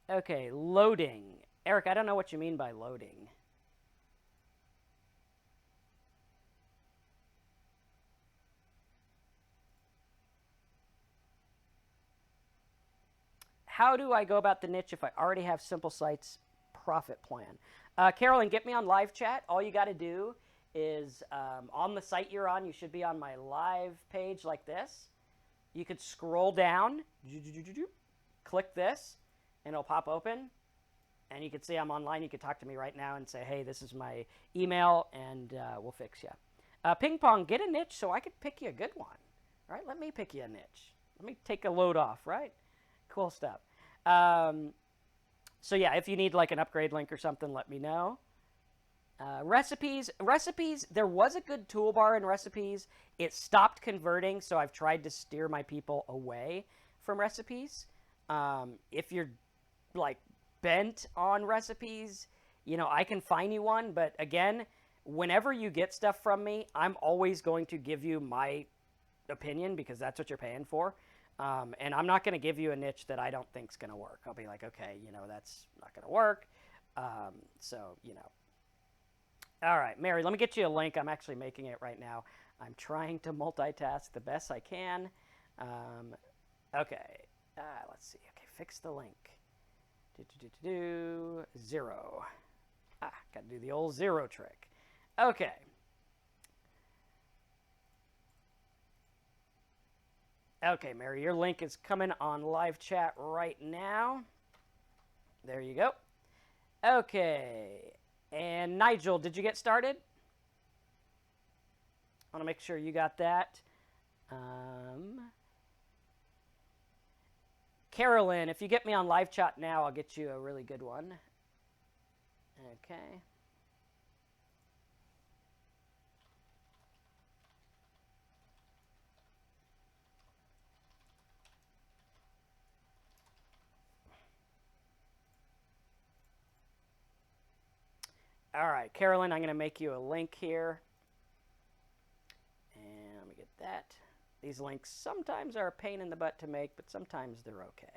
Speaker 2: Okay, loading. Eric, I don't know what you mean by loading. how do I go about the niche if I already have Simple Sites profit plan? Carolyn, get me on live chat. All you got to do is on the site you're on, you should be on my live page like this. You could scroll down, click this, and it'll pop open. And you can see I'm online. You can talk to me right now and say, hey, this is my email, and we'll fix you. Ping Pong, get a niche so I could pick you a good one. Right? Let me pick you a niche. Let me take a load off, right? Cool stuff. So yeah, if you need like an upgrade link or something, let me know. Recipes, there was a good toolbar in recipes. It stopped converting, so I've tried to steer my people away from recipes. If you're like bent on recipes, you know, I can find you one, but again, whenever you get stuff from me, I'm always going to give you my opinion because that's what you're paying for. And I'm not going to give you a niche that I don't think is going to work. I'll be like, okay, you know, that's not going to work. So, you know. All right, Mary, let me get you a link. I'm actually making it right now. I'm trying to multitask the best I can. Okay, let's see. Okay, fix the link. 0. Got to do the old 0 trick. Okay. Okay, Mary, your link is coming on live chat right now. There you go. Okay. And Nigel, did you get started? I want to make sure you got that. Carolyn, if you get me on live chat now, I'll get you a really good one. Okay. All right, Carolyn, I'm going to make you a link here. And let me get that. These links sometimes are a pain in the butt to make, but sometimes they're okay.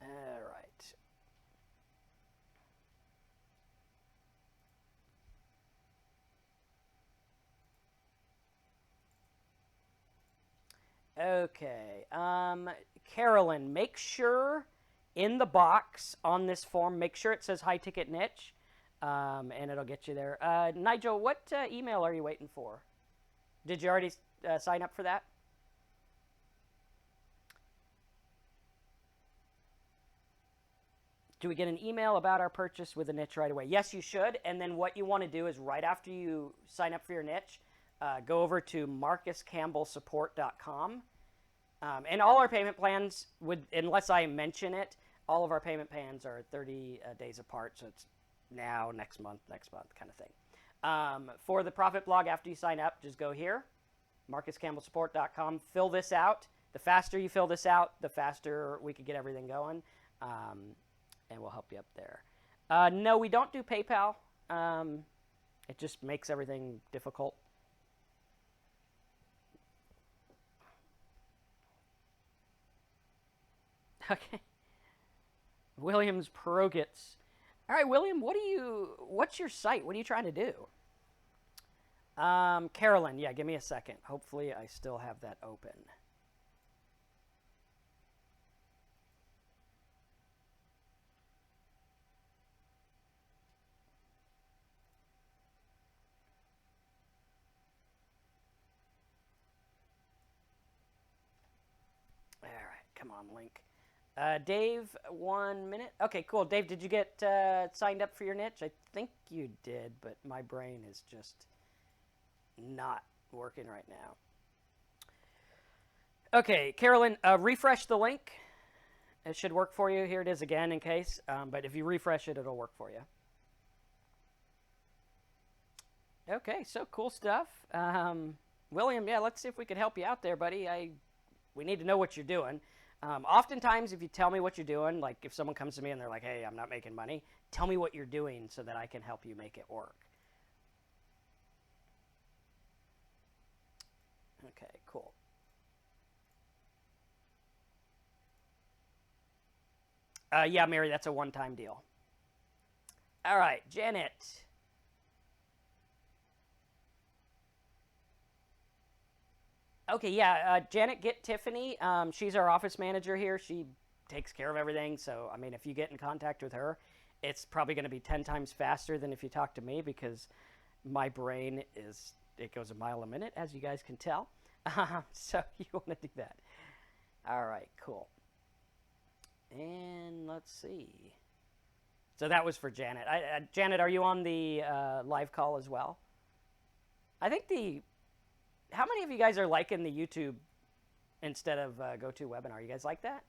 Speaker 2: All right. Okay. Carolyn, make sure in the box on this form, make sure it says high ticket niche, and it'll get you there. Nigel, what email are you waiting for? Did you already sign up for that? Do we get an email about our purchase with a niche right away? Yes, you should. And then what you want to do is right after you sign up for your niche, go over to marcuscampbellsupport.com. And all our payment plans, unless I mention it, all of our payment plans are 30 days apart. So it's now, next month kind of thing. For the profit blog, after you sign up, just go here, marcuscampbellsupport.com, fill this out. The faster you fill this out, the faster we can get everything going. And we'll help you up there. No, we don't do PayPal. It just makes everything difficult. Okay. Williams Progits. All right, William, what's your site? What are you trying to do? Carolyn, yeah, give me a second. Hopefully I still have that open. All right, come on, link. Dave, 1 minute. Okay, cool. Dave, did you get signed up for your niche? I think you did, but my brain is just not working right now. Okay, Carolyn, refresh the link. It should work for you. Here it is again in case. But if you refresh it, it'll work for you. Okay, so cool stuff. William, yeah, let's see if we can help you out there, buddy. We need to know what you're doing. Oftentimes, if you tell me what you're doing, like if someone comes to me and they're like, hey, I'm not making money, tell me what you're doing so that I can help you make it work. Okay, cool. Yeah, Mary, that's a one-time deal. All right, Janet. Okay, yeah, Janet, get Tiffany. She's our office manager here. She takes care of everything. So, I mean, if you get in contact with her, it's probably going to be 10 times faster than if you talk to me because my brain it goes a mile a minute, as you guys can tell. So, you want to do that. All right, cool. And let's see. So, that was for Janet. Janet, are you on the live call as well? I think how many of you guys are liking the YouTube instead of GoToWebinar? You guys like that?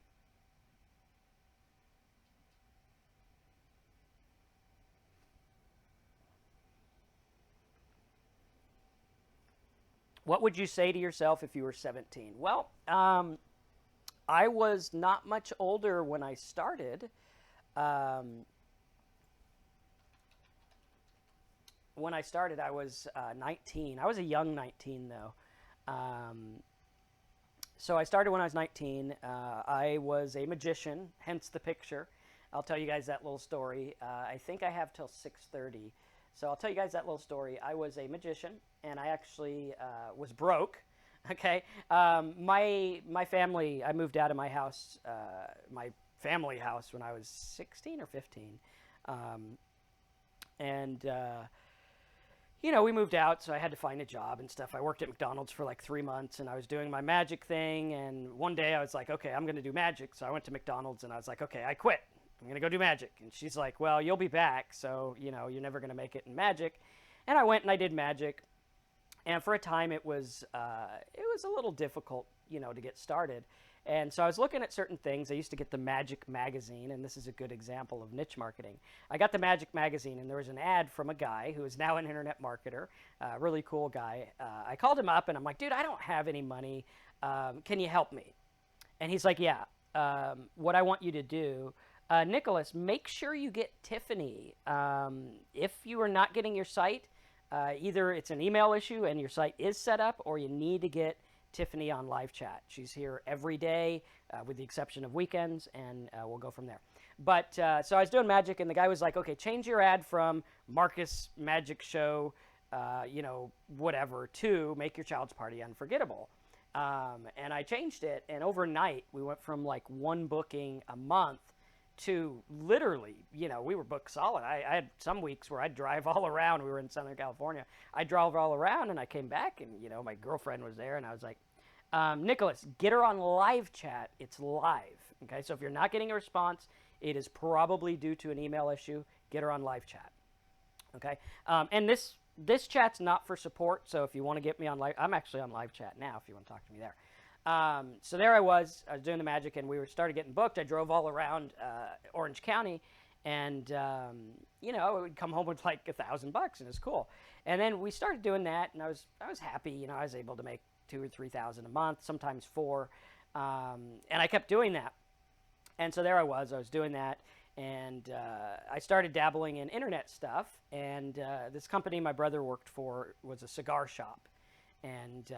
Speaker 2: What would you say to yourself if you were 17? Well, I was not much older when I started. When I started, I was 19. I was a young 19, though. So I started when I was 19. I was a magician, hence the picture. I'll tell you guys that little story. I think I have till 6:30. So I'll tell you guys that little story. I was a magician, and I actually was broke. Okay, my family. I moved out of my house, my family house, when I was 16 or 15, and we moved out, so I had to find a job and stuff. I worked at McDonald's for like 3 months, and I was doing my magic thing. And one day I was like, okay, I'm going to do magic. So I went to McDonald's, and I was like, okay, I quit. I'm going to go do magic. And she's like, well, you'll be back, so, you're never going to make it in magic. And I went and I did magic. And for a time, it was a little difficult, to get started. And so I was looking at certain things. I used to get the Magic magazine, and this is a good example of niche marketing. I got the Magic magazine, and there was an ad from a guy who is now an internet marketer, really cool guy. I called him up, and I'm like, dude, I don't have any money. Can you help me? And he's like, yeah. What I want you to do, Nicholas, make sure you get Tiffany. If you are not getting your site, either it's an email issue and your site is set up, or you need to get Tiffany on live chat. She's here every day, with the exception of weekends, and we'll go from there. But so I was doing magic, and the guy was like, okay, change your ad from Marcus Magic Show, whatever, to make your child's party unforgettable. And I changed it, and overnight we went from like one booking a month to literally, we were booked solid. I had some weeks where I'd drive all around. We were in Southern California. I drove all around, and I came back, and, my girlfriend was there, and I was like, Nicholas, get her on live chat. It's live. Okay, so if you're not getting a response, it is probably due to an email issue. Get her on live chat. Okay, and this chat's not for support, so if you want to get me on live, I'm actually on live chat now if you want to talk to me there. So there I was doing the magic, and we started getting booked. I drove all around Orange County, and I would come home with like $1,000, and it was cool. And then we started doing that, and I was happy. I was able to make $2,000 or $3,000 a month, sometimes $4,000, and I kept doing that. And so there I was doing that, and I started dabbling in internet stuff. And this company my brother worked for was a cigar shop. And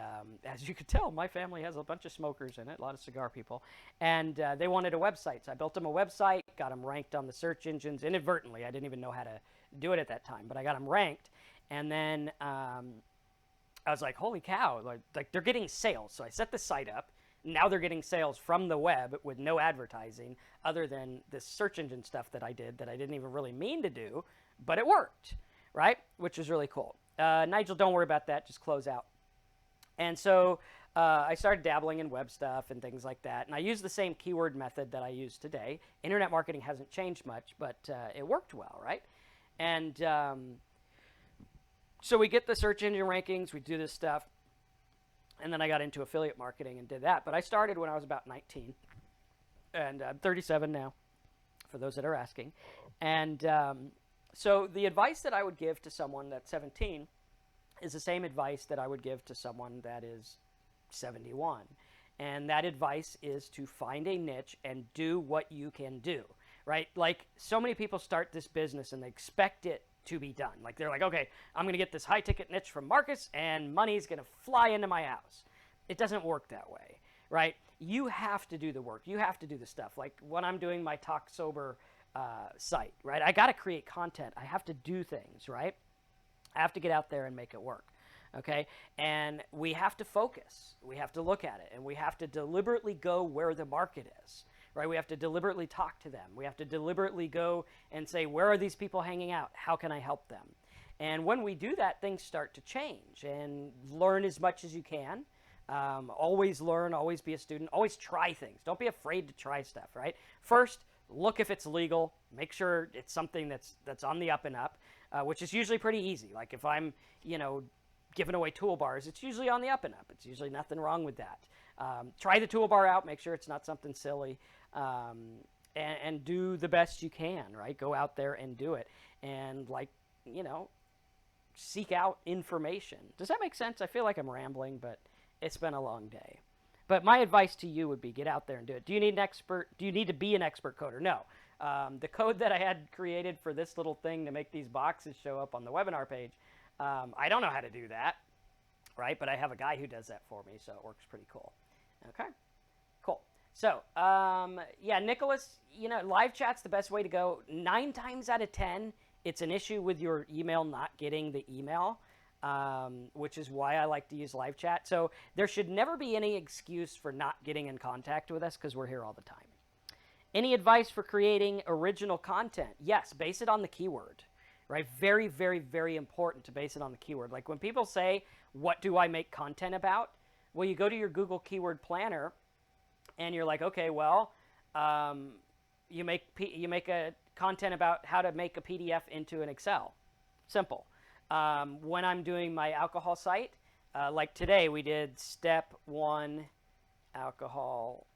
Speaker 2: as you could tell, my family has a bunch of smokers in it, a lot of cigar people. And they wanted a website. So I built them a website, got them ranked on the search engines inadvertently. I didn't even know how to do it at that time, but I got them ranked. And then I was like, holy cow, like they're getting sales. So I set the site up. Now they're getting sales from the web with no advertising other than this search engine stuff that I did that I didn't even really mean to do, but it worked, right? Which was really cool. Nigel, don't worry about that. Just close out. And so I started dabbling in web stuff and things like that. And I used the same keyword method that I use today. Internet marketing hasn't changed much, but it worked well, right? And so we get the search engine rankings, we do this stuff. And then I got into affiliate marketing and did that. But I started when I was about 19. And I'm 37 now, for those that are asking. And so the advice that I would give to someone that's 17 is the same advice that I would give to someone that is 71. And that advice is to find a niche and do what you can do, right? Like, so many people start this business and they expect it to be done. Like, they're like, okay, I'm going to get this high ticket niche from Marcus and money's going to fly into my house. It doesn't work that way, right? You have to do the work. You have to do the stuff. Like when I'm doing my Talk Sober site, right? I got to create content. I have to do things, right? I have to get out there and make it work. Okay, and we have to focus. We have to look at it, and we have to deliberately go where the market is. Right? We have to deliberately talk to them. We have to deliberately go and say, where are these people hanging out? How can I help them? And when we do that, things start to change. And learn as much as you can. Always learn, always be a student, always try things. Don't be afraid to try stuff, right? First, look if it's legal. Make sure it's something that's on the up and up, which is usually pretty easy. Like if I'm, giving away toolbars, it's usually on the up and up. It's usually nothing wrong with that. Try the toolbar out. Make sure it's not something silly. And do the best you can, right? Go out there and do it. And seek out information. Does that make sense? I feel like I'm rambling, but it's been a long day. But my advice to you would be get out there and do it. Do you need an expert? Do you need to be an expert coder? No. The code that I had created for this little thing to make these boxes show up on the webinar page, I don't know how to do that, right? But I have a guy who does that for me, so it works pretty cool. Okay, cool. So, Nicholas, live chat's the best way to go. 9 times out of 10, it's an issue with your email not getting the email, which is why I like to use live chat. So there should never be any excuse for not getting in contact with us because we're here all the time. Any advice for creating original content? Yes, base it on the keyword, right? Very, very, very important to base it on the keyword. Like when people say, what do I make content about? Well, you go to your Google Keyword Planner and you're like, okay, well, you make a content about how to make a PDF into an Excel. Simple. When I'm doing my alcohol site, like today we did step 1 alcohol,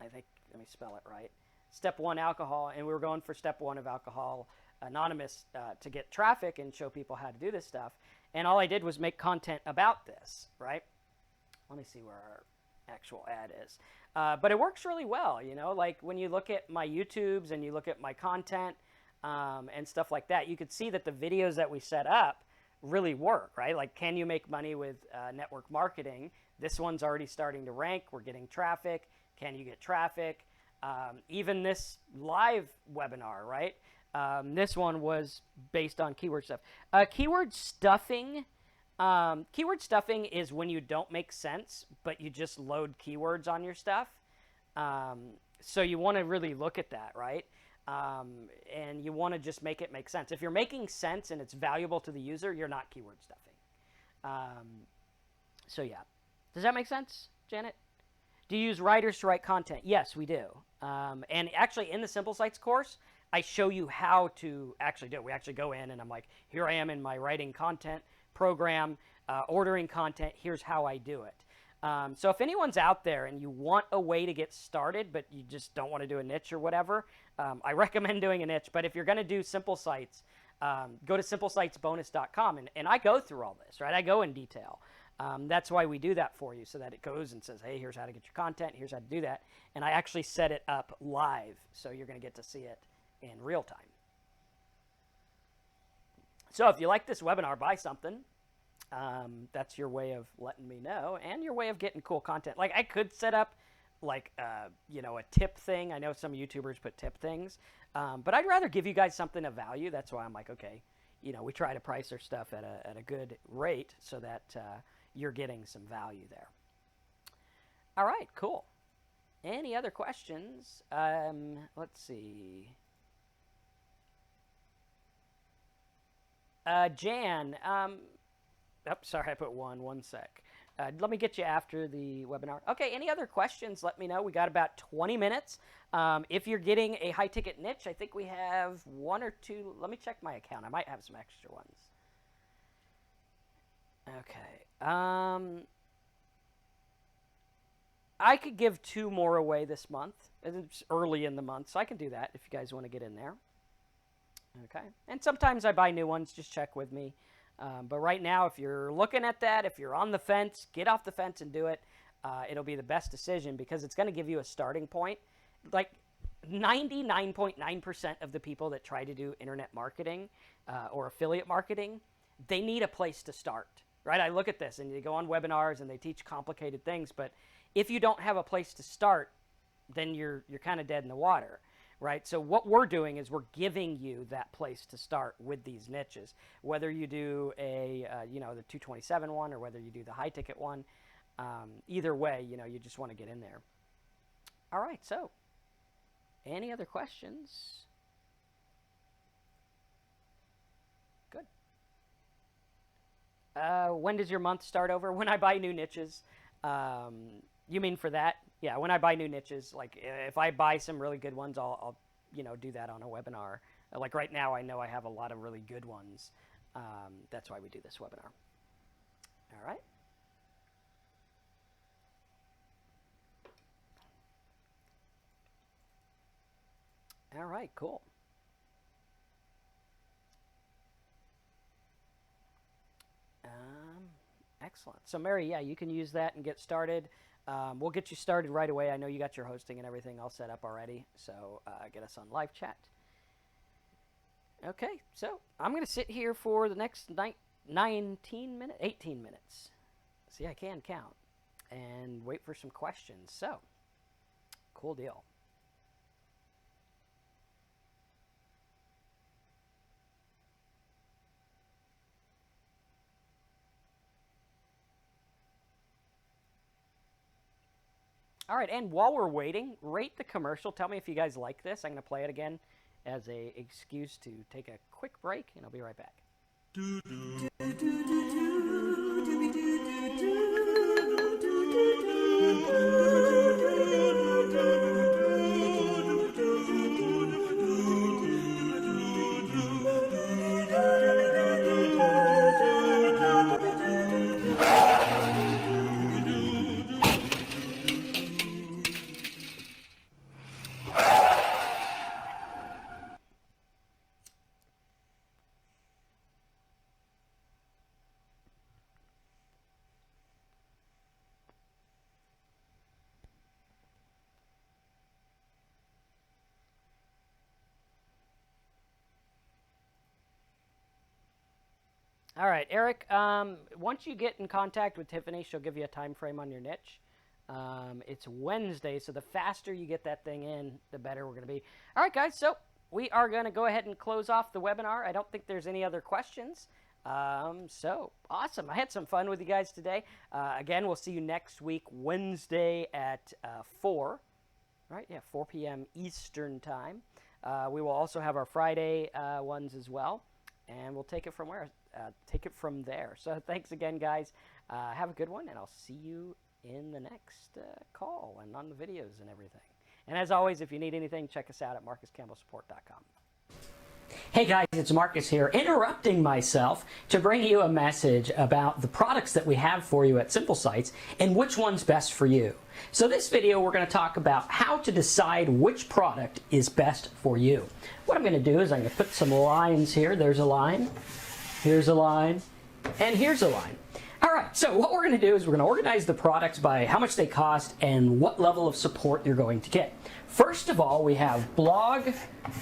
Speaker 2: I think, let me spell it right. Step 1 alcohol, and we were going for step 1 of Alcohol Anonymous to get traffic and show people how to do this stuff. And all I did was make content about this, right? Let me see where our actual ad is. But it works really well, like when you look at my YouTubes and you look at my content and stuff like that, you could see that the videos that we set up really work, right? Like, can you make money with network marketing? This one's already starting to rank. We're getting traffic. Can you get traffic? Even this live webinar, right? This one was based on keyword stuff. Keyword stuffing is when you don't make sense, but you just load keywords on your stuff. So you want to really look at that, right? And you want to just make it make sense. If you're making sense and it's valuable to the user, you're not keyword stuffing. So yeah. Does that make sense, Janet? Do you use writers to write content? Yes, we do. And actually in the Simple Sites course, I show you how to actually do it. We actually go in and I'm like, here I am in my writing content program, ordering content. Here's how I do it. So if anyone's out there and you want a way to get started, but you just don't want to do a niche or whatever, I recommend doing a niche. But if you're going to do Simple Sites, go to simplesitesbonus.com. And I go through all this, right? I go in detail. That's why we do that for you, so that it goes and says, hey, here's how to get your content. Here's how to do that. And I actually set it up live, so you're going to get to see it in real time. So if you like this webinar, buy something. That's your way of letting me know, and your way of getting cool content. Like I could set up like a tip thing. I know some YouTubers put tip things, but I'd rather give you guys something of value. That's why I'm like, okay, we try to price our stuff at a good rate so that you're getting some value there. All right, cool. Any other questions? Let's see. Jan, sorry, I put one sec. Let me get you after the webinar. Okay, any other questions, let me know. We got about 20 minutes. If you're getting a high-ticket niche, I think we have 1 or 2. Let me check my account. I might have some extra ones. Okay. I could give 2 more away this month. It's early in the month, so I can do that if you guys want to get in there. Okay. And sometimes I buy new ones. Just check with me. But right now, if you're looking at that, if you're on the fence, get off the fence and do it. It'll be the best decision because it's going to give you a starting point. Like 99.9% of the people that try to do internet marketing or affiliate marketing, they need a place to start, right? I look at this and you go on webinars and they teach complicated things, but if you don't have a place to start, then you're kind of dead in the water, right? So what we're doing is we're giving you that place to start with these niches, whether you do a, the 227 one or whether you do the high ticket one. Either way, you just want to get in there. All right, so any other questions? Good. When does your month start over? When I buy new niches. You mean for that? Yeah, when I buy new niches, like if I buy some really good ones, I'll do that on a webinar. Like right now, I know I have a lot of really good ones. That's why we do this webinar. All right. All right, cool. Excellent. So Mary, yeah, you can use that and get started. We'll get you started right away. I know you got your hosting and everything all set up already, so get us on live chat. Okay, so I'm going to sit here for the next 18 minutes. See, I can count. And wait for some questions. So, cool deal. All right, and while we're waiting, rate the commercial. Tell me if you guys like this. I'm going to play it again as an excuse to take a quick break, and I'll be right back. All right, Eric, once you get in contact with Tiffany, she'll give you a time frame on your niche. It's Wednesday, so the faster you get that thing in, the better we're going to be. All right, guys, so we are going to go ahead and close off the webinar. I don't think there's any other questions. So awesome. I had some fun with you guys today. Again, we'll see you next week, Wednesday at 4. Right? Yeah, 4 p.m. Eastern time. We will also have our Friday ones as well, and we'll take it from where? Take it from there. So thanks again, guys. Have a good one, and I'll see you in the next call and on the videos and everything. And as always, if you need anything, check us out at marcuscampbellsupport.com. Hey guys, it's Marcus here, interrupting myself to bring you a message about the products that we have for you at Simple Sites and which one's best for you. So this video, we're going to talk about how to decide which product is best for you. What I'm going to do is I'm going to put some lines here. There's a line, here's a line, and here's a line. All right, so what we're going to do is we're going to organize the products by how much they cost and what level of support you're going to get. First of all, we have Blog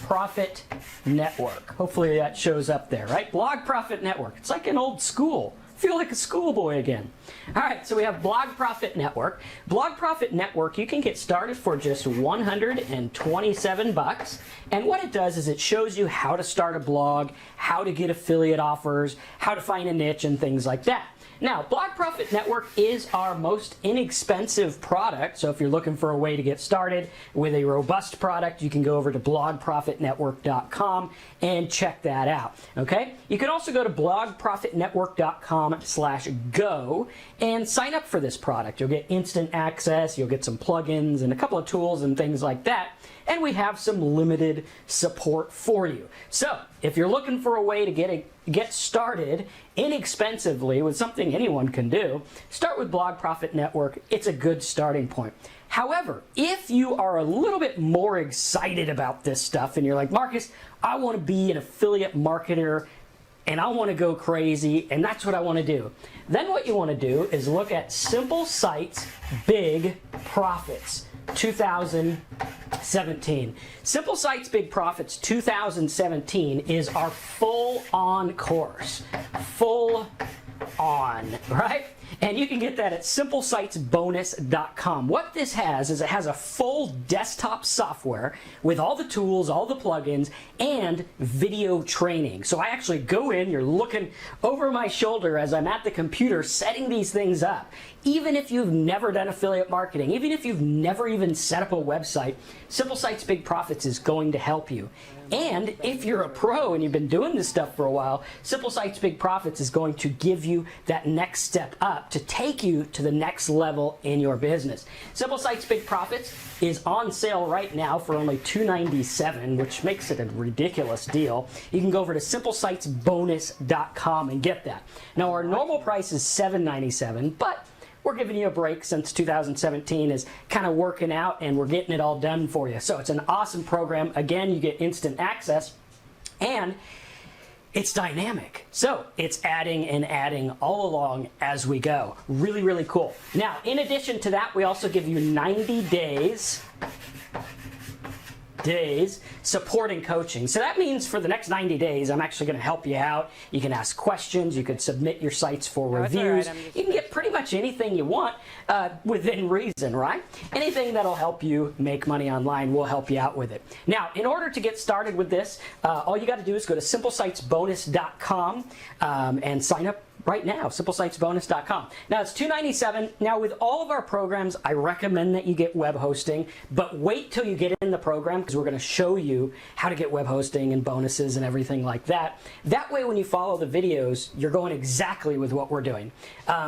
Speaker 2: Profit Network. Hopefully that shows up there, right? Blog Profit Network. It's like an old school. I feel like a schoolboy again. All right, so we have Blog Profit Network. Blog Profit Network, you can get started for just $127. And what it does is it shows you how to start a blog, how to get affiliate offers, how to find a niche, and things like that. Now, Blog Profit Network is our most inexpensive product, so if you're looking for a way to get started with a robust product, you can go over to blogprofitnetwork.com and check that out, okay? You can also go to blogprofitnetwork.com/go and sign up for this product. You'll get instant access, you'll get some plugins and a couple of tools and things like that, and we have some limited support for you. So, if you're looking for a way to get started inexpensively with something anyone can do, start with Blog Profit Network. It's a good starting point. However, if you are a little bit more excited about this stuff and you're like, Marcus, I want to be an affiliate marketer and I want to go crazy and that's what I want to do, then what you want to do is look at Simple Sites Big Profits 2017. Simple Sites Big Profits 2017 is our full-on course. Full on, right? And you can get that at simplesitesbonus.com. What this has is it has a full desktop software with all the tools, all the plugins, and video training. So I actually go in, you're looking over my shoulder as I'm at the computer setting these things up. Even if you've never done affiliate marketing, even if you've never even set up a website, Simple Sites Big Profits is going to help you. And if you're a pro and you've been doing this stuff for a while, Simple Sites Big Profits is going to give you that next step up to take you to the next level in your business. Simple Sites Big Profits is on sale right now for only $297, which makes it a ridiculous deal. You can go over to simplesitesbonus.com and get that. Now our normal price is $797, but we're giving you a break since 2017 is kind of working out and we're getting it all done for you. So it's an awesome program. Again, you get instant access and it's dynamic. So it's adding and adding all along as we go. Really, really cool. Now, in addition to that, we also give you 90 days support and coaching. So that means for the next 90 days, I'm actually going to help you out. You can ask questions. You can submit your sites for reviews. You can get pretty much anything you want within reason, right? Anything that'll help you make money online, we'll help you out with it. Now, in order to get started with this, all you got to do is go to simplesitesbonus.com and sign up right now, simplesitesbonus.com. Now it's $297. Now with all of our programs, I recommend that you get web hosting, but wait till you get in the program because we're going to show you how to get web hosting and bonuses and everything like that. That way when you follow the videos, you're going exactly with what we're doing.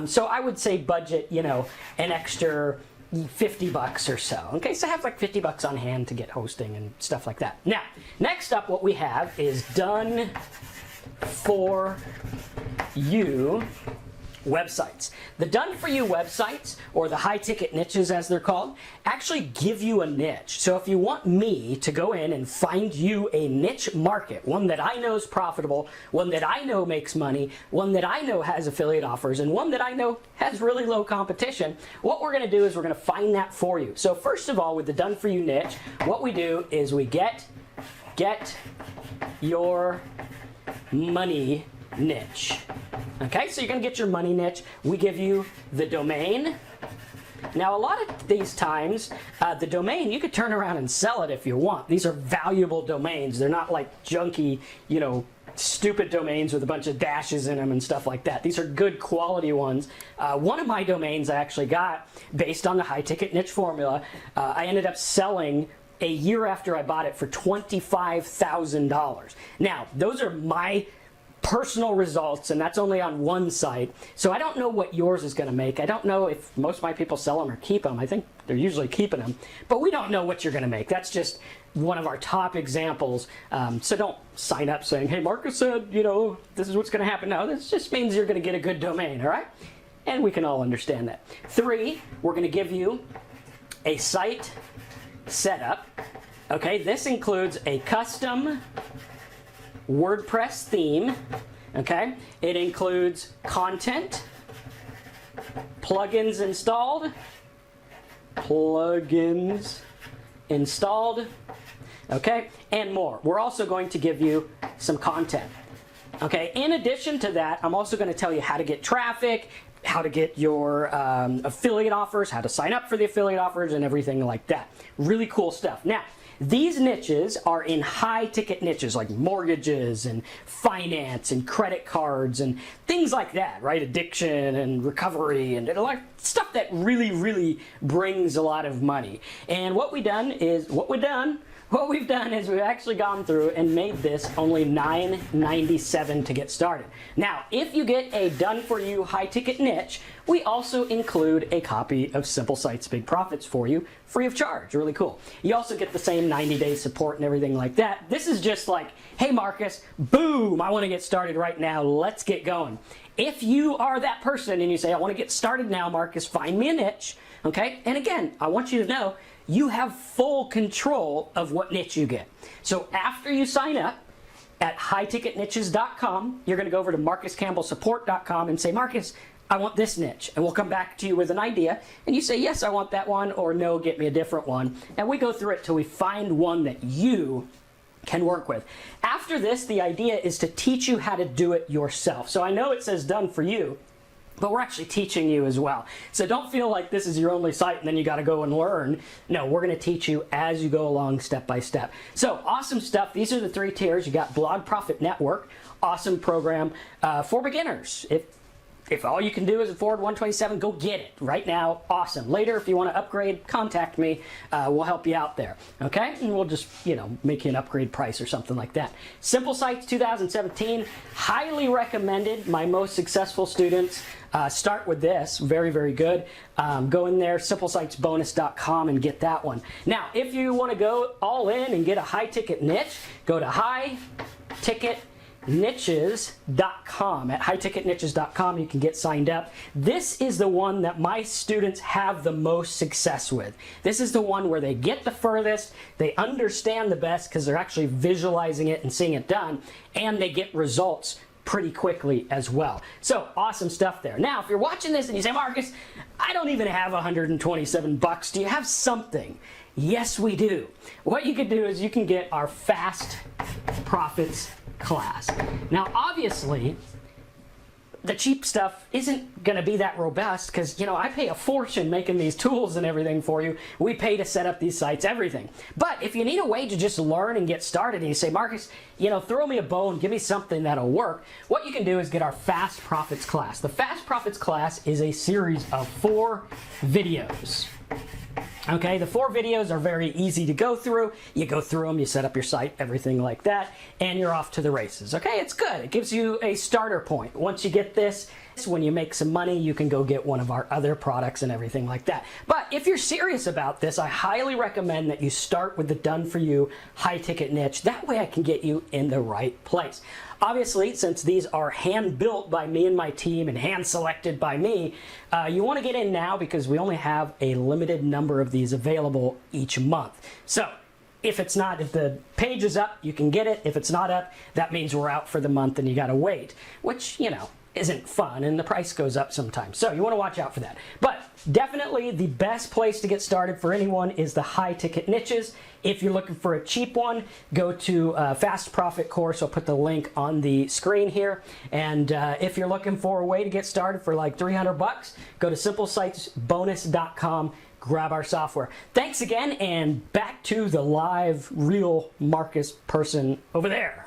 Speaker 2: So I would say budget, you know, an extra $50 or so. Okay, so have like $50 on hand to get hosting and stuff like that. Now, next up what we have is done for you websites. The done for you websites, or the high ticket niches as they're called, actually give you a niche. So if you want me to go in and find you a niche market, one that I know is profitable, one that I know makes money, one that I know has affiliate offers, and one that I know has really low competition, what we're going to do is we're going to find that for you. So first of all, with the done for you niche, what we do is we get your money niche. Okay, so you're going to get your money niche. We give you the domain. Now, a lot of these times, the domain, you could turn around and sell it if you want. These are valuable domains. They're not like junky, you know, stupid domains with a bunch of dashes in them and stuff like that. These are good quality ones. One of my domains I actually got based on the high ticket niche formula. I ended up selling a year after I bought it for $25,000. Now, those are my personal results, and that's only on one site. So I don't know what yours is going to make. I don't know if most of my people sell them or keep them. I think they're usually keeping them. But we don't know what you're going to make. That's just one of our top examples. So don't sign up saying, hey, Marcus said, you know, this is what's going to happen. No, this just means you're going to get a good domain, all right? And we can all understand that. 3, we're going to give you a site setup. Okay, this includes a custom WordPress theme. Okay, it includes content, plugins installed, okay, and more. We're also going to give you some content. Okay, in addition to that, I'm also going to tell you how to get traffic, how to get your affiliate offers, how to sign up for the affiliate offers, and everything like that. Really cool stuff. Now, these niches are in high ticket niches like mortgages and finance and credit cards and things like that, right? Addiction and recovery and a lot of stuff that really, really brings a lot of money. And what we've done is we've actually gone through and made this only $997 to get started. Now, if you get a done for you high ticket niche, we also include a copy of Simple Sites Big Profits for you, free of charge. Really cool. You also get the same 90-day support and everything like that. This is just like, hey Marcus, boom, I want to get started right now. Let's get going. If you are that person and you say, I want to get started now, Marcus, find me a niche, okay? And again, I want you to know, you have full control of what niche you get. So after you sign up at highticketniches.com, you're going to go over to marcuscampbellsupport.com and say, Marcus, I want this niche. And we'll come back to you with an idea. And you say, yes, I want that one, or no, get me a different one. And we go through it till we find one that you can work with. After this, the idea is to teach you how to do it yourself. So I know it says done for you, but we're actually teaching you as well. So don't feel like this is your only site and then you got to go and learn. No, we're going to teach you as you go along step by step. So awesome stuff. These are the 3 tiers. You got Blog Profit Network, awesome program for beginners. If all you can do is afford 127, go get it right now. Awesome. Later, if you want to upgrade, contact me. We'll help you out there. Okay? And we'll just, make you an upgrade price or something like that. Simple Sites 2017, highly recommended. My most successful students start with this. Very, very good. Go in there, simplesitesbonus.com, and get that one. Now, if you want to go all in and get a high ticket niche, go to highticketniches.com. At highticketniches.com, you can get signed up. This is the one that my students have the most success with. This is the one where they get the furthest, they understand the best because they're actually visualizing it and seeing it done, and they get results pretty quickly as well. So awesome stuff there. Now, if you're watching this and you say, Marcus, I don't even have $127. Do you have something? Yes, we do. What you can do is you can get our Fast Profits class. Now, obviously, the cheap stuff isn't going to be that robust because, I pay a fortune making these tools and everything for you. We pay to set up these sites, everything. But if you need a way to just learn and get started and you say, Marcus, throw me a bone, give me something that'll work, what you can do is get our Fast Profits class. The Fast Profits class is a series of 4 videos. Okay, the 4 videos are very easy to go through. You go through them, you set up your site, everything like that, and you're off to the races. Okay, it's good. It gives you a starter point. Once you get this, when you make some money, you can go get one of our other products and everything like that. But if you're serious about this, I highly recommend that you start with the done-for-you high-ticket niche. That way I can get you in the right place. Obviously, since these are hand-built by me and my team and hand-selected by me, you want to get in now because we only have a limited number of these available each month. So if the page is up, you can get it. If it's not up, that means we're out for the month and you got to wait, which, isn't fun, and the price goes up sometimes. So you want to watch out for that. But definitely the best place to get started for anyone is the high ticket niches. If you're looking for a cheap one, go to Fast Profit course. I'll put the link on the screen here. And if you're looking for a way to get started for like $300, go to simplesitesbonus.com. Grab our software. Thanks again, and back to the live, real Marcus person over there.